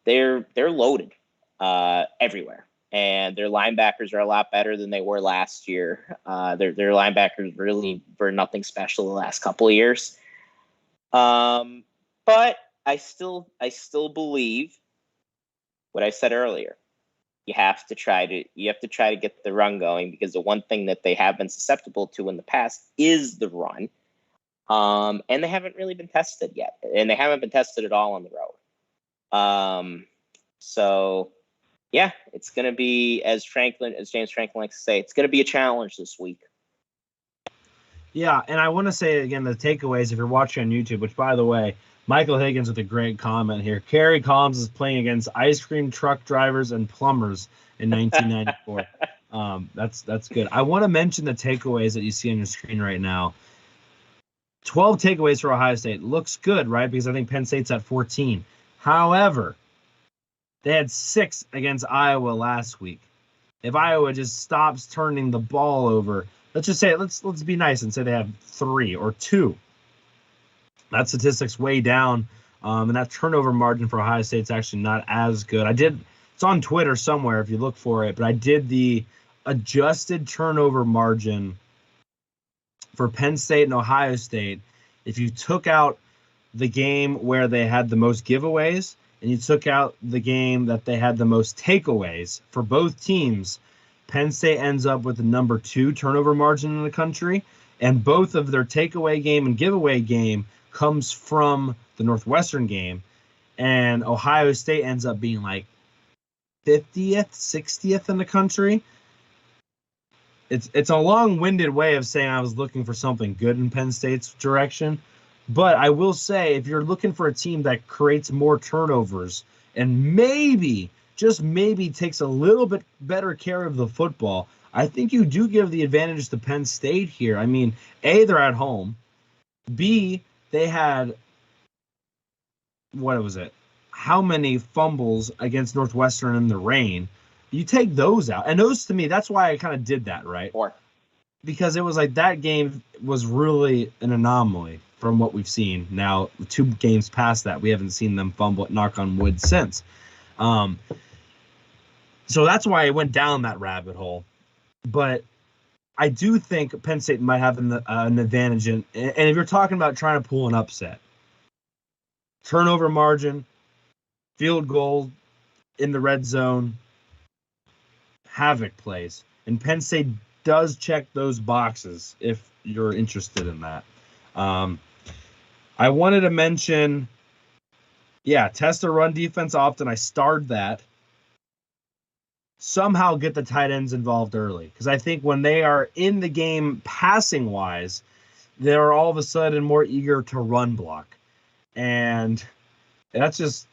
They're loaded everywhere, and their linebackers are a lot better than they were last year. Their linebackers really were nothing special the last couple of years. But I still believe what I said earlier. You have to try to get the run going, because the one thing that they have been susceptible to in the past is the run. And they haven't really been tested yet, and they haven't been tested at all on the road. So yeah, it's going to be, as James Franklin likes to say, it's going to be a challenge this week. Yeah, and I want to say again, the takeaways, if you're watching on YouTube, which, by the way, Michael Higgins with a great comment here. Kerry Collins is playing against ice cream truck drivers and plumbers in 1994. That's good. I want to mention the takeaways that you see on your screen right now. 12 takeaways for Ohio State. Looks good, right? Because I think Penn State's at 14. However, they had 6 against Iowa last week. If Iowa just stops turning the ball over, let's just say, let's be nice and say they have 3 or 2. That statistic's way down, and that turnover margin for Ohio State's actually not as good. It's on Twitter somewhere if you look for it, but I did the adjusted turnover margin for Penn State and Ohio State. If you took out the game where they had the most giveaways and you took out the game that they had the most takeaways for both teams, Penn State ends up with the number 2 turnover margin in the country, and both of their takeaway game and giveaway game comes from the Northwestern game, and Ohio State ends up being like 50th, 60th in the country. It's a long-winded way of saying I was looking for something good in Penn State's direction, but I will say, if you're looking for a team that creates more turnovers and maybe, just maybe, takes a little bit better care of the football, I think you do give the advantage to Penn State here. I mean, A, they're at home. B, they had, what was it? How many fumbles against Northwestern in the rain? You take those out. And those, to me, that's why I kind of did that, right? 4. Because it was like that game was really an anomaly from what we've seen. Now, 2 games past that, we haven't seen them fumble, knock on wood, since. So that's why I went down that rabbit hole. But I do think Penn State might have an advantage. And if you're talking about trying to pull an upset, turnover margin, field goal in the red zone, havoc plays. And Penn State does check those boxes if you're interested in that. I wanted to mention, test the run defense often. I starred that. somehow get the tight ends involved early. Because I think when they are in the game passing wise, they're all of a sudden more eager to run block. And that's just,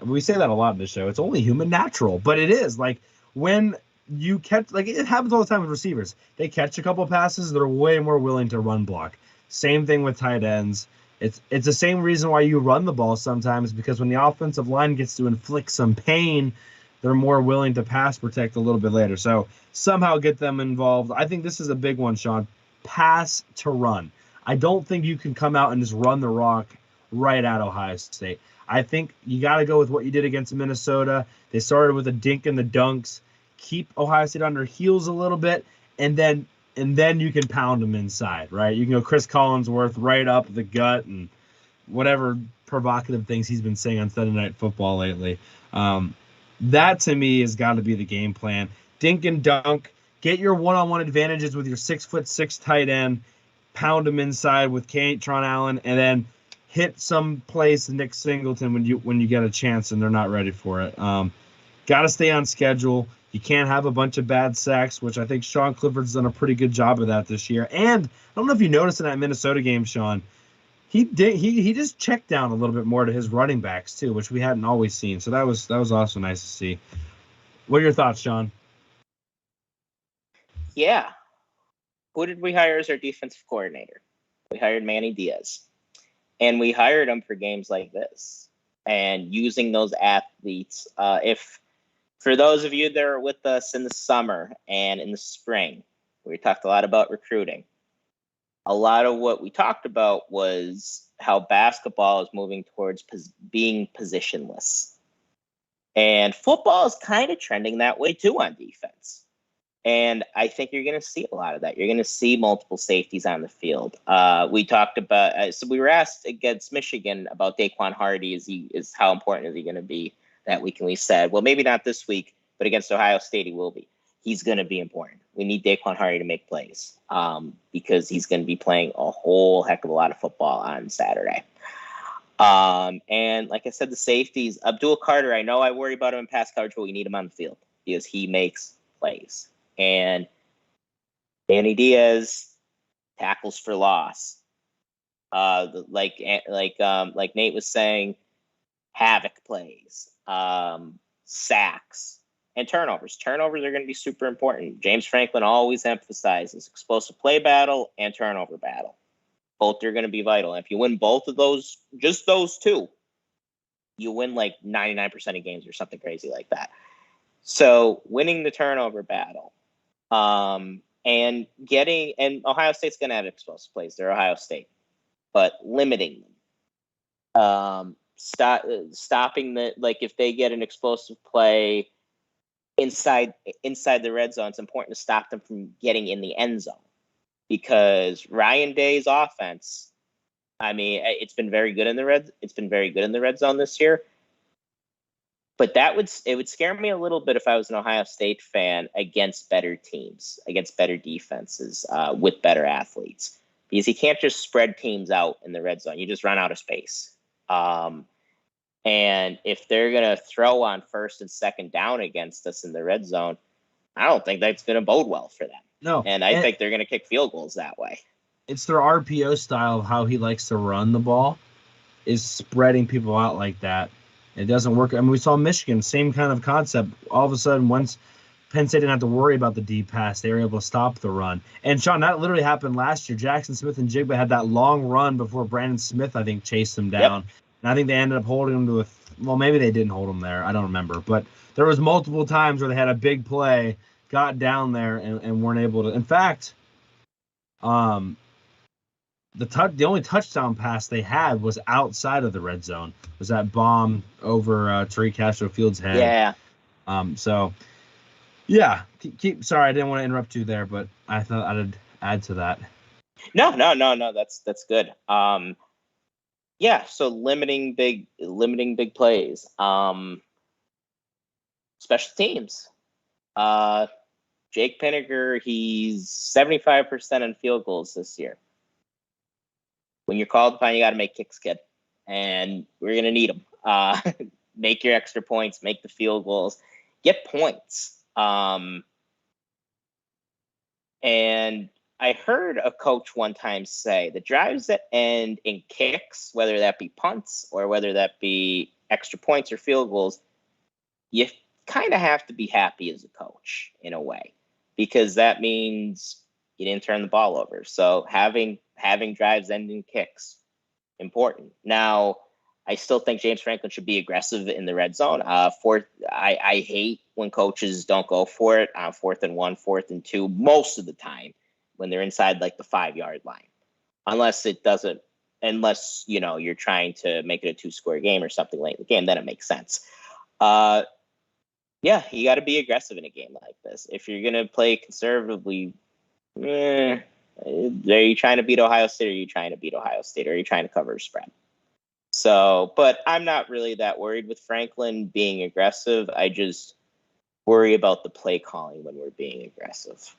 we say that a lot in the show. It's only human natural, but it is. Like when you catch, like it happens all the time with receivers. They catch a couple passes, they're way more willing to run block. Same thing with tight ends. It's the same reason why you run the ball sometimes, because when the offensive line gets to inflict some pain, they're more willing to pass protect a little bit later. So somehow get them involved. I think this is a big one, Sean. Pass to run. I don't think you can come out and just run the rock right at Ohio State. I think you got to go with what you did against Minnesota. They started with a dink and the dunks, keep Ohio State on their heels a little bit, and then you can pound them inside, right? You can go Chris Collinsworth right up the gut and whatever provocative things he's been saying on Sunday Night Football lately. That to me has got to be the game plan. Dink and dunk, get your one-on-one advantages with your 6'6" tight end, pound them inside with Tron Allen, and then hit some place Nick Singleton when you get a chance and they're not ready for it. Got to stay on schedule. You can't have a bunch of bad sacks, which I think Sean Clifford's done a pretty good job of that this year. And I don't know if you noticed in that Minnesota game, Sean, he just checked down a little bit more to his running backs too, which we hadn't always seen. So that was also nice to see. What are your thoughts, Sean? Yeah. Who did we hire as our defensive coordinator? We hired Manny Diaz. And we hired him for games like this and using those athletes. For those of you that are with us in the summer and in the spring, we talked a lot about recruiting. A lot of what we talked about was how basketball is moving towards being positionless. And football is kind of trending that way too on defense. And I think you're going to see a lot of that. You're going to see multiple safeties on the field. We talked about, so we were asked against Michigan about Daquan Hardy. Is how important is he going to be that week? And we said, well, maybe not this week, but against Ohio State, he will be. He's going to be important. We need Daquan Hardy to make plays because he's going to be playing a whole heck of a lot of football on Saturday. And like I said, the safeties, Abdul Carter, I know I worry about him in pass coverage, but we need him on the field because he makes plays. And Manny Diaz tackles for loss. Like Nate was saying, havoc plays, sacks, and turnovers. Turnovers are going to be super important. James Franklin always emphasizes explosive play battle and turnover battle. Both are going to be vital. And if you win both of those, just those two, you win like 99% of games or something crazy like that. So winning the turnover battle. And Ohio State's going to have explosive plays. They're Ohio State, but limiting them. Stopping if they get an explosive play inside the red zone, it's important to stop them from getting in the end zone because Ryan Day's offense, I mean, it's been very good in the red zone this year. But it would scare me a little bit if I was an Ohio State fan against better teams, against better defenses, with better athletes. Because you can't just spread teams out in the red zone. You just run out of space. And if they're going to throw on first and second down against us in the red zone, I don't think that's going to bode well for them. No. And I think they're going to kick field goals that way. It's their RPO style of how he likes to run the ball is spreading people out like that. It doesn't work. I mean, we saw Michigan, same kind of concept. All of a sudden, once Penn State didn't have to worry about the deep pass, they were able to stop the run. And, Sean, that literally happened last year. Jackson Smith and Jigba had that long run before Brandon Smith, I think, chased them down. Yep. And I think they ended up holding him to well, maybe they didn't hold him there. I don't remember. But there was multiple times where they had a big play, got down there, and weren't able to. In fact, the only touchdown pass they had was outside of the red zone. Was that bomb over Tariq Castro-Field's head? Yeah. So, yeah. Sorry, I didn't want to interrupt you there, but I thought I'd add to that. No. That's good. Yeah. So limiting big plays. Special teams. Jake Pinniger, he's 75% in field goals this year. When you're called upon, you got to make kicks, kid. And we're going to need them. Make your extra points, make the field goals, get points. And I heard a coach one time say the drives that end in kicks, whether that be punts or whether that be extra points or field goals, you kind of have to be happy as a coach in a way, because that means you didn't turn the ball over. So having drives end in kicks, important. Now, I still think James Franklin should be aggressive in the red zone. I hate when coaches don't go for it on 4th and 1, 4th and 2, most of the time when they're inside like the 5-yard line, unless you're trying to make it a 2-score game or something late in the game, then it makes sense. Yeah, you got to be aggressive in a game like this. If you're going to play conservatively, are you trying to beat Ohio State, or are you trying to beat Ohio State, or are you trying to cover a spread? So, but I'm not really that worried with Franklin being aggressive. I just worry about the play calling when we're being aggressive.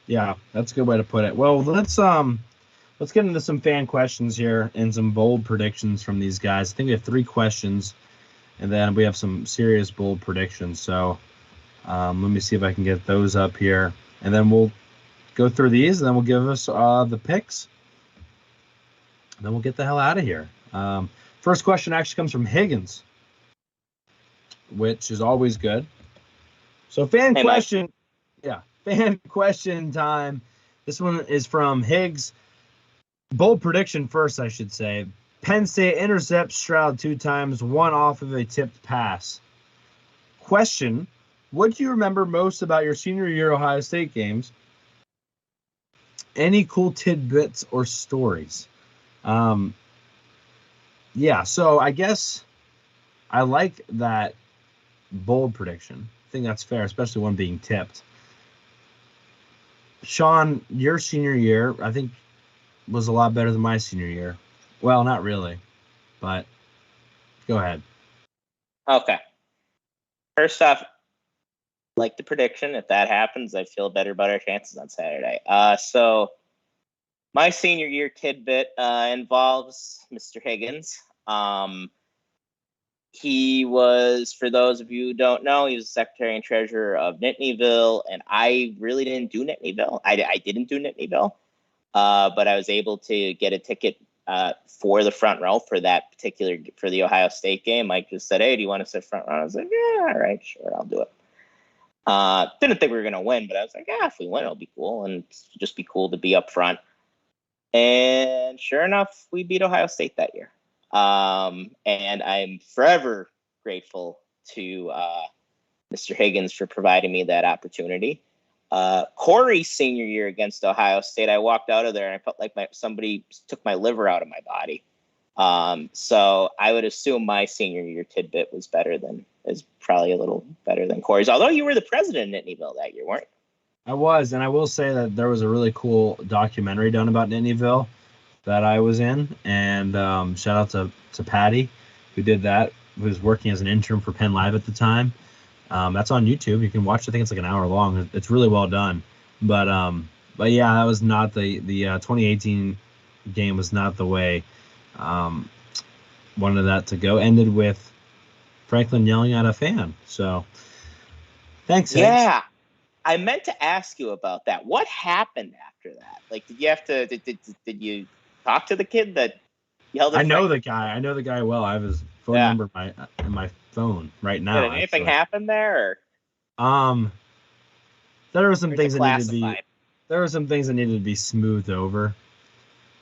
Yeah, that's a good way to put it. Well, let's get into some fan questions here and some bold predictions from these guys. I think we have 3 questions, and then we have some serious bold predictions. So let me see if I can get those up here, and then we'll go through these, and then we'll give us the picks. And then we'll get the hell out of here. First question actually comes from Higgins, which is always good. So fan question time. This one is from Higgs. Bold prediction first, I should say. Penn State intercepts Stroud 2 times, 1 off of a tipped pass. Question, what do you remember most about your senior year Ohio State games? Any cool tidbits or stories? Yeah, so I guess I like that bold prediction. I think that's fair, especially one being tipped. Sean, your senior year, I think, was a lot better than my senior year. Well, not really, but go ahead. Okay. First off, like the prediction, if that happens, I feel better about our chances on Saturday. So my senior year tidbit involves Mr. Higgins. He was, for those of you who don't know, he was the secretary and treasurer of Nittanyville, and I really didn't do Nittanyville. I didn't do Nittanyville, but I was able to get a ticket for the front row for the Ohio State game. Mike just said, "Hey, do you want to sit front row?" I was like, "Yeah, all right, sure, I'll do it." Didn't think we were going to win, but I was like, "Yeah, if we win, it'll be cool, and it'll just be cool to be up front." And sure enough, we beat Ohio State that year. And I'm forever grateful to Mr. Higgins for providing me that opportunity. Corey's senior year against Ohio State, I walked out of there and I felt like somebody took my liver out of my body. So I would assume my senior year tidbit is probably a little better than Corey's. Although you were the president of Nittanyville that year, weren't you? I was, and I will say that there was a really cool documentary done about Nittanyville that I was in, and shout out to Patty, who did that, who was working as an intern for Penn Live at the time. That's on YouTube. You can watch it. I think it's like an hour long. It's really well done. But yeah, that was not the 2018 game was not the way wanted that to go. Ended with Franklin yelling at a fan. So thanks. Yeah. Higgs. I meant to ask you about that. What happened after that? Like, did you have to? Did you talk to the kid that yelled at I know the guy well. I have his phone number in my phone right now. Did anything happen there? Or? There were some things that needed to be. There were some things that needed to be smoothed over.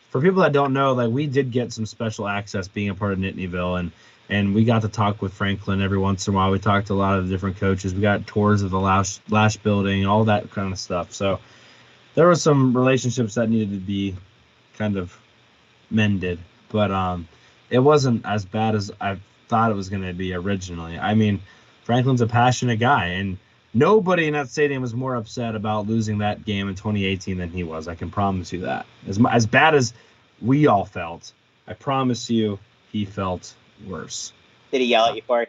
For people that don't know, like, we did get some special access being a part of Nittanyville, and we got to talk with Franklin every once in a while. We talked to a lot of the different coaches. We got tours of the Lash building and all that kind of stuff. So there were some relationships that needed to be kind of mended. But it wasn't as bad as I thought it was going to be originally. I mean, Franklin's a passionate guy, and nobody in that stadium was more upset about losing that game in 2018 than he was. I can promise you that. As bad as we all felt, I promise you he felt worse. Did he yell at you, Corey?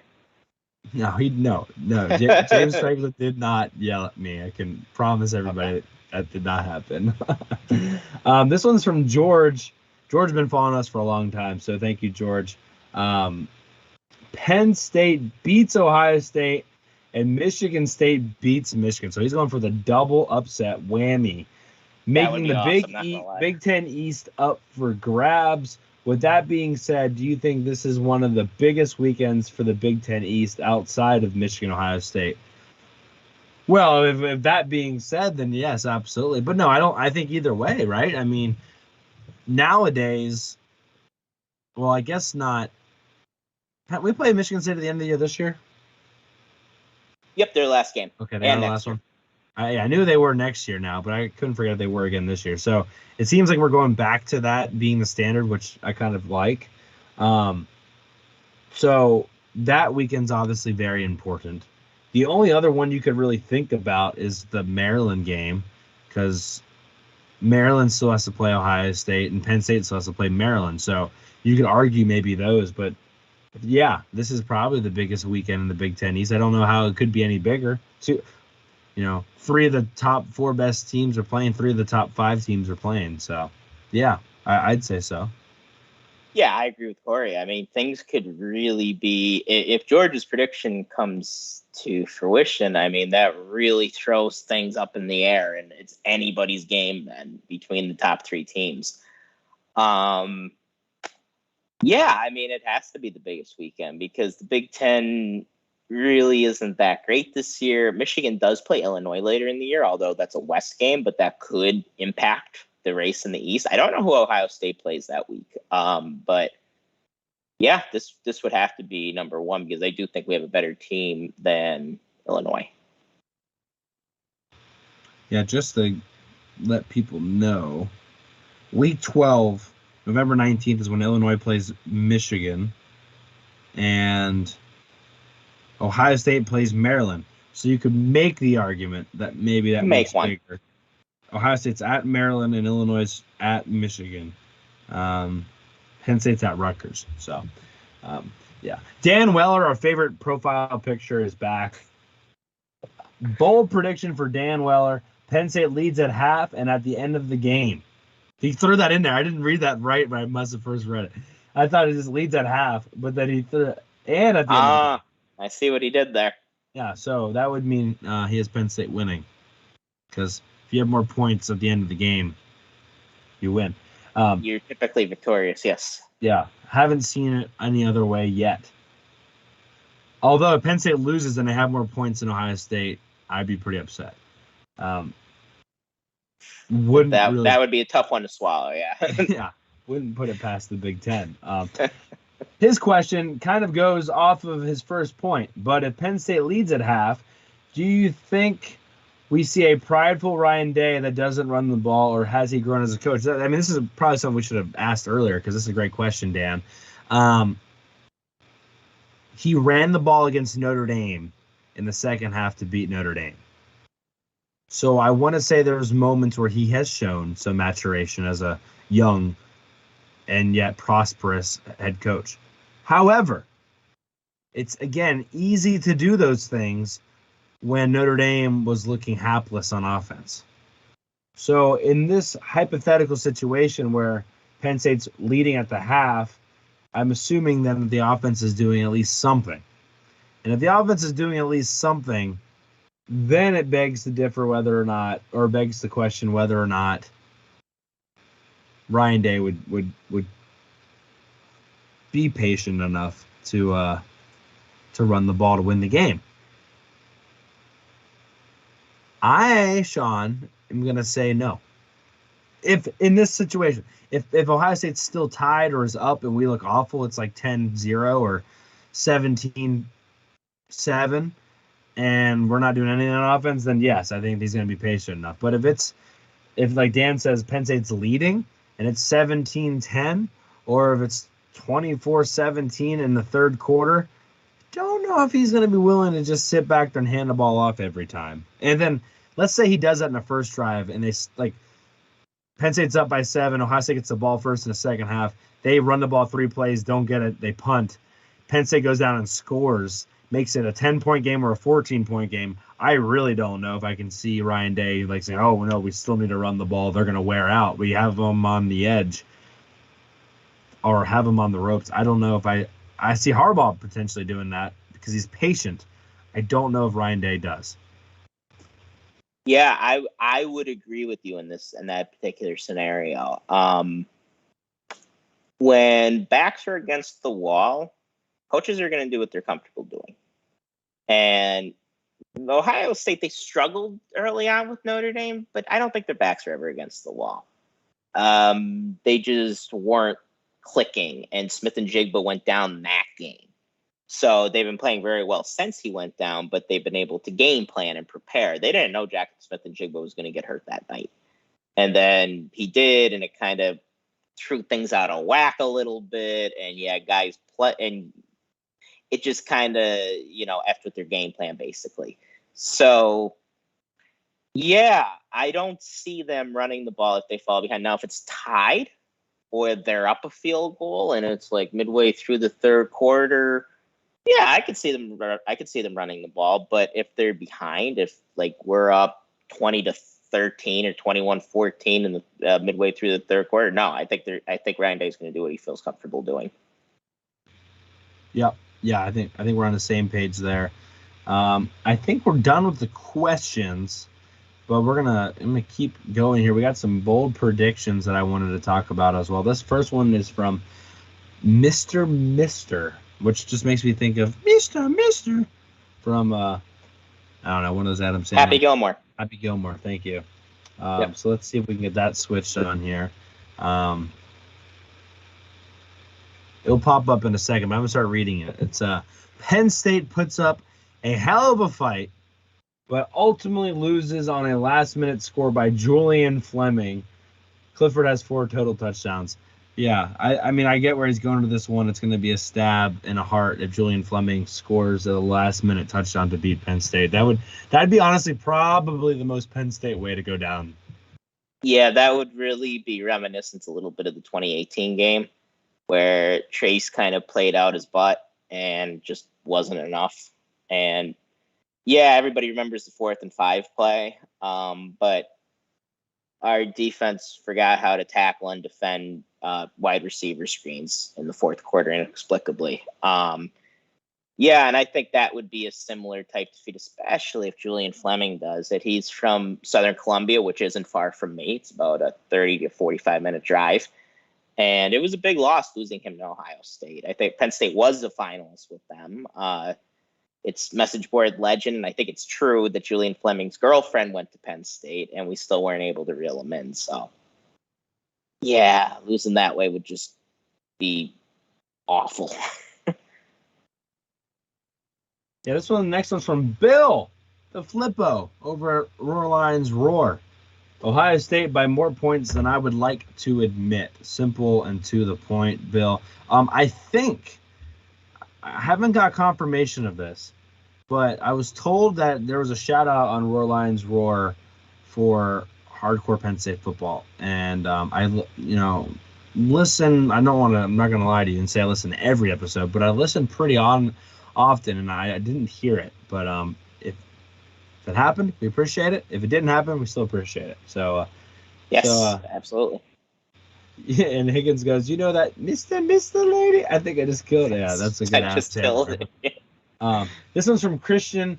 No. James Franklin did not yell at me. I can promise everybody that did not happen. This one's from George. George has been following us for a long time, so thank you, George. Penn State beats Ohio State and Michigan State beats Michigan. So he's going for the double upset whammy, That would making be the awesome, not gonna lie. Big Ten East up for grabs. With that being said, do you think this is one of the biggest weekends for the Big Ten East outside of Michigan, Ohio State? Well, if that being said, then yes, absolutely. But no, I don't. I think either way, right? I mean, nowadays, well, I guess not. We play Michigan State at the end of the year this year. Yep, their last game. Okay, they are And the next last year. one. I knew they were next year now, but I couldn't forget they were again this year. So it seems like we're going back to that being the standard, which I kind of like. So that weekend's obviously very important. The only other one you could really think about is the Maryland game, because Maryland still has to play Ohio State and Penn State still has to play Maryland. So you could argue maybe those, but yeah, this is probably the biggest weekend in the Big Ten East. I don't know how it could be any bigger. Three of the top 4 best teams are playing. 3 of the top 5 teams are playing. So, yeah, I'd say so. Yeah, I agree with Corey. I mean, things could really be, if Georgia's prediction comes to fruition, I mean, that really throws things up in the air, and it's anybody's game then between the top 3 teams. Yeah, I mean, it has to be the biggest weekend because the Big Ten really isn't that great this year. Michigan does play Illinois later in the year, although that's a West game, but that could impact the race in the East. I don't know who Ohio State plays that week. But yeah, this would have to be number one because I do think we have a better team than Illinois. Yeah, just to let people know, week 12, November 19th is when Illinois plays Michigan, and Ohio State plays Maryland. So you could make the argument that maybe that makes bigger. Ohio State's at Maryland and Illinois is at Michigan. Penn State's at Rutgers. So, yeah. Dan Weller, our favorite profile picture, is back. Bold prediction for Dan Weller. Penn State leads at half and at the end of the game. He threw that in there. I didn't read that right, but I must have first read it. I thought it just leads at half, but then he threw it and at the end of the game. I see what he did there. Yeah, so that would mean he has Penn State winning. Because if you have more points at the end of the game, you win. You're typically victorious, yes. Yeah, haven't seen it any other way yet. Although if Penn State loses and they have more points than Ohio State, I'd be pretty upset. That would be a tough one to swallow, yeah. Yeah, wouldn't put it past the Big Ten. His question kind of goes off of his first point, but if Penn State leads at half, do you think we see a prideful Ryan Day that doesn't run the ball, or has he grown as a coach? I mean, this is probably something we should have asked earlier because this is a great question, Dan. He ran the ball against Notre Dame in the second half to beat Notre Dame. So I want to say there's moments where he has shown some maturation as a young and yet prosperous head coach. However, it's, again, easy to do those things when Notre Dame was looking hapless on offense. So in this hypothetical situation where Penn State's leading at the half, I'm assuming then that the offense is doing at least something. And if the offense is doing at least something, then it begs to differ whether or not, or begs to question whether or not Ryan Day would be patient enough to run the ball to win the game. Sean, am going to say no. If in this situation, if Ohio State's still tied or is up and we look awful, it's like 10-0 or 17-7, and we're not doing anything on offense, then yes, I think he's going to be patient enough. But if like Dan says, Penn State's leading and it's 17-10, or if it's 24-17 in the third quarter, don't know if he's going to be willing to just sit back there and hand the ball off every time. And then let's say he does that in the first drive, and they like Penn State's up by 7. Ohio State gets the ball first in the second half. They run the ball 3 plays, don't get it, they punt. Penn State goes down and scores, makes it a 10-point game or a 14-point game. I really don't know if I can see Ryan Day like saying, "Oh no, we still need to run the ball. They're going to wear out. We have them on the edge, or have them on the ropes." I don't know if I see Harbaugh potentially doing that because he's patient. I don't know if Ryan Day does. Yeah, I would agree with you in that particular scenario. When backs are against the wall, coaches are going to do what they're comfortable doing. And Ohio State, they struggled early on with Notre Dame, but I don't think their backs are ever against the wall. They just weren't clicking, and Smith and Jigba went down that game. So they've been playing very well since he went down, but they've been able to game plan and prepare. They didn't know Jackson Smith and Jigba was going to get hurt that night. And then he did, and it kind of threw things out of whack a little bit. And yeah, guys play, and it just kind of, effed with their game plan, basically. So, yeah, I don't see them running the ball if they fall behind. Now, if it's tied or they're up a field goal and it's like midway through the third quarter, yeah, I could see them running the ball. But if they're behind, if like we're up 20-13 or 21-14 in the midway through the third quarter, no, I think Ryan Day is going to do what he feels comfortable doing. Yep. Yeah, I think we're on the same page there. I think we're done with the questions, but I'm gonna keep going here. We got some bold predictions that I wanted to talk about as well. This first one is from Mr., which just makes me think of Mr. from I don't know, one of those Adam Sandler. Happy Gilmore. Happy Gilmore, thank you. Yep. So let's see if we can get that switched on here. It'll pop up in a second, but I'm going to start reading it. It's Penn State puts up a hell of a fight, but ultimately loses on a last-minute score by Julian Fleming. Clifford has 4 total touchdowns. Yeah, I mean, I get where he's going to this one. It's going to be a stab in the heart if Julian Fleming scores a last-minute touchdown to beat Penn State. That'd be honestly probably the most Penn State way to go down. Yeah, that would really be reminiscent a little bit of the 2018 game, where Trace kind of played out his butt and just wasn't enough. And yeah, everybody remembers the 4th and 5 play, but our defense forgot how to tackle and defend wide receiver screens in the fourth quarter inexplicably. Yeah, and I think that would be a similar type defeat, especially if Julian Fleming does it. He's from Southern Columbia, which isn't far from me. It's about a 30 to 45-minute drive. And it was a big loss losing him to Ohio State. I think Penn State was the finalist with them. It's message board legend, and I think it's true that Julian Fleming's girlfriend went to Penn State, and we still weren't able to reel him in. So, yeah, losing that way would just be awful. Yeah, the next one's from Bill, the Flippo, over at Roar Lions Roar. Ohio State by more points than I would like to admit. Simple and to the point, Bill. I think, I haven't got confirmation of this, but I was told that there was a shout out on Roar Lions Roar for hardcore Penn State football. And listen, I'm not going to lie to you and say I listen to every episode, but I listen pretty often, and I didn't hear it. But if it happened, we appreciate it. If it didn't happen, we still appreciate it. So, yes, absolutely. Yeah, and Higgins goes, you know that Mr. Lady? I think I just killed it. Yeah, that's a good answer. This one's from Christian,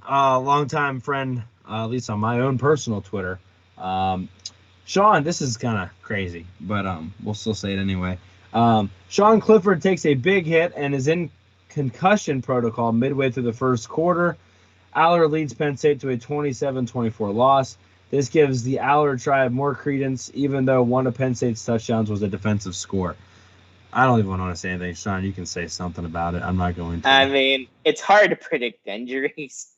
longtime friend, at least on my own personal Twitter. Sean, this is kind of crazy, but we'll still say it anyway. Sean Clifford takes a big hit and is in concussion protocol midway through the first quarter. Allard leads Penn State to a 27-24 loss. This gives the Allard tribe more credence, even though one of Penn State's touchdowns was a defensive score. I don't even want to say anything. Sean, you can say something about it. I'm not going to. I mean, it's hard to predict injuries.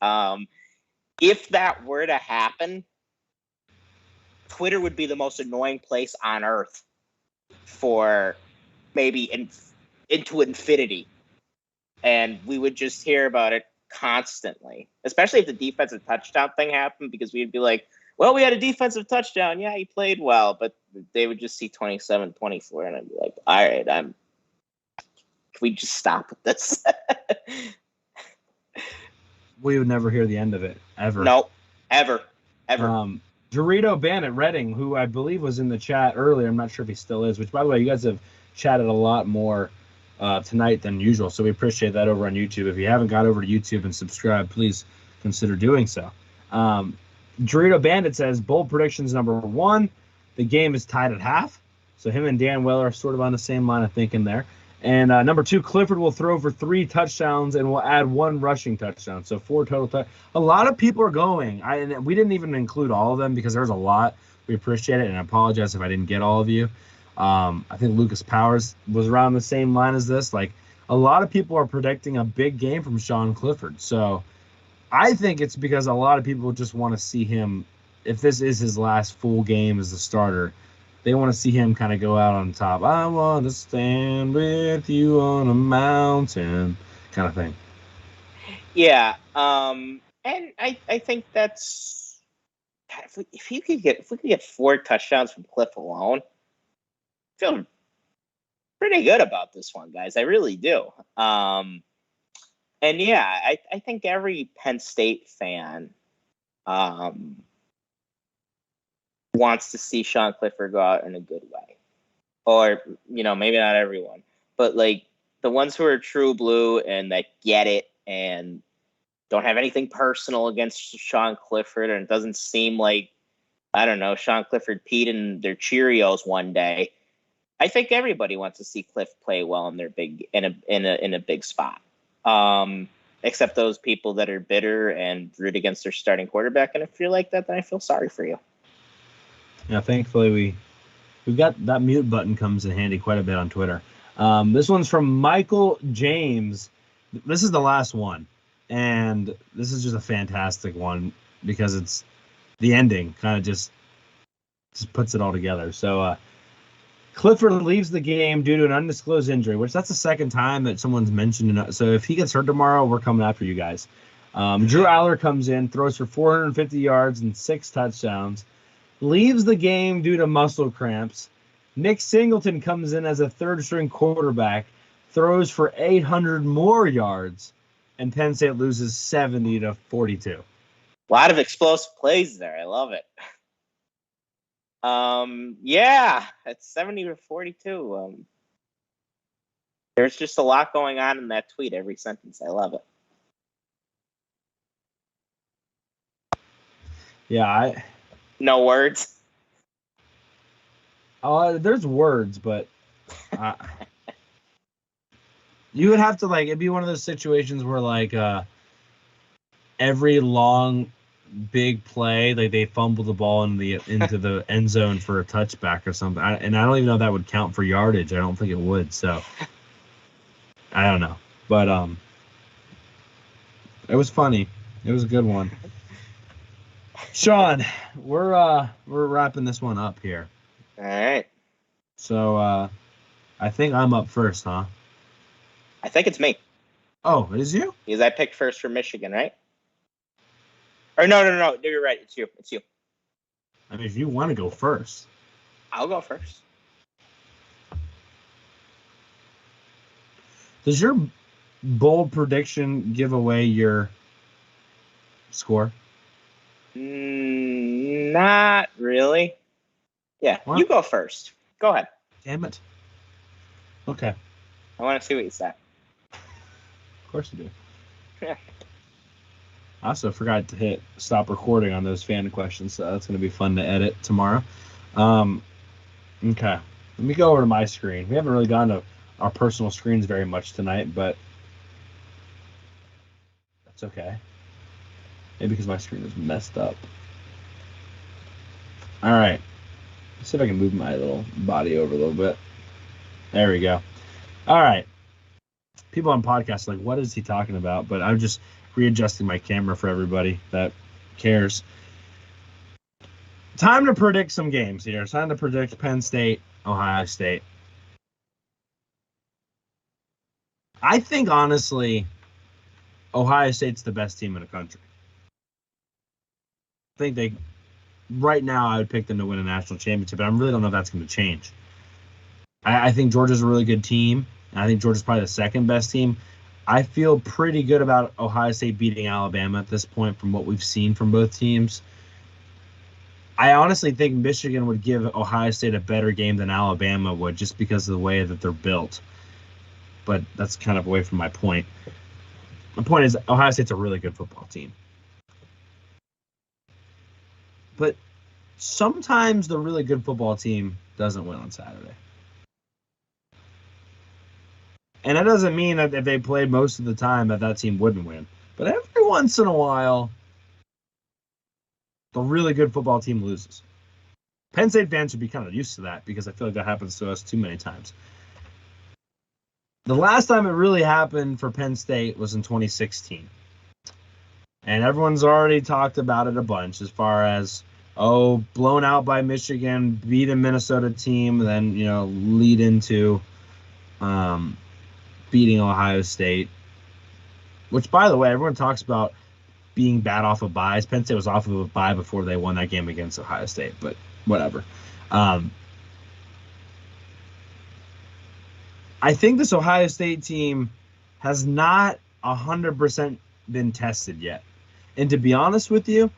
If that were to happen, Twitter would be the most annoying place on earth for maybe into infinity. And we would just hear about it constantly, especially if the defensive touchdown thing happened, because we'd be like, well, we had a defensive touchdown. Yeah, he played well, but they would just see 27-24, and I'd be like, all right, can we just stop with this? We would never hear the end of it, ever. No, ever. Dorito Bandit Redding, who I believe was in the chat earlier, I'm not sure if he still is, which, by the way, you guys have chatted a lot more tonight than usual. So we appreciate that over on YouTube. If you haven't got over to YouTube and subscribed, please consider doing so. Dorito Bandit says, bold predictions number 1. The game is tied at half. So him and Dan Weller are sort of on the same line of thinking there. And number 2, Clifford will throw for 3 touchdowns and will add 1 rushing touchdown. So 4 total. A lot of people are going. And we didn't even include all of them because there's a lot. We appreciate it. And I apologize if I didn't get all of you. I think Lucas Powers was around the same line as this. Like, a lot of people are predicting a big game from Sean Clifford. So I think it's because a lot of people just want to see him, if this is his last full game as a starter, they want to see him kind of go out on top. I want to stand with you on a mountain, kind of thing. Yeah, and I think that's, if we could get 4 touchdowns from Cliff alone, I feel pretty good about this one, guys. I really do. And yeah, I think every Penn State fan wants to see Sean Clifford go out in a good way. Or, maybe not everyone, but like the ones who are true blue and that get it and don't have anything personal against Sean Clifford, and it doesn't seem like, I don't know, Sean Clifford peed in their Cheerios one day. I think everybody wants to see Cliff play well in their in a big spot. Except those people that are bitter and root against their starting quarterback. And if you're like that, then I feel sorry for you. Yeah, thankfully we've got that mute button comes in handy quite a bit on Twitter. This one's from Michael James. This is the last one, and this is just a fantastic one because it's the ending kind of just puts it all together. So Clifford leaves the game due to an undisclosed injury, which that's the second time that someone's mentioned. So if he gets hurt tomorrow, we're coming after you guys. Drew Aller comes in, throws for 450 yards and 6 touchdowns. Leaves the game due to muscle cramps. Nick Singleton comes in as a third-string quarterback, throws for 800 more yards, and Penn State loses 70-42. A lot of explosive plays there. I love it. Yeah, it's 70-42. There's just a lot going on in that tweet. Every sentence. I love it. Yeah, no words. There's words, but you would have to, like, it'd be one of those situations where, like, every long big play, like they fumble the ball into the end zone for a touchback or something. And I don't even know if that would count for yardage. I don't think it would. So I don't know, but it was funny. It was a good one. Sean, we're wrapping this one up here. All right. So I think I'm up first, huh? I think it's me. Oh, it is you? Because I picked first for Michigan, right? Or no, you're right. It's you. I mean, if you want to go first. I'll go first. Does your bold prediction give away your score? Not really. Yeah, what? You go first. Go ahead. Damn it. Okay. I want to see what you say. Of course you do. Yeah. I also forgot to hit stop recording on those fan questions, so that's going to be fun to edit tomorrow. Okay. Let me go over to my screen. We haven't really gone to our personal screens very much tonight, but that's okay. Maybe because my screen is messed up. All right. Let's see if I can move my little body over a little bit. There we go. All right. People on podcasts are like, what is he talking about? But I'm just readjusting my camera for everybody that cares. Time to predict some games here. Time to predict Penn State, Ohio State. I think, honestly, Ohio State's the best team in the country. I think right now, I would pick them to win a national championship, but I really don't know if that's going to change. I think Georgia's a really good team. I think Georgia's probably the second best team. I feel pretty good about Ohio State beating Alabama at this point from what we've seen from both teams. I honestly think Michigan would give Ohio State a better game than Alabama would just because of the way that they're built. but that's kind of away from my point. My point is Ohio State's a really good football team. But sometimes the really good football team doesn't win on Saturday. And that doesn't mean that if they played most of the time that team wouldn't win. But every once in a while, the really good football team loses. Penn State fans should be kind of used to that because I feel like that happens to us too many times. The last time it really happened for Penn State was in 2016. And everyone's already talked about it a bunch as far as, blown out by Michigan, beat a Minnesota team, then, lead into beating Ohio State. Which, by the way, everyone talks about being bad off of buys. Penn State was off of a bye before they won that game against Ohio State, but whatever. I think this Ohio State team has not 100% been tested yet. And to be honest with you,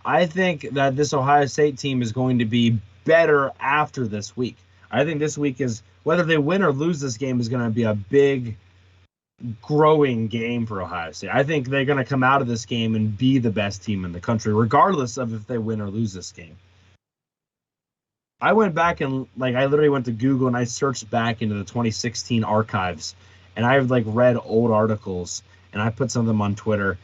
I think that this Ohio State team is going to be better after this week. I think this week is, whether they win or lose this game, is going to be a big growing game for Ohio State. I think they're going to come out of this game and be the best team in the country, regardless of if they win or lose this game. I went back and I literally went to Google and I searched back into the 2016 archives, and I've read old articles and I put some of them on Twitter.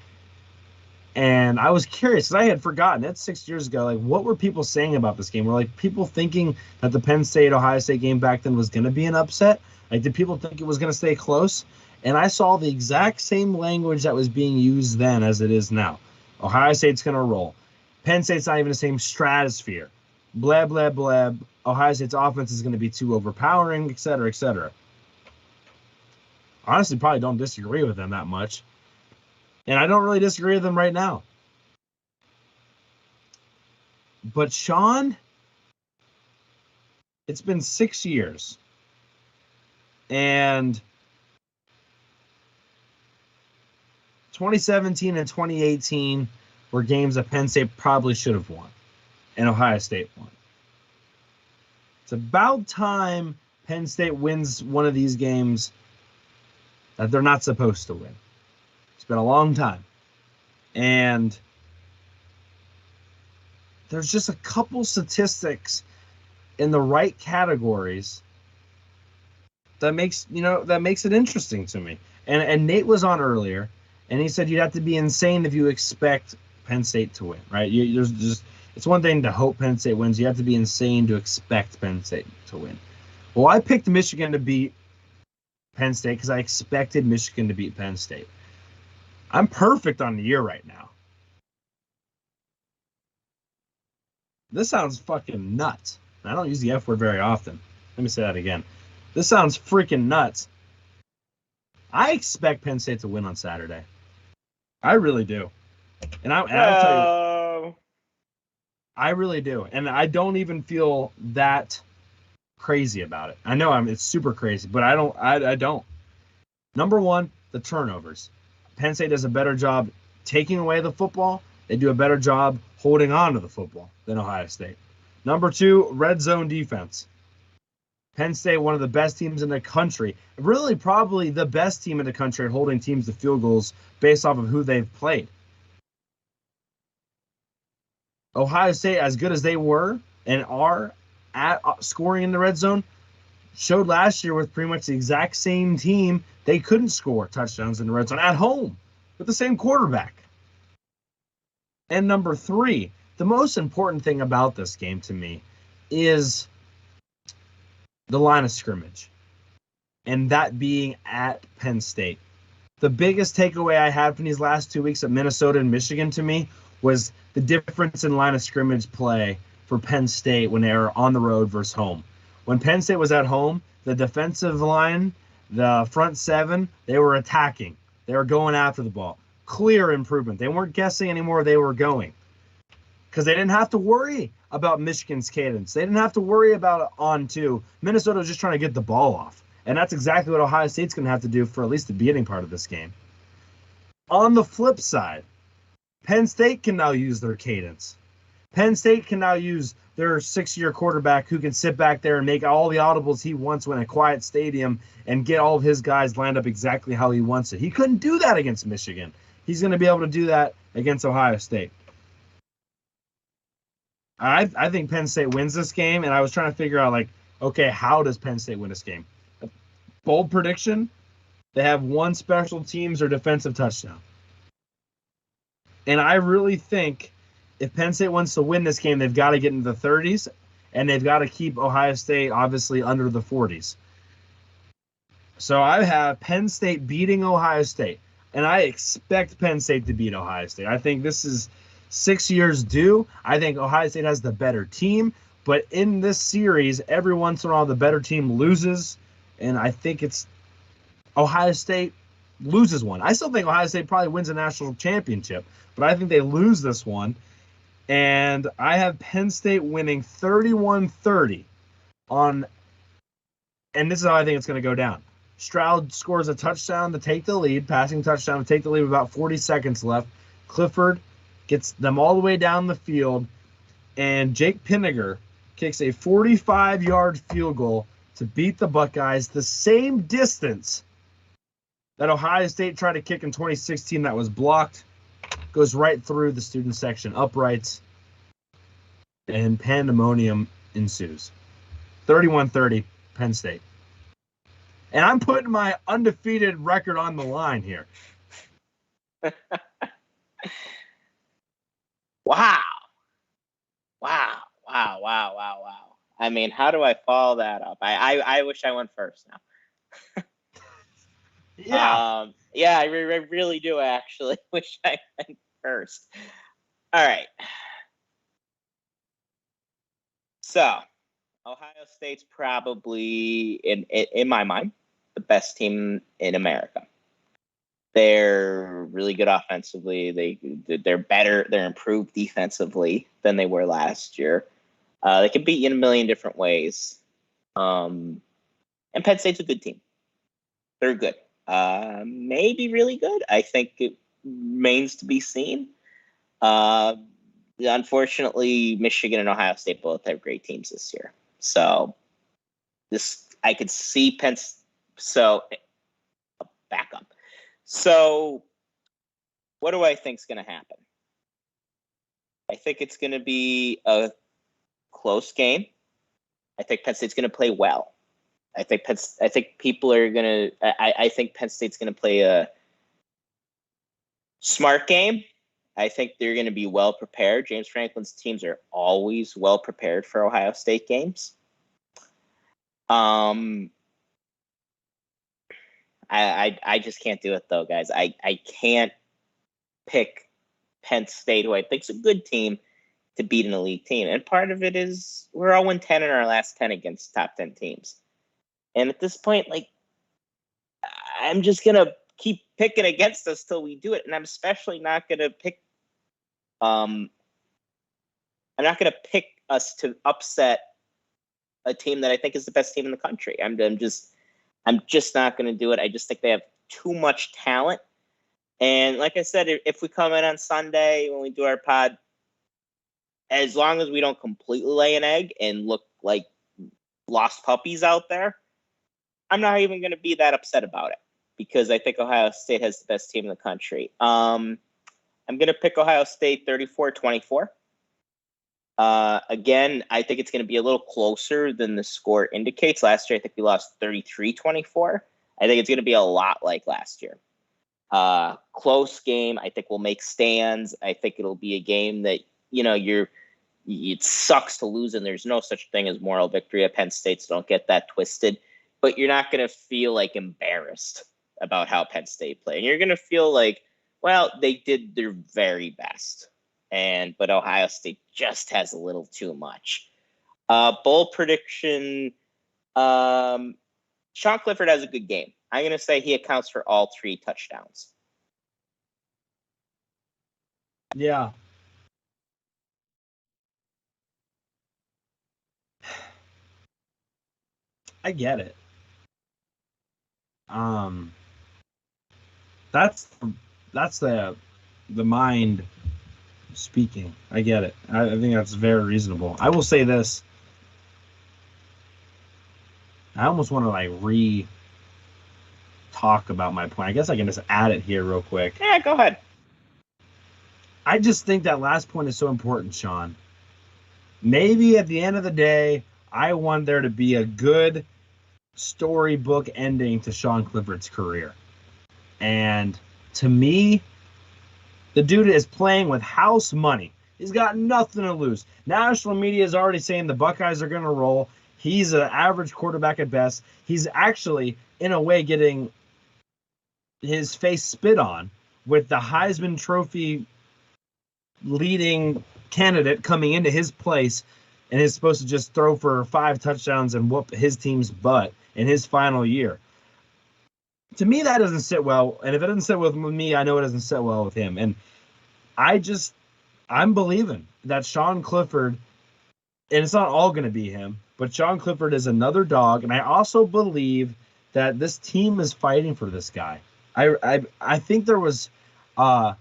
And I was curious because I had forgotten. That's 6 years ago. What were people saying about this game? Were people thinking that the Penn State Ohio State game back then was going to be an upset? Did people think it was going to stay close? And I saw the exact same language that was being used then as it is now. Ohio State's going to roll. Penn State's not even the same stratosphere. Blah, blah, blah. Ohio State's offense is going to be too overpowering, et cetera, et cetera. Honestly, probably don't disagree with them that much. And I don't really disagree with them right now. But Sean, it's been 6 years. And 2017 and 2018 were games that Penn State probably should have won. And Ohio State won. It's about time Penn State wins one of these games that they're not supposed to win. It's been a long time. And there's just a couple statistics in the right categories that makes it interesting to me. And Nate was on earlier, and he said you'd have to be insane if you expect Penn State to win, right? It's one thing to hope Penn State wins. You have to be insane to expect Penn State to win. Well, I picked Michigan to beat Penn State because I expected Michigan to beat Penn State. I'm perfect on the year right now. This sounds fucking nuts. I don't use the F word very often. Let me say that again. This sounds freaking nuts. I expect Penn State to win on Saturday. I really do. And I'll tell you, I really do. And I don't even feel that crazy about it. I know it's super crazy, but I don't. Number one, the turnovers. Penn State does a better job taking away the football. They do a better job holding on to the football than Ohio State. Number two, red zone defense. Penn State, one of the best teams in the country. Really probably the best team in the country at holding teams to field goals based off of who they've played. Ohio State, as good as they were and are at scoring in the red zone, showed last year with pretty much the exact same team, they couldn't score touchdowns in the red zone at home with the same quarterback. And number three, the most important thing about this game to me is the line of scrimmage, and that being at Penn State. The biggest takeaway I had from these last 2 weeks at Minnesota and Michigan to me was the difference in line of scrimmage play for Penn State when they were on the road versus home. When Penn State was at home, the defensive line, the front seven, they were attacking. They were going after the ball. Clear improvement. They weren't guessing anymore. They were going. Because they didn't have to worry about Michigan's cadence. They didn't have to worry about on two. Minnesota was just trying to get the ball off. And that's exactly what Ohio State's going to have to do for at least the beginning part of this game. On the flip side, Penn State can now use their cadence. Penn State can now use their 6-year quarterback who can sit back there and make all the audibles he wants in a quiet stadium and get all of his guys lined up exactly how he wants it. He couldn't do that against Michigan. He's going to be able to do that against Ohio State. I think Penn State wins this game, and I was trying to figure out, like, okay, how does Penn State win this game? Bold prediction, they have one special teams or defensive touchdown. And I really think if Penn State wants to win this game, they've got to get into the 30s, and they've got to keep Ohio State, obviously, under the 40s. So I have Penn State beating Ohio State, and I expect Penn State to beat Ohio State. I think this is 6 years due. I think Ohio State has the better team, but in this series, every once in a while, the better team loses, and I think it's Ohio State loses one. I still think Ohio State probably wins a national championship, but I think they lose this one, and I have Penn State winning 31-30 on, and this is how I think it's going to go down. Stroud scores a touchdown to take the lead, passing touchdown to take the lead with about 40 seconds left. Clifford gets them all the way down the field, and Jake Pinniger kicks a 45-yard field goal to beat the Buckeyes the same distance that Ohio State tried to kick in 2016 that was blocked. Goes right through the student section, uprights, and pandemonium ensues. 31-30, Penn State. And I'm putting my undefeated record on the line here. Wow. I mean, how do I follow that up? I wish I went first now. Yeah. I really do actually wish I went first. All right. So, Ohio State's probably, in my mind, the best team in America. They're really good offensively. They're better. They're improved defensively than they were last year. They can beat you in a million different ways. And Penn State's a good team. They're good. Maybe really good. I think it remains to be seen. Unfortunately, Michigan and Ohio State both have great teams this year. So I could see Penn. So back up. So what do I think is going to happen? I think it's going to be a close game. I think Penn State's going to play well. I think people are going to. I think Penn State's going to play a smart game. I think they're going to be well prepared. James Franklin's teams are always well prepared for Ohio State games. I just can't do it though, guys. I can't pick Penn State, who I think is a good team, to beat an elite team. And part of it is we're 0-10 in our last 10 against top 10 teams. And at this point, like, I'm just going to keep picking against us till we do it. And I'm especially not going to pick I'm not going to pick us to upset a team that I think is the best team in the country. I'm just not going to do it. I just think they have too much talent. And like I said, if we come in on Sunday when we do our pod, as long as we don't completely lay an egg and look like lost puppies out there, I'm not even going to be that upset about it because I think Ohio State has the best team in the country. I'm going to pick Ohio State 34-24. Again, I think it's going to be a little closer than the score indicates. Last year, I think we lost 33-24. I think it's going to be a lot like last year. Close game. I think we'll make stands. I think it'll be a game that, it sucks to lose, and there's no such thing as moral victory at Penn State, so don't get that twisted. But you're not going to feel like embarrassed about how Penn State played. And you're going to feel like, well, they did their very best. But Ohio State just has a little too much. Bold prediction, Sean Clifford has a good game. I'm going to say he accounts for all 3 touchdowns. Yeah. I get it. That's the mind speaking. I get it. I think that's very reasonable. I will say this. I almost want to talk about my point. I guess I can just add it here real quick. Yeah, go ahead. I just think that last point is so important, Sean. Maybe at the end of the day, I want there to be a good storybook ending to Sean Clifford's career. And to me, the dude is playing with house money. He's got nothing to lose. National media is already saying the Buckeyes are going to roll. He's an average quarterback at best. He's actually, in a way, getting his face spit on with the Heisman Trophy leading candidate coming into his place, and is supposed to just throw for 5 touchdowns and whoop his team's butt in his final year. To me, that doesn't sit well. And if it doesn't sit well with me, I know it doesn't sit well with him. And I'm believing that Sean Clifford, and it's not all going to be him, but Sean Clifford is another dog. And I also believe that this team is fighting for this guy. I think there was, I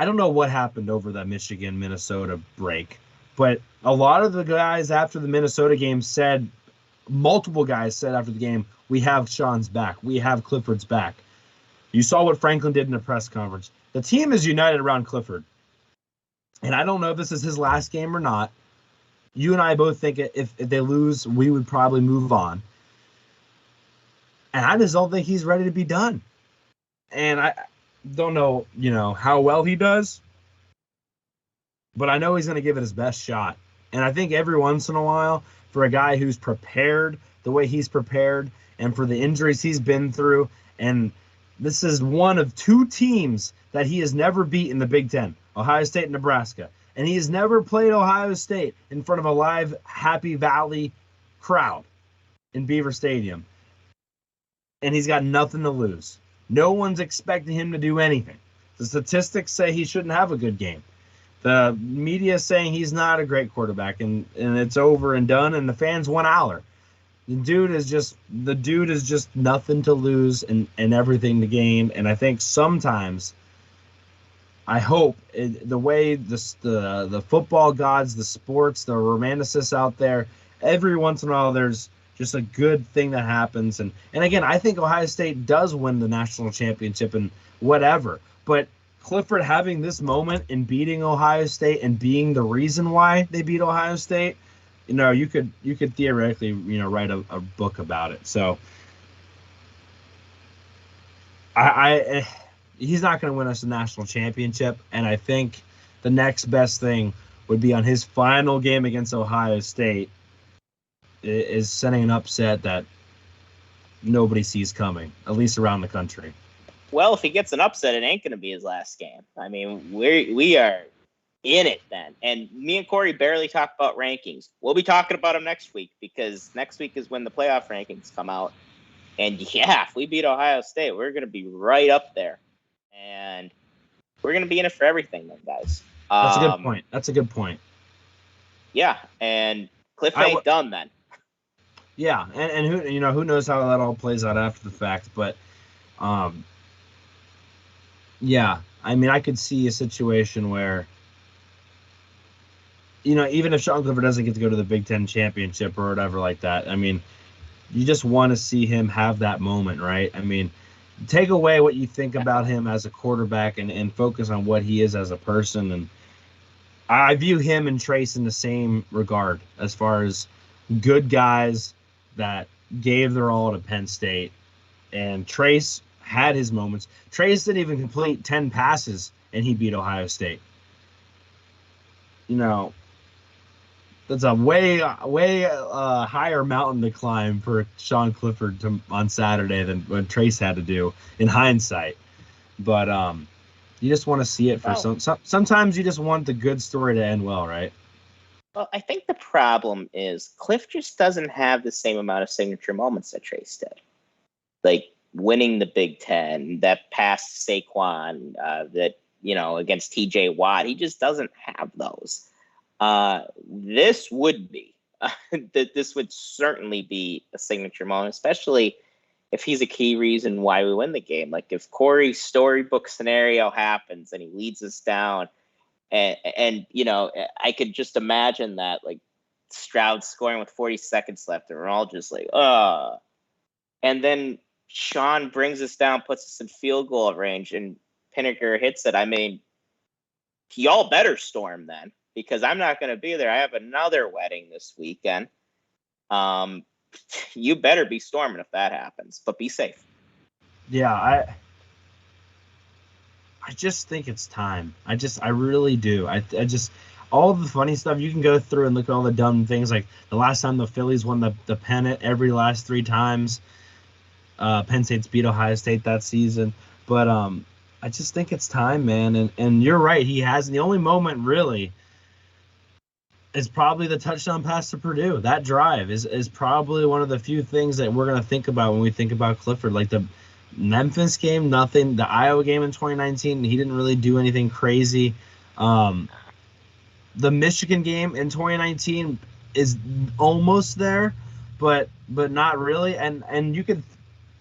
don't know what happened over that Michigan-Minnesota break, but a lot of the guys after the Minnesota game multiple guys said after the game, we have Sean's back. We have Clifford's back. You saw what Franklin did in the press conference. The team is united around Clifford. And I don't know if this is his last game or not. You and I both think if they lose, we would probably move on. And I just don't think he's ready to be done. And I don't know, how well he does. But I know he's going to give it his best shot. And I think every once in a while, for a guy who's prepared the way he's prepared and for the injuries he's been through, and this is one of 2 teams that he has never beat in the Big Ten, Ohio State and Nebraska. And he has never played Ohio State in front of a live Happy Valley crowd in Beaver Stadium. And he's got nothing to lose. No one's expecting him to do anything. The statistics say he shouldn't have a good game. The media is saying he's not a great quarterback, and it's over and done, and the fans want Aller. The dude is just nothing to lose and everything to gain. And I think sometimes, I hope the way the football gods, the sports, the romanticists out there, every once in a while there's just a good thing that happens. And again, I think Ohio State does win the national championship and whatever. But Clifford having this moment in beating Ohio State and being the reason why they beat Ohio State, you could theoretically, write a book about it. So he's not going to win us a national championship. And I think the next best thing would be on his final game against Ohio State is sending an upset that nobody sees coming, at least around the country. Well, if he gets an upset, it ain't going to be his last game. I mean, we are in it then. And me and Corey barely talk about rankings. We'll be talking about them next week, because next week is when the playoff rankings come out. And yeah, if we beat Ohio State, we're going to be right up there. And we're going to be in it for everything then, guys. That's a good point. Yeah, and Cliff ain't done then. Yeah, and who knows how that all plays out after the fact, but yeah, I mean, I could see a situation where, even if Sean Clifford doesn't get to go to the Big Ten championship or whatever like that, I mean, you just want to see him have that moment, right? I mean, take away what you think about him as a quarterback and focus on what he is as a person. And I view him and Trace in the same regard as far as good guys that gave their all to Penn State. And Trace had his moments. Trace didn't even complete 10 passes, and he beat Ohio State. That's a way higher mountain to climb for Sean Clifford on Saturday than what Trace had to do in hindsight. But you just want to see it for sometimes you just want the good story to end well, right? Well, I think the problem is Cliff just doesn't have the same amount of signature moments that Trace did. Like winning the Big Ten, that pass to Saquon, against TJ Watt, he just doesn't have those. This would be, this would certainly be a signature moment, especially if he's a key reason why we win the game. Like if Corey's storybook scenario happens and he leads us down, and I could just imagine that, like Stroud scoring with 40 seconds left, and we're all just like, and then Sean brings us down, puts us in field goal range, and Pinnaker hits it. I mean, y'all better storm then, because I'm not going to be there. I have another wedding this weekend. You better be storming if that happens, but be safe. Yeah, I just think it's time. I really do. I just, all the funny stuff, you can go through and look at all the dumb things, like the last time the Phillies won the pennant every last 3 times. Penn State's beat Ohio State that season. But I just think it's time, man. And you're right, he has. The only moment really is probably the touchdown pass to Purdue. That drive is probably one of the few things that we're going to think about when we think about Clifford. Like the Memphis game, nothing. The Iowa game in 2019, he didn't really do anything crazy. The Michigan game in 2019 is almost there, but not really. And you could,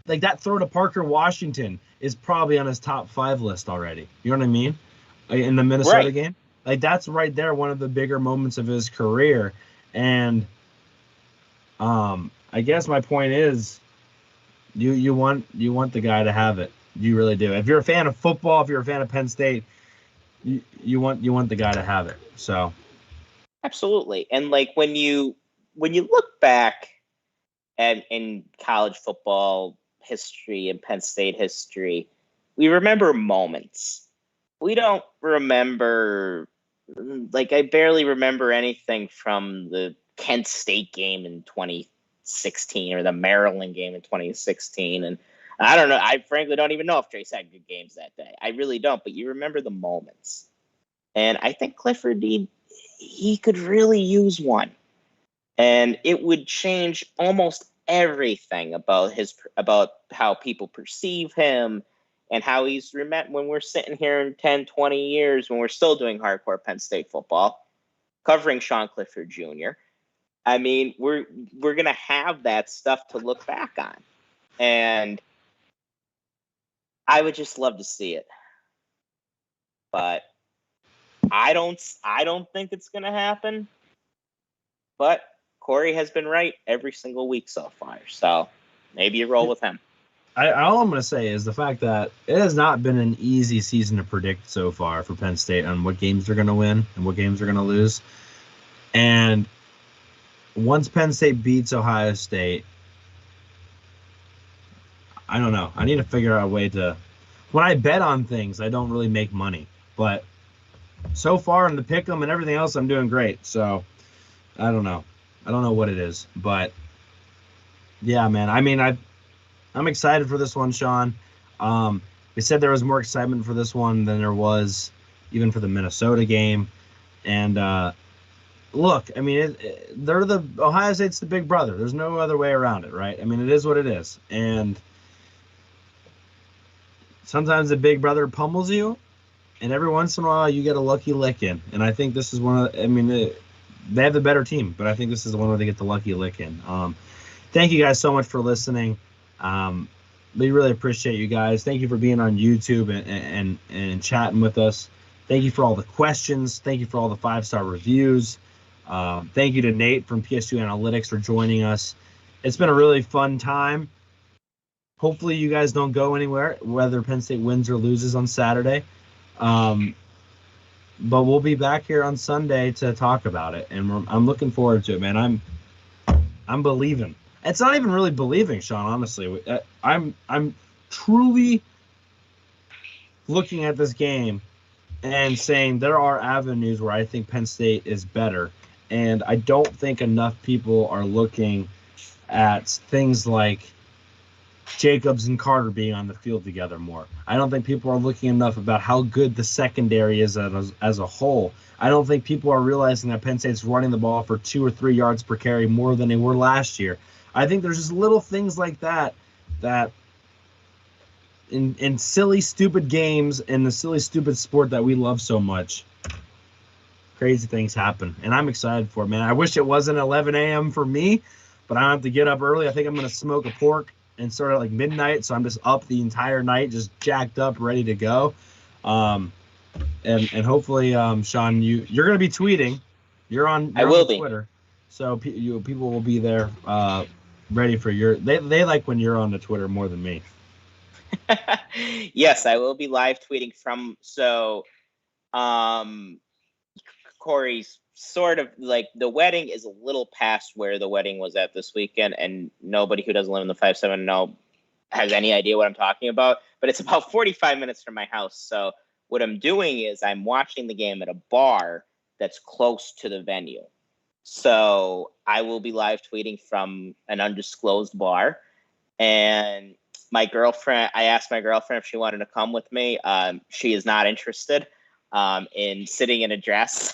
like, that throw to Parker Washington is probably on his top 5 list already. You know what I mean? In the Minnesota game. Like, that's right there, one of the bigger moments of his career. And I guess my point is, you want the guy to have it. You really do. If you're a fan of football, if you're a fan of Penn State, you want the guy to have it. So absolutely. And like when you look back in college football history and Penn State history, we remember moments. We don't remember, like, I barely remember anything from the Kent State game in 2016 or the Maryland game in 2016. And I don't know. I frankly don't even know if Trace had good games that day. I really don't. But you remember the moments. And I think Clifford, he could really use one. And it would change almost everything about how people perceive him and how he's when we're sitting here in 10, 20 years, when we're still doing hardcore Penn State football, covering Sean Clifford Jr. I mean, we're going to have that stuff to look back on. And I would just love to see it. But I don't think it's going to happen. But Corey has been right every single week so far. So maybe you roll with him. All I'm going to say is the fact that it has not been an easy season to predict so far for Penn State on what games they're going to win and what games they're going to lose. And once Penn State beats Ohio State, I don't know. I need to figure out a way to – when I bet on things, I don't really make money. But so far in the pick'em and everything else, I'm doing great. So I don't know. I don't know what it is. But, yeah, man. I mean, I'm excited for this one, Sean. They said there was more excitement for this one than there was even for the Minnesota game. And look, I mean, they're the Ohio State's the big brother. There's no other way around it, right? I mean, it is what it is. And sometimes the big brother pummels you, and every once in a while you get a lucky lick in. And I think this is one of – I mean, they have the better team, but I think this is the one where they get the lucky lick in. Thank you guys so much for listening. We really appreciate you guys. Thank you for being on YouTube and chatting with us. Thank you for all the questions. Thank you for all the 5-star reviews. Thank you to Nate from PS2 Analytics for joining us. It's been a really fun time. Hopefully you guys don't go anywhere, whether Penn State wins or loses on Saturday. But we'll be back here on Sunday to talk about it, and I'm looking forward to it, man. I'm believing. It's not even really believing, Sean, honestly. I'm truly looking at this game and saying there are avenues where I think Penn State is better. And I don't think enough people are looking at things like Jacobs and Carter being on the field together more. I don't think people are looking enough about how good the secondary is as a whole. I don't think people are realizing that Penn State's running the ball for 2 or 3 yards per carry more than they were last year. I think there's just little things like that in silly, stupid games in the silly, stupid sport that we love so much, crazy things happen. And I'm excited for it, man. I wish it wasn't 11 a.m. for me, but I have to get up early. I think I'm going to smoke a pork and sort of like midnight, so I'm just up the entire night, just jacked up, ready to go. And hopefully, Sean, you're going to be tweeting. You're on Twitter, so people will be there ready for your. They like when you're on the Twitter more than me. Yes, I will be live tweeting from. So, Corey's sort of like the wedding is a little past where the wedding was at this weekend, and nobody who doesn't live in the 570 has any idea what I'm talking about. But it's about 45 minutes from my house. So what I'm doing is I'm watching the game at a bar that's close to the venue. So I will be live tweeting from an undisclosed bar. And my girlfriend, I asked my girlfriend if she wanted to come with me. She is not interested in sitting in a dress.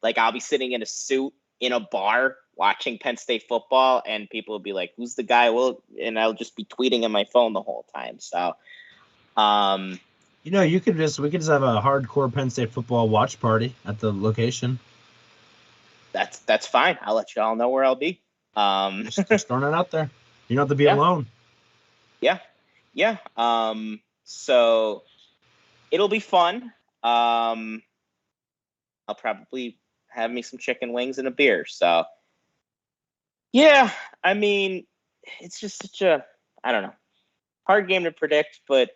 Like, I'll be sitting in a suit in a bar watching Penn State football, and people will be like, who's the guy? Well, and I'll just be tweeting on my phone the whole time. So, we could just have a hardcore Penn State football watch party at the location. That's fine. I'll let y'all know where I'll be. Just throwing it out there. You don't have to be alone. Yeah. So it'll be fun. I'll probably have me some chicken wings and a beer. So yeah, I mean, it's just such a, I don't know, hard game to predict, but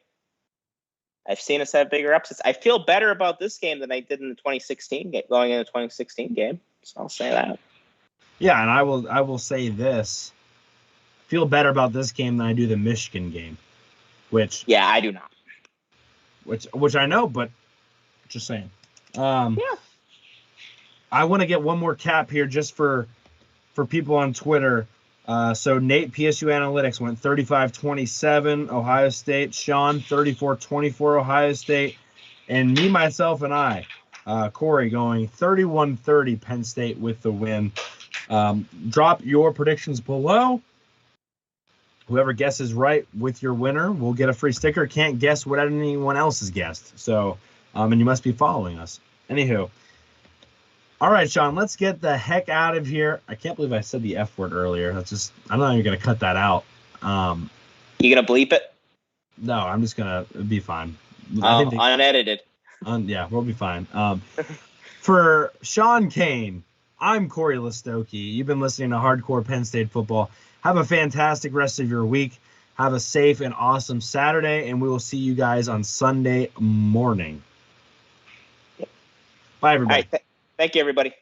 I've seen us have bigger upsets. I feel better about this game than I did in the 2016 game, going into the 2016 game. So I'll say that. Yeah, and I will say this. Feel better about this game than I do the Michigan game. Which I do not. Which I know, but just saying. I want to get one more cap here just for people on Twitter. So Nate, PSU Analytics, went 35-27 Ohio State. Sean, 34-24 Ohio State. And me, myself, and I, Corey, going 31-30 Penn State with the win. Drop your predictions below. Whoever guesses right with your winner will get a free sticker. Can't guess what anyone else has guessed. So, and you must be following us. Anywho. All right, Sean, let's get the heck out of here. I can't believe I said the F word earlier. I'm not even going to cut that out. You going to bleep it? No, I'm just going to be fine. Unedited. Yeah, we'll be fine. For Sean Kane, I'm Corey Listoki. You've been listening to Hardcore Penn State Football. Have a fantastic rest of your week. Have a safe and awesome Saturday, and we will see you guys on Sunday morning. Bye, everybody. All right, thank you, everybody.